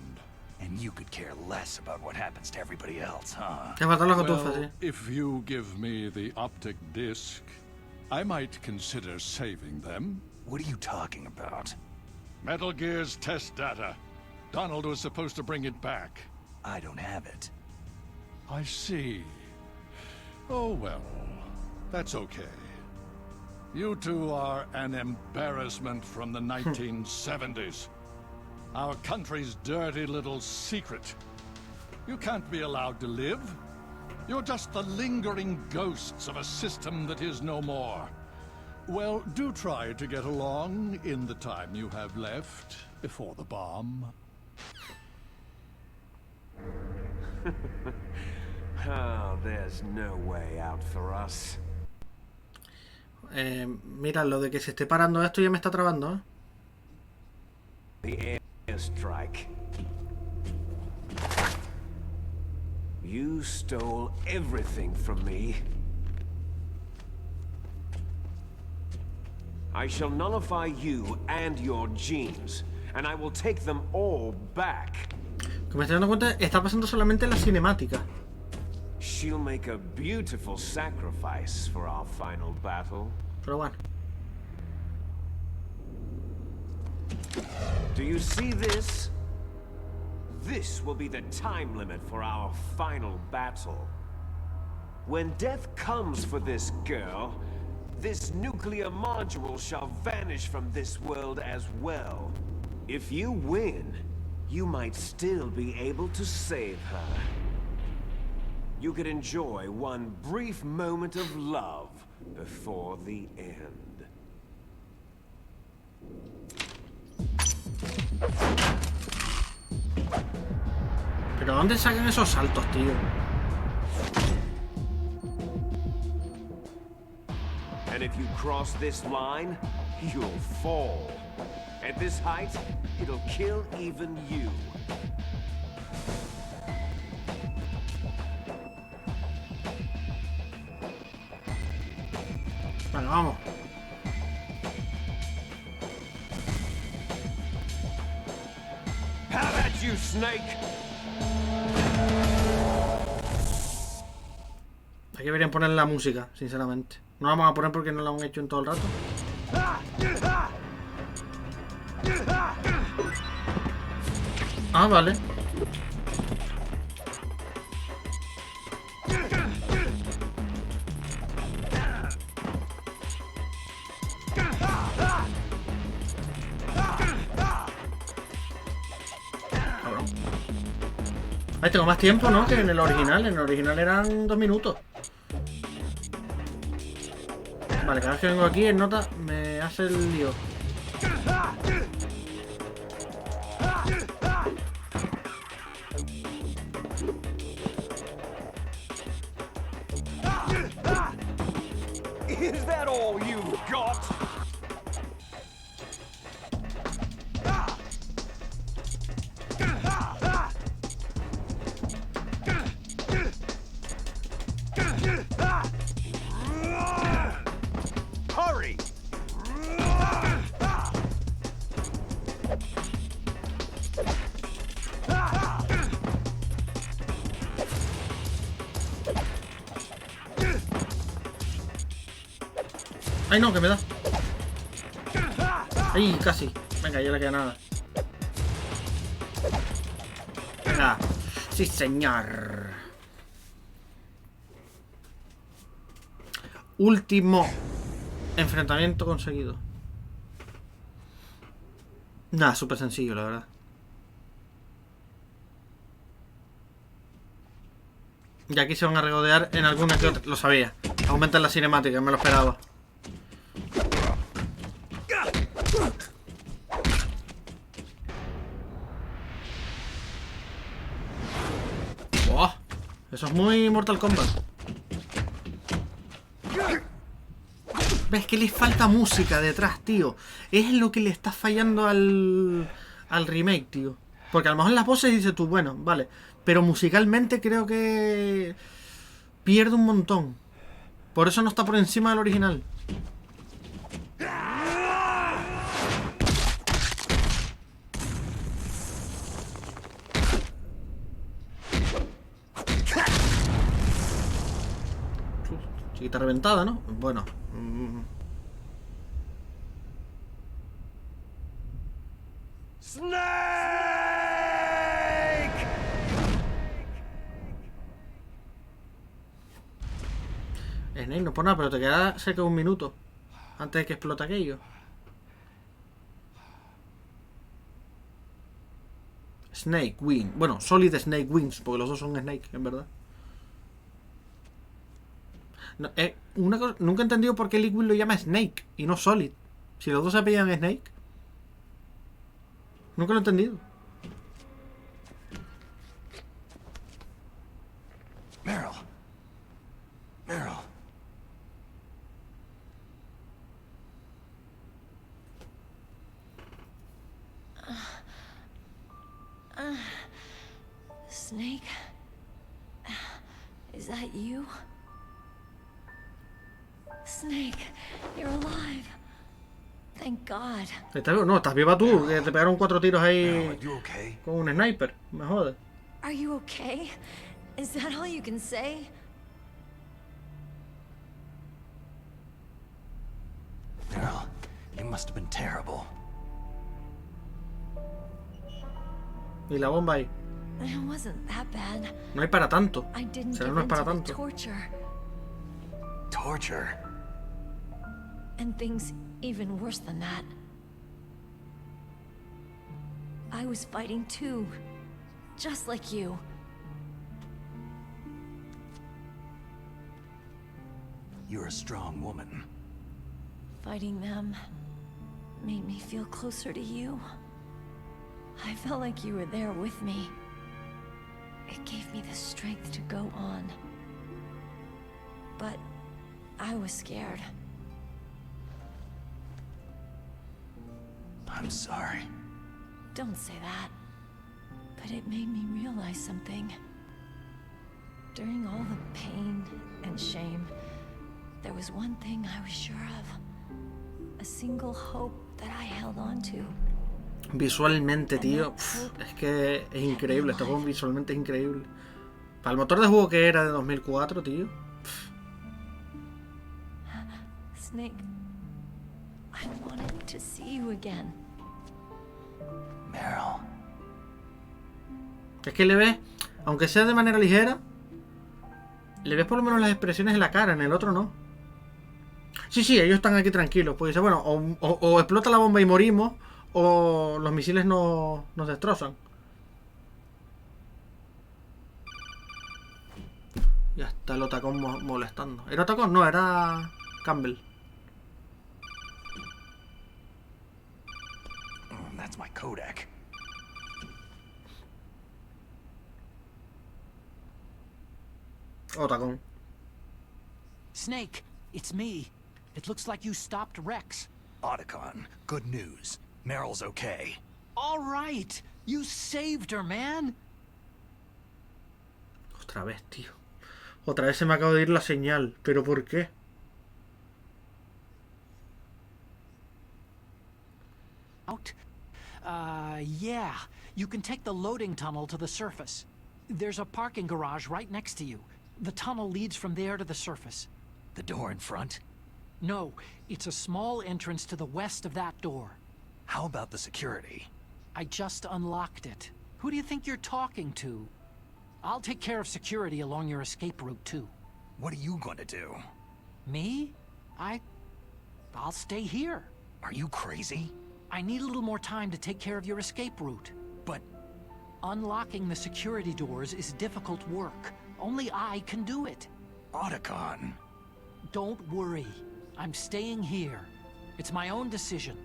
And you could care less about what happens to everybody else, huh? Te faltan los cotufas, Well, sí. if you give me the optic disc, I might consider saving them. What are you talking about? Metal Gear's test data. Donald was supposed to bring it back. I don't have it. I see. Oh well, that's okay. You two are an embarrassment from the 1970s. Our country's dirty little secret. You can't be allowed to live. You're just the lingering ghosts of a system that is no more. Well, do try to get along in the time you have left before the bomb. Oh, there's no way out for us. Mira, lo de que se esté parando esto ya me está trabando, ¿eh? The airstrike. You stole everything from me. I shall nullify you and your genes, and I will take them all back. Que me estoy dando cuenta, está pasando solamente en la cinemática. She'll make a beautiful sacrifice for our final battle. Pero bueno. Do you see this? This will be the time limit for our final battle. When death comes for this girl, this nuclear module shall vanish from this world as well. If you win, you might still be able to save her. You could enjoy one brief moment of love before the end. ¿Pero dónde sacan esos saltos, tío? And if you cross this line, you'll fall. At this height, it'll kill even you. Bueno, vamos. How about you, Snake? Aquí deberían poner la música, sinceramente. No la vamos a poner porque no la han hecho en todo el rato. Ah, vale. Ahí tengo más tiempo, ¿no? Que en el original. En el original eran 2 minutos. Vale, cada vez que vengo aquí en nota me hace el lío. Is that all you've got? Hurry! ¡Ay, no! Que me da. ¡Ay, casi! Venga, ya le queda nada. Venga. ¡Sí, señor! Último enfrentamiento conseguido. Nada, súper sencillo, la verdad. Y aquí se van a regodear en alguna que otra. Lo sabía. Aumentan la cinemática, me lo esperaba. ¡Oh! Eso es muy Mortal Kombat. ¿Ves que le falta música detrás, tío? Es lo que le está fallando al remake, tío. Porque a lo mejor en las voces dices tú, bueno, vale. Pero musicalmente creo que pierde un montón. Por eso no está por encima del original. Chiquita reventada, ¿no? Bueno. Snake! Snake, no por nada, pero te queda cerca de 1 minuto. antes de que explote aquello. Snake Wing. Bueno, Solid Snake Wings, porque los dos son Snake, en verdad. No, una cosa, nunca he entendido por qué Liquid lo llama Snake y no Solid. Si los dos se apellidan Snake. Nunca lo he entendido. Meryl. Meryl. Snake? Is that you? Snake, you're alive. Thank God. No, estás viva tú, que te pegaron 4 tiros Meryl, ahí are you okay? con un sniper. Me jodas. Are you okay? Is that all you can say? Meryl, you must have been terrible. Y la bomba ahí. It wasn't that bad. No hay para tanto. I didn't Será give no es in para to the tanto. torture. Torture? And things even worse than that. I was fighting too. Just like you. You're a strong woman. Fighting them made me feel closer to you. I felt like you were there with me. It gave me the strength to go on. But I was scared. I'm sorry. Don't say that. But it made me realize something. During all the pain and shame, there was one thing I was sure of. A single hope that I held on to. Visualmente, tío, es que es increíble. Este juego visualmente es increíble. Para el motor de juego que era de 2004, tío. Snake, I wanted to see you again. Meryl. Es que le ves, aunque sea de manera ligera, le ves por lo menos las expresiones en la cara, en el otro no. Sí, ellos están aquí tranquilos. Pues dice, bueno, o explota la bomba y morimos, o los misiles nos destrozan. Ya está el Otacón molestando. ¿Era Otacón? No, era Campbell. That's my codec. Otacón. Snake, it's me. It looks like you stopped Rex. Otacon, good news. Meryl's okay. All right. You saved her, man. Otra vez, tío. Otra vez se me acaba de ir la señal. ¿Pero por qué? Out? Yeah. You can take the loading tunnel to the surface. There's a parking garage right next to you. The tunnel leads from there to the surface. The door in front? No, it's a small entrance to the west of that door. How about the security? I just unlocked it. Who do you think you're talking to? I'll take care of security along your escape route, too. What are you going to do? Me? I'll stay here. Are you crazy? I need a little more time to take care of your escape route. But unlocking the security doors is difficult work. Only I can do it. Otacon. Don't worry. I'm staying here. It's my own decision.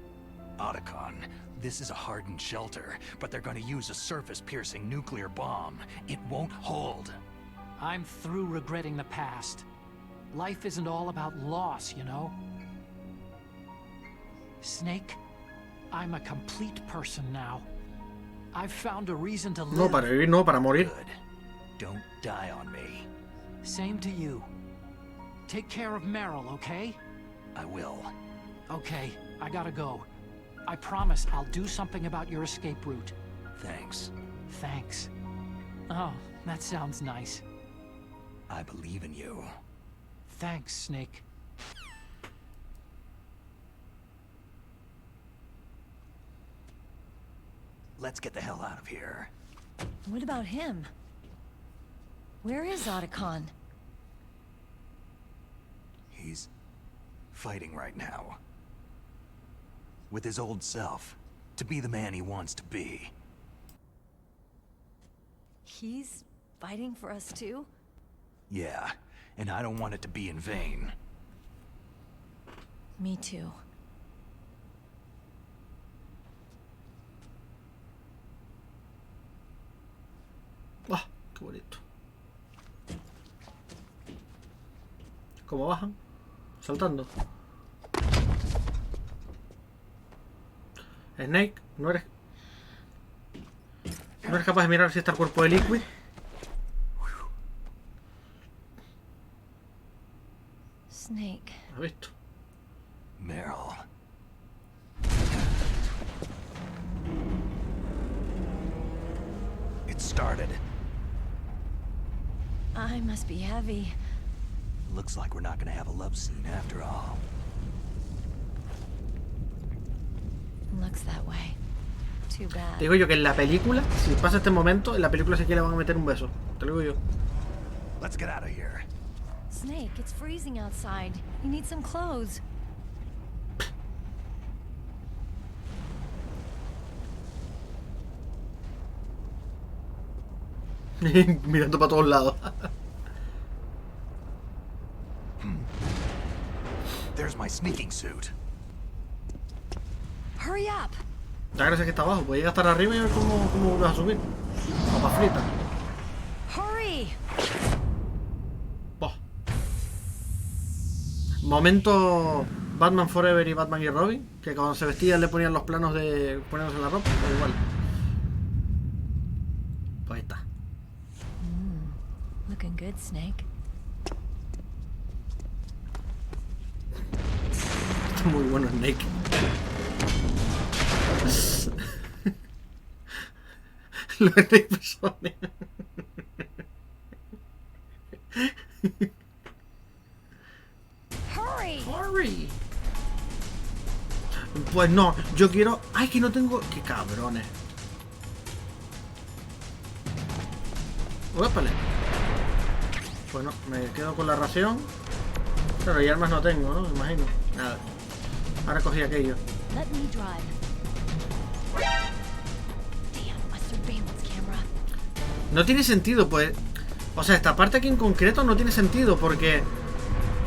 Otacon, this is a hardened shelter, but they're going to use a surface-piercing nuclear bomb. It won't hold. I'm through regretting the past. Life isn't all about loss, you know? Snake, I'm a complete person now. I've found a reason to live. No para vivir, no para morir. Good. Don't die on me. Same to you. Take care of Meryl, okay? I will. Okay, I gotta go. I promise I'll do something about your escape route. Thanks. Thanks. Oh, that sounds nice. I believe in you. Thanks, Snake. Let's get the hell out of here. What about him? Where is Otacon? He's fighting right now. with his old self, to be the man he wants to be. He's fighting for us too? Yeah, and I don't want it to be in vain. Me too. ¡Ah! ¡Qué bonito! ¿Cómo bajan? Saltando. Snake, ¿no eres capaz de mirar si está el cuerpo de Liquid? Snake. ¿Has visto? Meryl. It started. I must be heavy. Looks like we're not gonna have a love scene after all. Looks that way. Too bad. Te digo yo que en la película, si pasa este momento, en la película sí que le van a meter un beso. Te lo digo yo. Let's get out of here. Snake, it's freezing outside. You need some clothes. Mirando para todos lados. There's my sneaking suit. Hurry up. La gracia es que está abajo. Puedes llegar hasta arriba y ver cómo vuelves a subir. Papa frita. Hurry. Buah. Momento Batman Forever y Batman y Robin. Que cuando se vestían le ponían los planos de poniéndose la ropa. Da igual. Pues ahí está. Looking good, Snake. Muy bueno Snake. Los Snake personas. Hurry. Hurry. Pues no, yo quiero... Ay, que no tengo... Qué cabrones. Uépale. Pues no, me quedo con la ración. Claro, y armas no tengo, ¿no? Me imagino. Nada. Ahora cogí aquello. Let me drive. Damn, a surveillance camera. No tiene sentido, pues. O sea, esta parte aquí en concreto no tiene sentido porque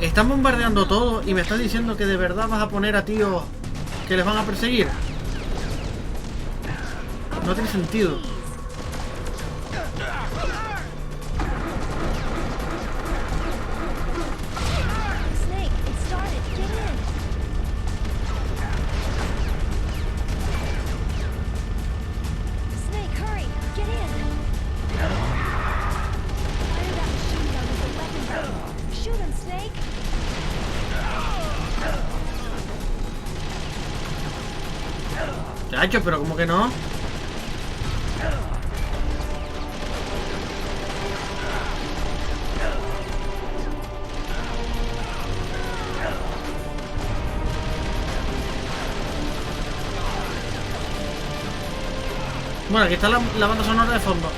están bombardeando todo y me estás diciendo que de verdad vas a poner a tíos que les van a perseguir. No tiene sentido. Snake, it started. Get in. Snake, hurry. Get in. Fire that machine gun with a weapon gun. Shoot him, Snake. Chacho, pero como que no. Bueno, aquí está la banda sonora de fondo.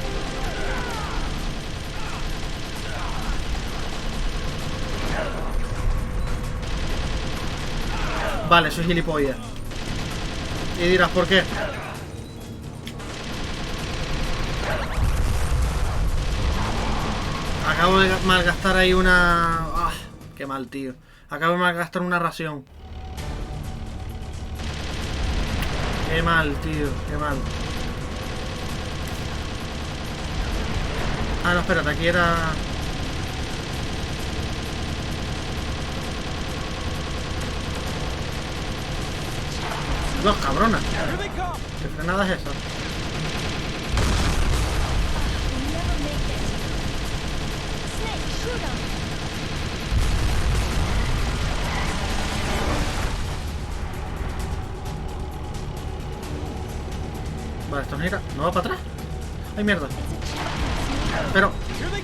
Vale, soy gilipollas. Y dirás, ¿por qué? Acabo de malgastar ahí una... ¡Ah! ¡Qué mal, tío! Acabo de malgastar una ración. ¡Qué mal, tío! ¡Qué mal! Ah, no, espérate, aquí era... ¡Dos cabronas! ¿Qué frenada es esa? We'll never make it. Snake, shoot him. Vale, esto no irá... ¿No va para atrás? ¡Ay, mierda! Pero... We'll never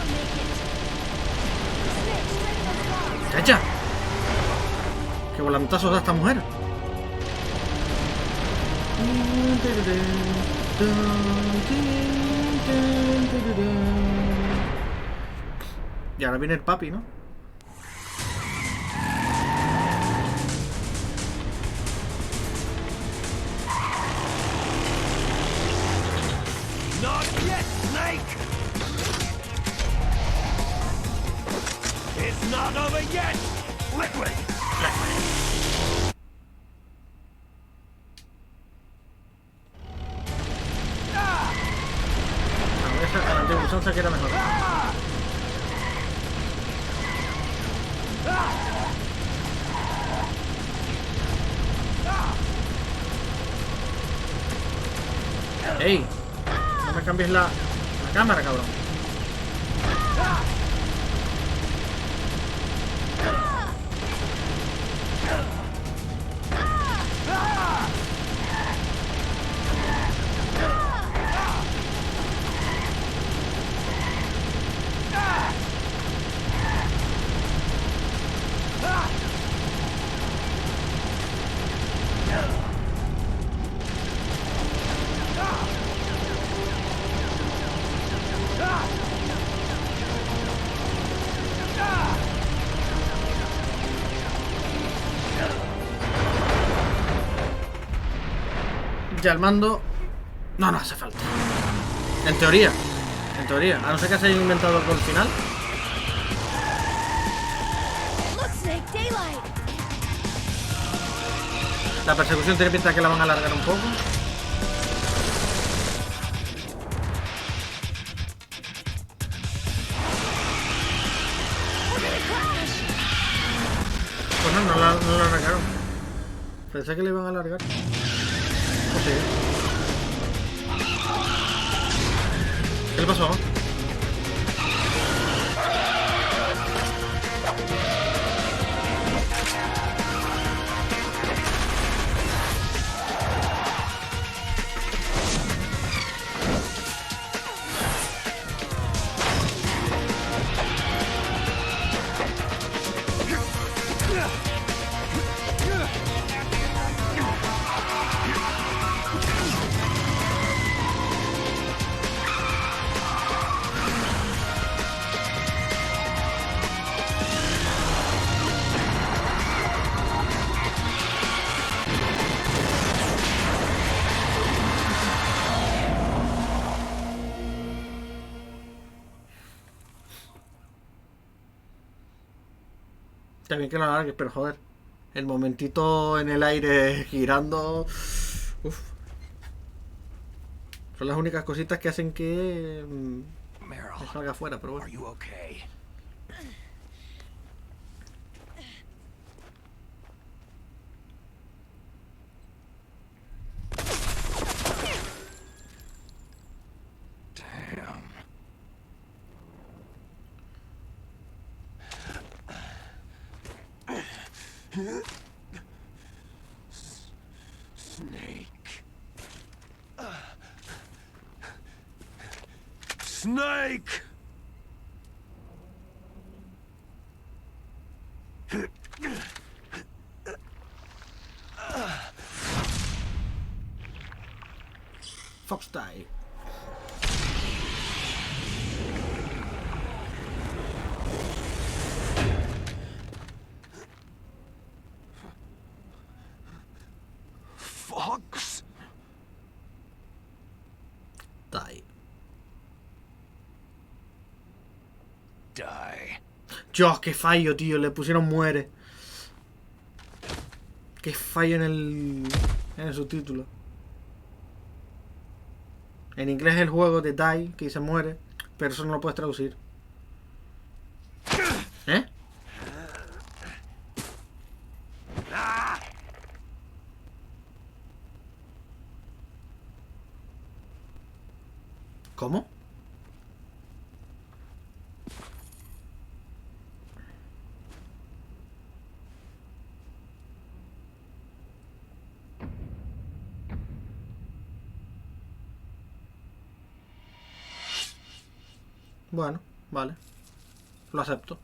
make it. Snake, straight those bombs. ¡Chacha! ¡Qué volantazos da esta mujer! Y ahora viene el papi, ¿no? It's not over yet! Liquid! A ver, esa la antigua se queda mejor. ¡Ey! No me cambies la cámara, cabrón. Ya el mando no hace falta. En teoría, a no ser que se haya inventado algo al final. Look, Snake, daylight. La persecución tiene pinta de que la van a alargar un poco. Pues no la alargaron. Pensé que le iban a alargar. Oh, sí. ¿Qué le pasó? Está bien que lo alargues, pero joder. El momentito en el aire girando. Uf. Son las únicas cositas que hacen que me salga afuera, pero bueno. Are you okay? Snake. Snake! Fox die. Fox? Die. Die. Dios, qué fallo, tío. Le pusieron muere. Qué fallo en el subtítulo. En inglés es el juego de die, que se muere, pero eso no lo puedes traducir. ¿Eh? ¿Cómo? Bueno, vale. Lo acepto.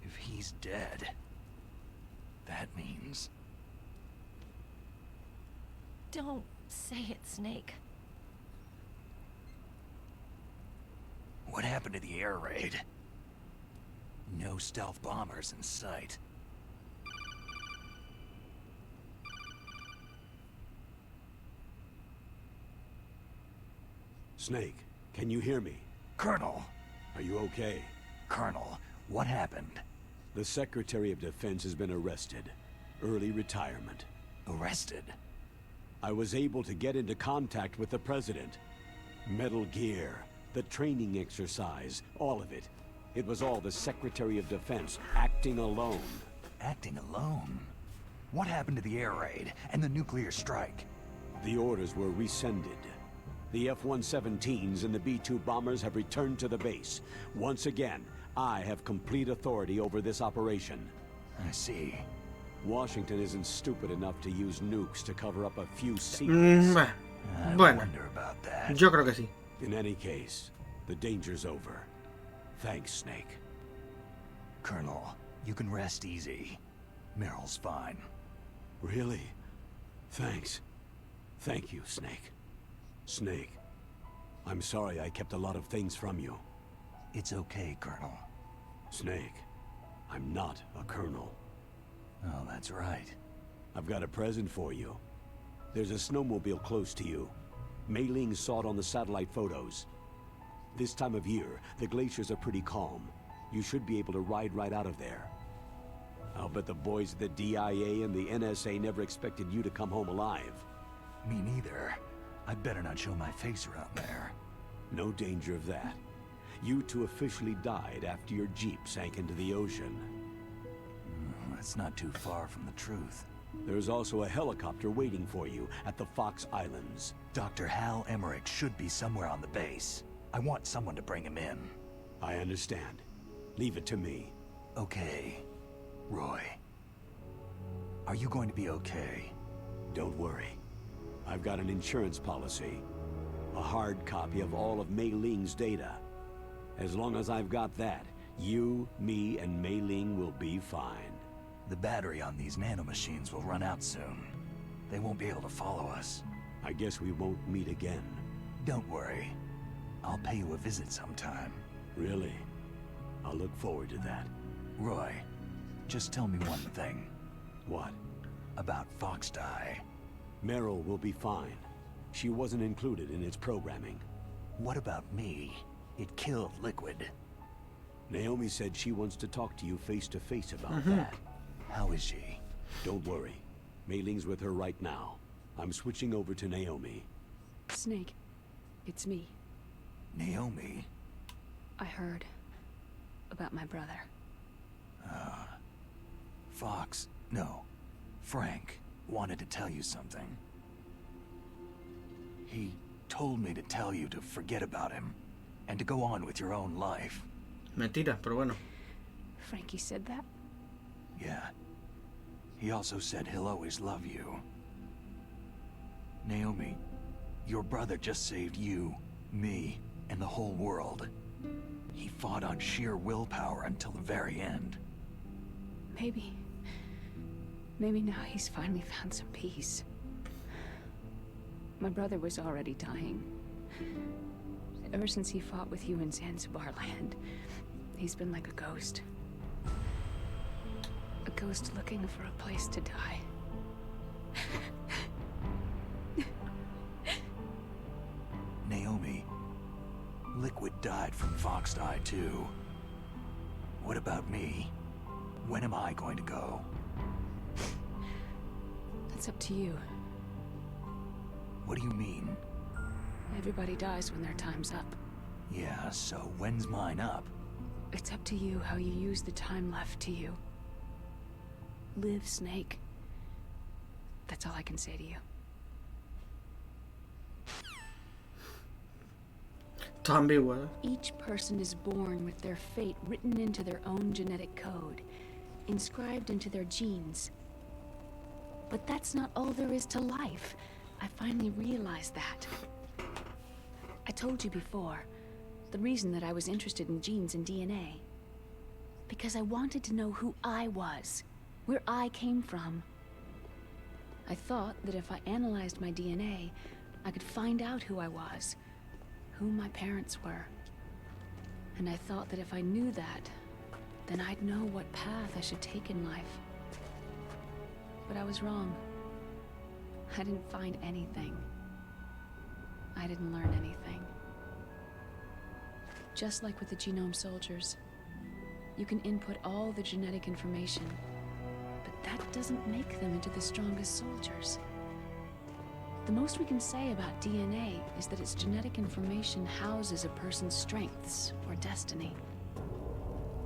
If he's dead, that means... Don't say it, Snake. What happened to the air raid? No stealth bombers in sight. Snake, can you hear me? Colonel! Are you okay? Colonel, what happened? The Secretary of Defense has been arrested. Early retirement. Arrested? I was able to get into contact with the President. Metal Gear, the training exercise, all of it. It was all the Secretary of Defense acting alone. Acting alone? What happened to the air raid and the nuclear strike? The orders were rescinded. The F-117s and the B-2 bombers have returned to the base. Once again, I have complete authority over this operation. I see. Washington isn't stupid enough to use nukes to cover up a few secrets. I Bueno, wonder about that. yo creo que sí. In any case, the danger's over. Thanks, Snake. Colonel, you can rest easy. Meryl's fine. Really? Thanks. Thank you, Snake. Snake, I'm sorry I kept a lot of things from you. It's okay, Colonel. Snake, I'm not a colonel. Oh, that's right. I've got a present for you. There's a snowmobile close to you. Mei Ling saw it on the satellite photos. This time of year, the glaciers are pretty calm. You should be able to ride right out of there. I'll bet the boys at the DIA and the NSA never expected you to come home alive. Me neither. I'd better not show my face around there. No danger of that. You two officially died after your Jeep sank into the ocean. That's not too far from the truth. There's also a helicopter waiting for you at the Fox Islands. Dr. Hal Emmerich should be somewhere on the base. I want someone to bring him in. I understand. Leave it to me. Okay. Roy. Are you going to be okay? Don't worry. I've got an insurance policy. A hard copy of all of Mei Ling's data. As long as I've got that, you, me, and Mei Ling will be fine. The battery on these nanomachines will run out soon. They won't be able to follow us. I guess we won't meet again. Don't worry. I'll pay you a visit sometime. Really? I'll look forward to that. Roy, just tell me one thing. What? About Fox Die. Meryl will be fine. She wasn't included in its programming. What about me? It killed Liquid. Naomi said she wants to talk to you face to face about that. How is she? Don't worry. Mei Ling's with her right now. I'm switching over to Naomi. Snake, it's me. Naomi? I heard about my brother. Fox, no, Frank wanted to tell you something. He told me to tell you to forget about him and to go on with your own life. Mentira, pero bueno. Frankie said that? Yeah. He also said he'll always love you. Naomi, your brother just saved you, me, and the whole world. He fought on sheer willpower until the very end. Maybe now he's finally found some peace. My brother was already dying. Ever since he fought with you in Zanzibar land, he's been like a ghost. A ghost looking for a place to die. Naomi, Liquid died from Fox Die too. What about me? When am I going to go? That's up to you. What do you mean? Everybody dies when their time's up. Yeah, so when's mine up? It's up to you how you use the time left to you. Live, Snake. That's all I can say to you. Each person is born with their fate written into their own genetic code, inscribed into their genes. But that's not all there is to life. I finally realized that. I told you before, the reason that I was interested in genes and DNA. Because I wanted to know who I was, where I came from. I thought that if I analyzed my DNA, I could find out who I was, who my parents were. And I thought that if I knew that, then I'd know what path I should take in life. But I was wrong. I didn't find anything. I didn't learn anything. Just like with the genome soldiers, you can input all the genetic information, but that doesn't make them into the strongest soldiers. The most we can say about DNA is that its genetic information houses a person's strengths or destiny.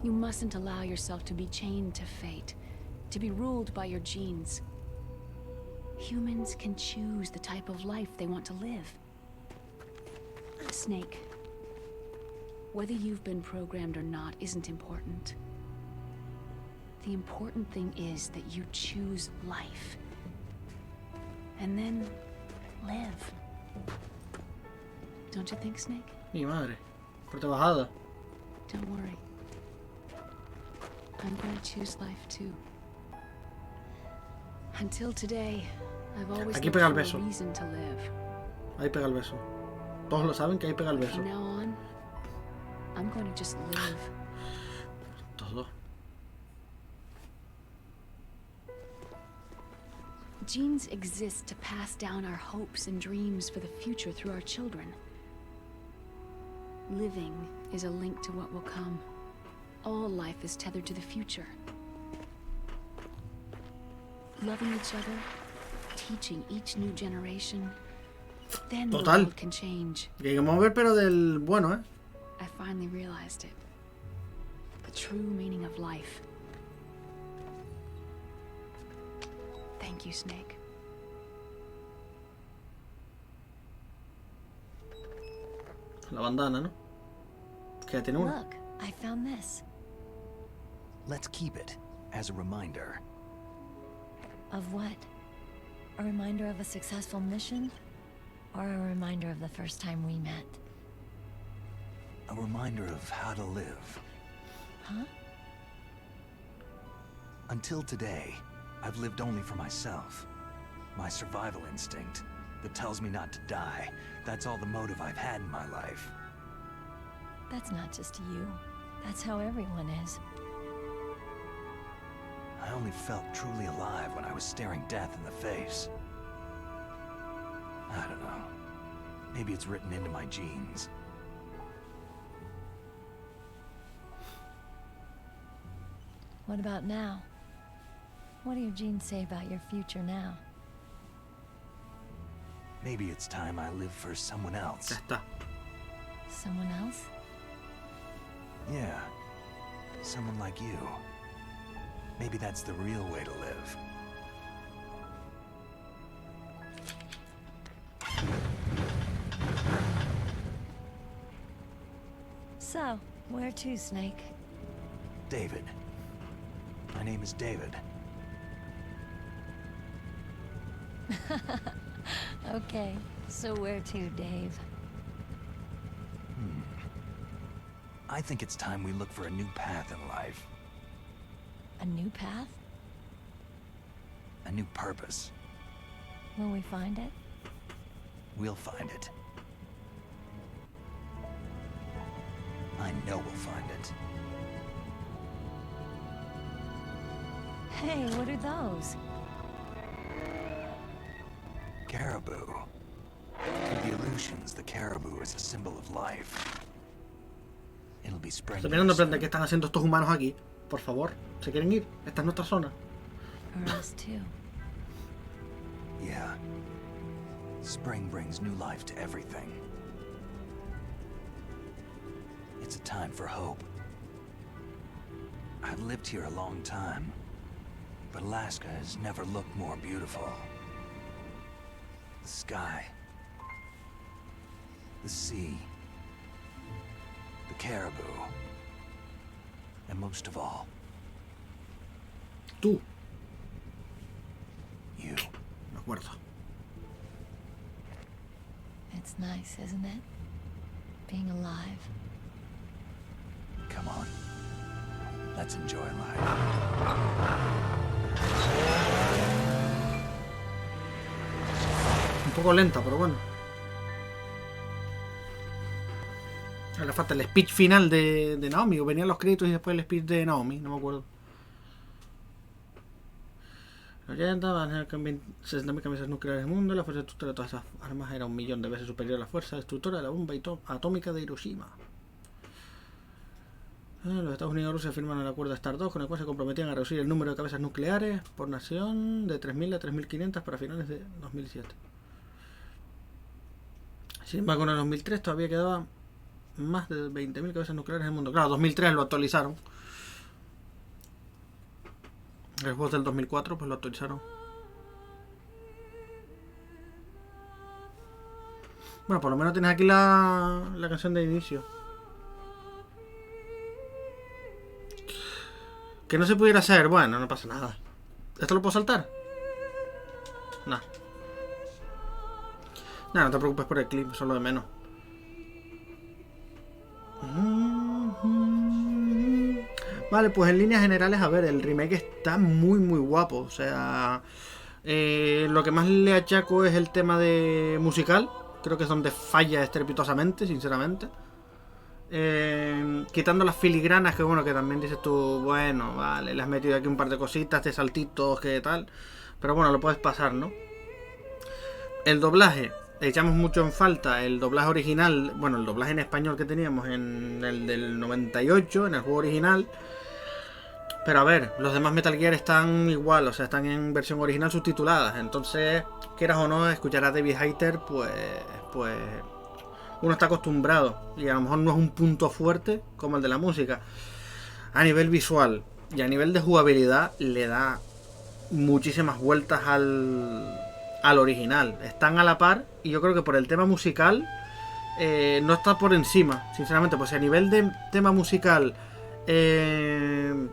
You mustn't allow yourself to be chained to fate, to be ruled by your genes. Humans can choose the type of life they want to live. Snake, whether you've been programmed or not isn't important. The important thing is that you choose life. And then live. Don't you think, Snake? Mi madre. Fuerte bajada. Don't worry. I'm going to choose life too. Until today, I've always Aquí looked pega el for beso. a reason to live. Ahí pega el beso. Todos lo saben que ahí pega el beso. From now on, I'm going to just live. Todo. Genes exist to pass down our hopes and dreams for the future through our children. Living is a link to what will come. All life is tethered to the future. Loving each other, teaching each new generation, then the Total. world can change. Que hay que mover, pero del bueno, ¿eh? I finally realized it. The true meaning of life. Thank you, Snake. La bandana, ¿no? Que ya tiene una. Look, I found this. Let's keep it as a reminder. Of what? A reminder of a successful mission? Or a reminder of the first time we met? A reminder of how to live. Huh? Until today, I've lived only for myself. My survival instinct that tells me not to die. That's all the motive I've had in my life. That's not just you. That's how everyone is. I only felt truly alive when I was staring death in the face. I don't know. Maybe it's written into my genes. What about now? What do your genes say about your future now? Maybe it's time I live for someone else. Ya está. Someone else? Yeah. Someone like you. Maybe that's the real way to live. So, where to, Snake? David. My name is David. Okay, so where to, Dave? I think it's time we look for a new path in life. A new path? A new purpose. Will we find it? We'll find it. I know we'll find it. Hey, what are those? Caribou. To the Aleutians, the caribou is a symbol of life. It'll be spring. Estoy mirando en plan de qué están haciendo estos humanos aquí. Por favor, ¿se quieren ir? Esta es nuestra zona. Or us too. Yeah. Spring brings new life to everything. It's a time for hope. I've lived here a long time, but Alaska has never looked more beautiful. The sky, the sea, the caribou, and most of all, Tú. you. Me acuerdo. It's nice, isn't it? Being alive. Come on. Let's enjoy life. Un poco lenta, pero bueno. Ahora falta el speech final de Naomi, o venían los créditos y después el speech de Naomi, no me acuerdo. Los 80 van a tener 60.000 camisas nucleares del mundo. La fuerza destructora de todas esas armas era 1.000.000 de veces superior a la fuerza destructora de la bomba atómica de Hiroshima. Los Estados Unidos y Rusia firman el acuerdo START 2, con el cual se comprometían a reducir el número de cabezas nucleares por nación de 3.000 a 3.500 para finales de 2007. Sin embargo, en el 2003 todavía quedaban más de 20.000 cabezas nucleares en el mundo. Claro, 2003 lo actualizaron. El juego del 2004 pues lo actualizaron. Bueno, por lo menos tienes aquí la canción de inicio. Que no se pudiera hacer, bueno, no pasa nada. ¿Esto lo puedo saltar? No. No, no te preocupes por el clip, solo de menos. Vale, pues en líneas generales, a ver, el remake está muy muy guapo. O sea, lo que más le achaco es el tema de musical. Creo que es donde falla estrepitosamente, sinceramente. Quitando las filigranas, que bueno, que también dices tú, bueno, vale, le has metido aquí un par de cositas, de saltitos, que tal. Pero bueno, lo puedes pasar, ¿no? El doblaje, echamos mucho en falta el doblaje original, bueno, el doblaje en español que teníamos en el del 98, en el juego original. Pero a ver, los demás Metal Gear están igual, o sea, están en versión original subtituladas. Entonces, quieras o no, escuchar a David Hayter, pues uno está acostumbrado. Y a lo mejor no es un punto fuerte como el de la música. A nivel visual y a nivel de jugabilidad, le da muchísimas vueltas al original. Están a la par, y yo creo que por el tema musical no está por encima, sinceramente. Pues a nivel de tema musical le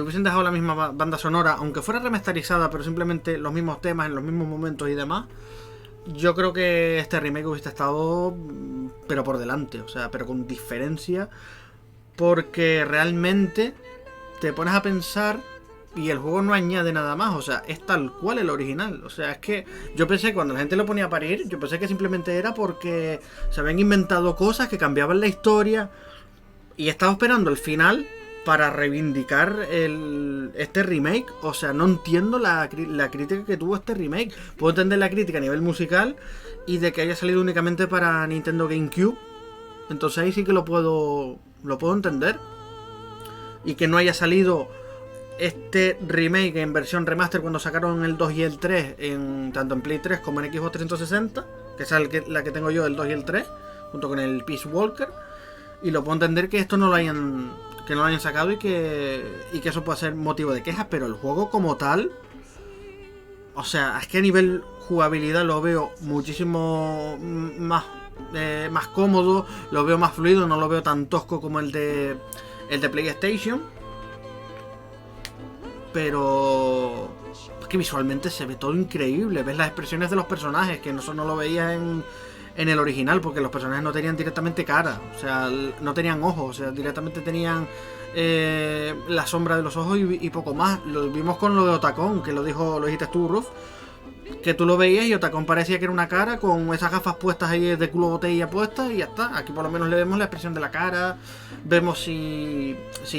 hubiesen dejado la misma banda sonora, aunque fuera remasterizada, pero simplemente los mismos temas en los mismos momentos y demás, yo creo que este remake hubiese estado pero por delante, o sea, pero con diferencia, porque realmente te pones a pensar y el juego no añade nada más, o sea, es tal cual el original. O sea, es que yo pensé, cuando la gente lo ponía a parir, yo pensé que simplemente era porque se habían inventado cosas que cambiaban la historia, y estaba esperando el final para reivindicar este remake. O sea, no entiendo la crítica que tuvo este remake. Puedo entender la crítica a nivel musical y de que haya salido únicamente para Nintendo Gamecube. Entonces ahí sí que lo puedo entender. Y que no haya salido este remake en versión remaster cuando sacaron el 2 y el 3 tanto en Play 3 como en Xbox 360, que es la que tengo yo, el 2 y el 3, junto con el Peace Walker. Y lo puedo entender que esto no lo hayan sacado y que eso puede ser motivo de quejas, pero el juego como tal, o sea, es que a nivel jugabilidad lo veo muchísimo más cómodo, lo veo más fluido, no lo veo tan tosco como el de PlayStation. Pero es que visualmente se ve todo increíble. Ves las expresiones de los personajes, que eso no lo veías en el original, porque los personajes no tenían directamente cara, o sea, no tenían ojos, o sea, directamente tenían la sombra de los ojos y poco más. Lo vimos con lo de Otacon, que lo dijiste tú, Ruf, que tú lo veías y Otacon parecía que era una cara con esas gafas puestas ahí de culo botella puestas y ya está. Aquí por lo menos le vemos la expresión de la cara, vemos si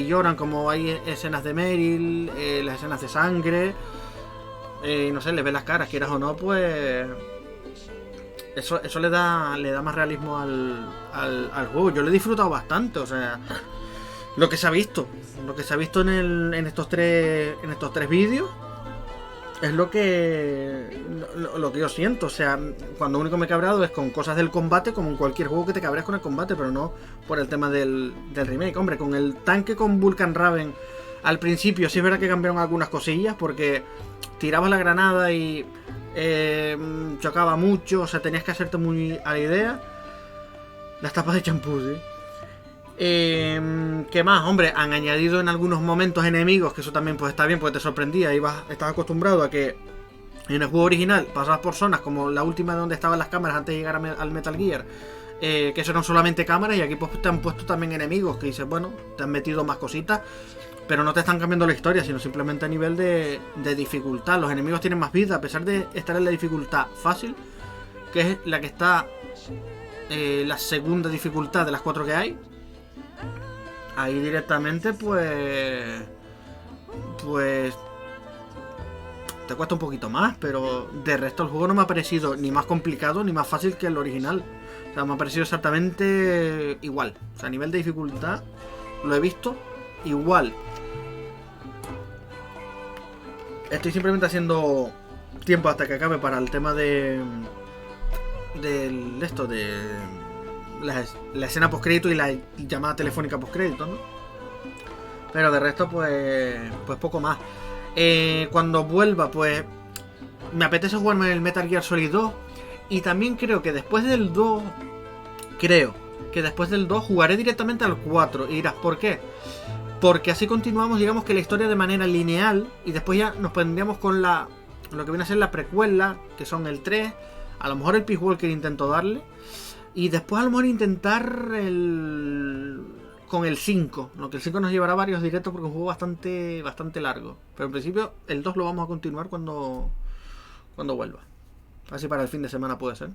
lloran, como hay escenas de Meryl, las escenas de sangre, no sé, le ves las caras, quieras o no, pues eso le da más realismo al juego. Yo lo he disfrutado bastante, o sea, lo que se ha visto en estos tres vídeos es lo que yo siento. O sea, cuando único me he cabreado es con cosas del combate, como en cualquier juego que te cabreas con el combate, pero no por el tema del remake. Hombre, con el tanque con Vulcan Raven al principio sí es verdad que cambiaron algunas cosillas, porque tirabas la granada y chocaba mucho, o sea, tenías que hacerte muy a la idea. Las tapas de champú, ¿sí? ¿Qué más? Hombre, han añadido en algunos momentos enemigos, que eso también pues está bien, porque te sorprendía. Estabas acostumbrado a que en el juego original pasabas por zonas como la última donde estaban las cámaras antes de llegar al Metal Gear, que eso eran solamente cámaras, y aquí pues te han puesto también enemigos, que dices, bueno, te han metido más cositas, pero no te están cambiando la historia, sino simplemente a nivel de dificultad. Los enemigos tienen más vida, a pesar de estar en la dificultad fácil, que es la que está la segunda dificultad de las 4 que hay, ahí directamente pues te cuesta un poquito más, pero de resto el juego no me ha parecido ni más complicado ni más fácil que el original. O sea, me ha parecido exactamente igual. O sea, a nivel de dificultad lo he visto igual. Estoy simplemente haciendo tiempo hasta que acabe para el tema de la escena postcrédito y la llamada telefónica postcrédito, ¿no? Pero de resto pues poco más. Cuando vuelva, pues me apetece jugarme el Metal Gear Solid 2. Y también creo que después del 2 jugaré directamente al 4. Y dirás, ¿por qué? Porque así continuamos, digamos que la historia de manera lineal. Y después ya nos pondríamos con lo que viene a ser la precuela, que son el 3. A lo mejor el Peace Walker intento darle. Y después a lo mejor intentar con el 5. Lo que el 5 nos llevará varios directos porque es un juego bastante largo. Pero en principio el 2 lo vamos a continuar cuando vuelva. Así para el fin de semana puede ser.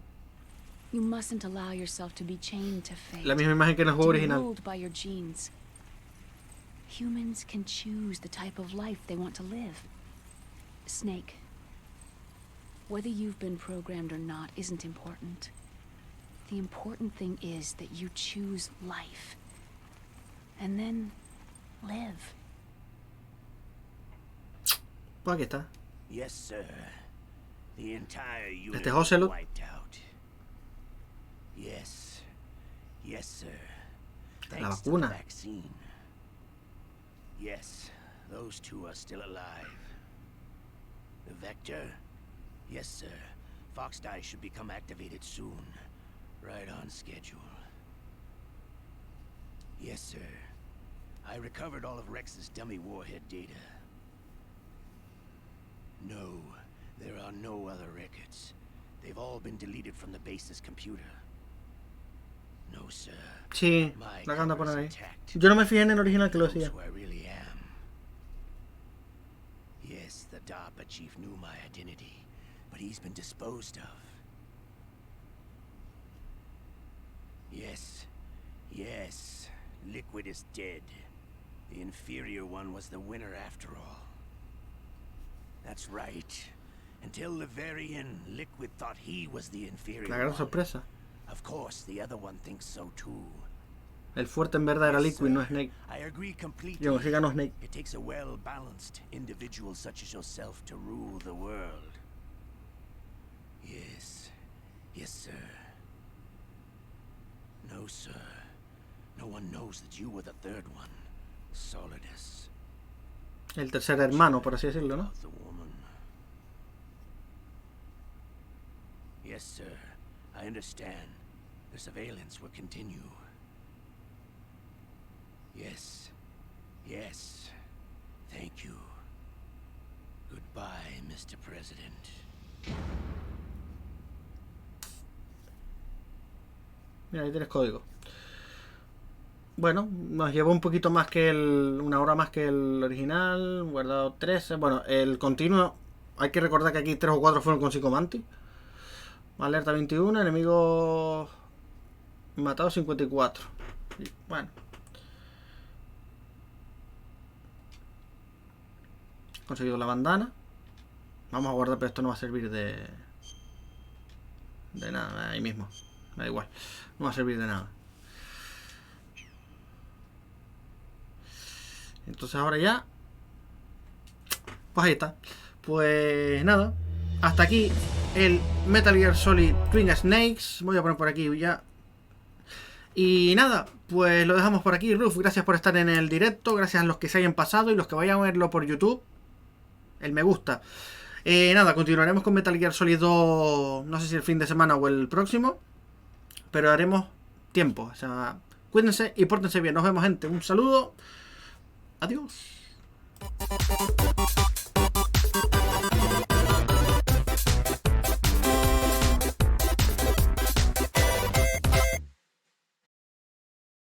La misma imagen que en el juego original. Humans can choose the type of life they want to live. Snake, whether you've been programmed or not isn't important. The important thing is that you choose life. And then live. Pues aquí está. Yes, sir. The entire unit Este Ocelot. wiped out. Yes. Yes, sir. La Thanks to the vacuna. vaccine. Yes, those two are still alive. The vector? Yes, sir. Fox Die should become activated soon. Right on schedule. Yes, sir. I recovered all of Rex's dummy warhead data. No, there are no other records. They've all been deleted from the base's computer. No, sir. Sí, My la canta por cover ahí. is intact. Yo no me fijé en el original que lo decía. Knows who I really am. Yes, the DARPA chief knew my identity, but he's been disposed of. Yes, yes, Liquid is dead. The inferior one was the winner after all. That's right. Until the very end, Liquid thought he was the inferior La gran one. sorpresa. Of course, the other one thinks so too. El fuerte en verdad era Liquid, no Snake. I agree completely. Yo, sí ganó Snake. It takes a well-balanced individual such as yourself to rule the world. Yes. Yes, sir. No, sir. No one knows that you were the third one. Solidus. El tercer hermano, por así decirlo, ¿no? About the woman. Yes, sir. I understand. The surveillance will continue. Yes. Yes. Thank you. Goodbye, Mr. President. Mira, ahí tienes código. Bueno, nos llevó un poquito más que una hora más que el original. Guardado 13. Bueno, el continuo. Hay que recordar que aquí 3 o 4 fueron con Psicomantis. Alerta 21. Enemigos matados 54. Y, bueno. Conseguido la bandana. Vamos a guardar, pero esto no va a servir de nada. Ahí mismo. Da igual. No va a servir de nada. Entonces ahora ya. Pues ahí está. Pues nada. Hasta aquí el Metal Gear Solid Twin Snakes. Voy a poner por aquí ya. Y nada, pues lo dejamos por aquí. Ruf, gracias por estar en el directo. Gracias a los que se hayan pasado y los que vayan a verlo por YouTube. El me gusta. Nada, continuaremos con Metal Gear Solid 2. No sé si el fin de semana o el próximo. Pero haremos tiempo. O sea, cuídense y pórtense bien. Nos vemos, gente. Un saludo. Adiós.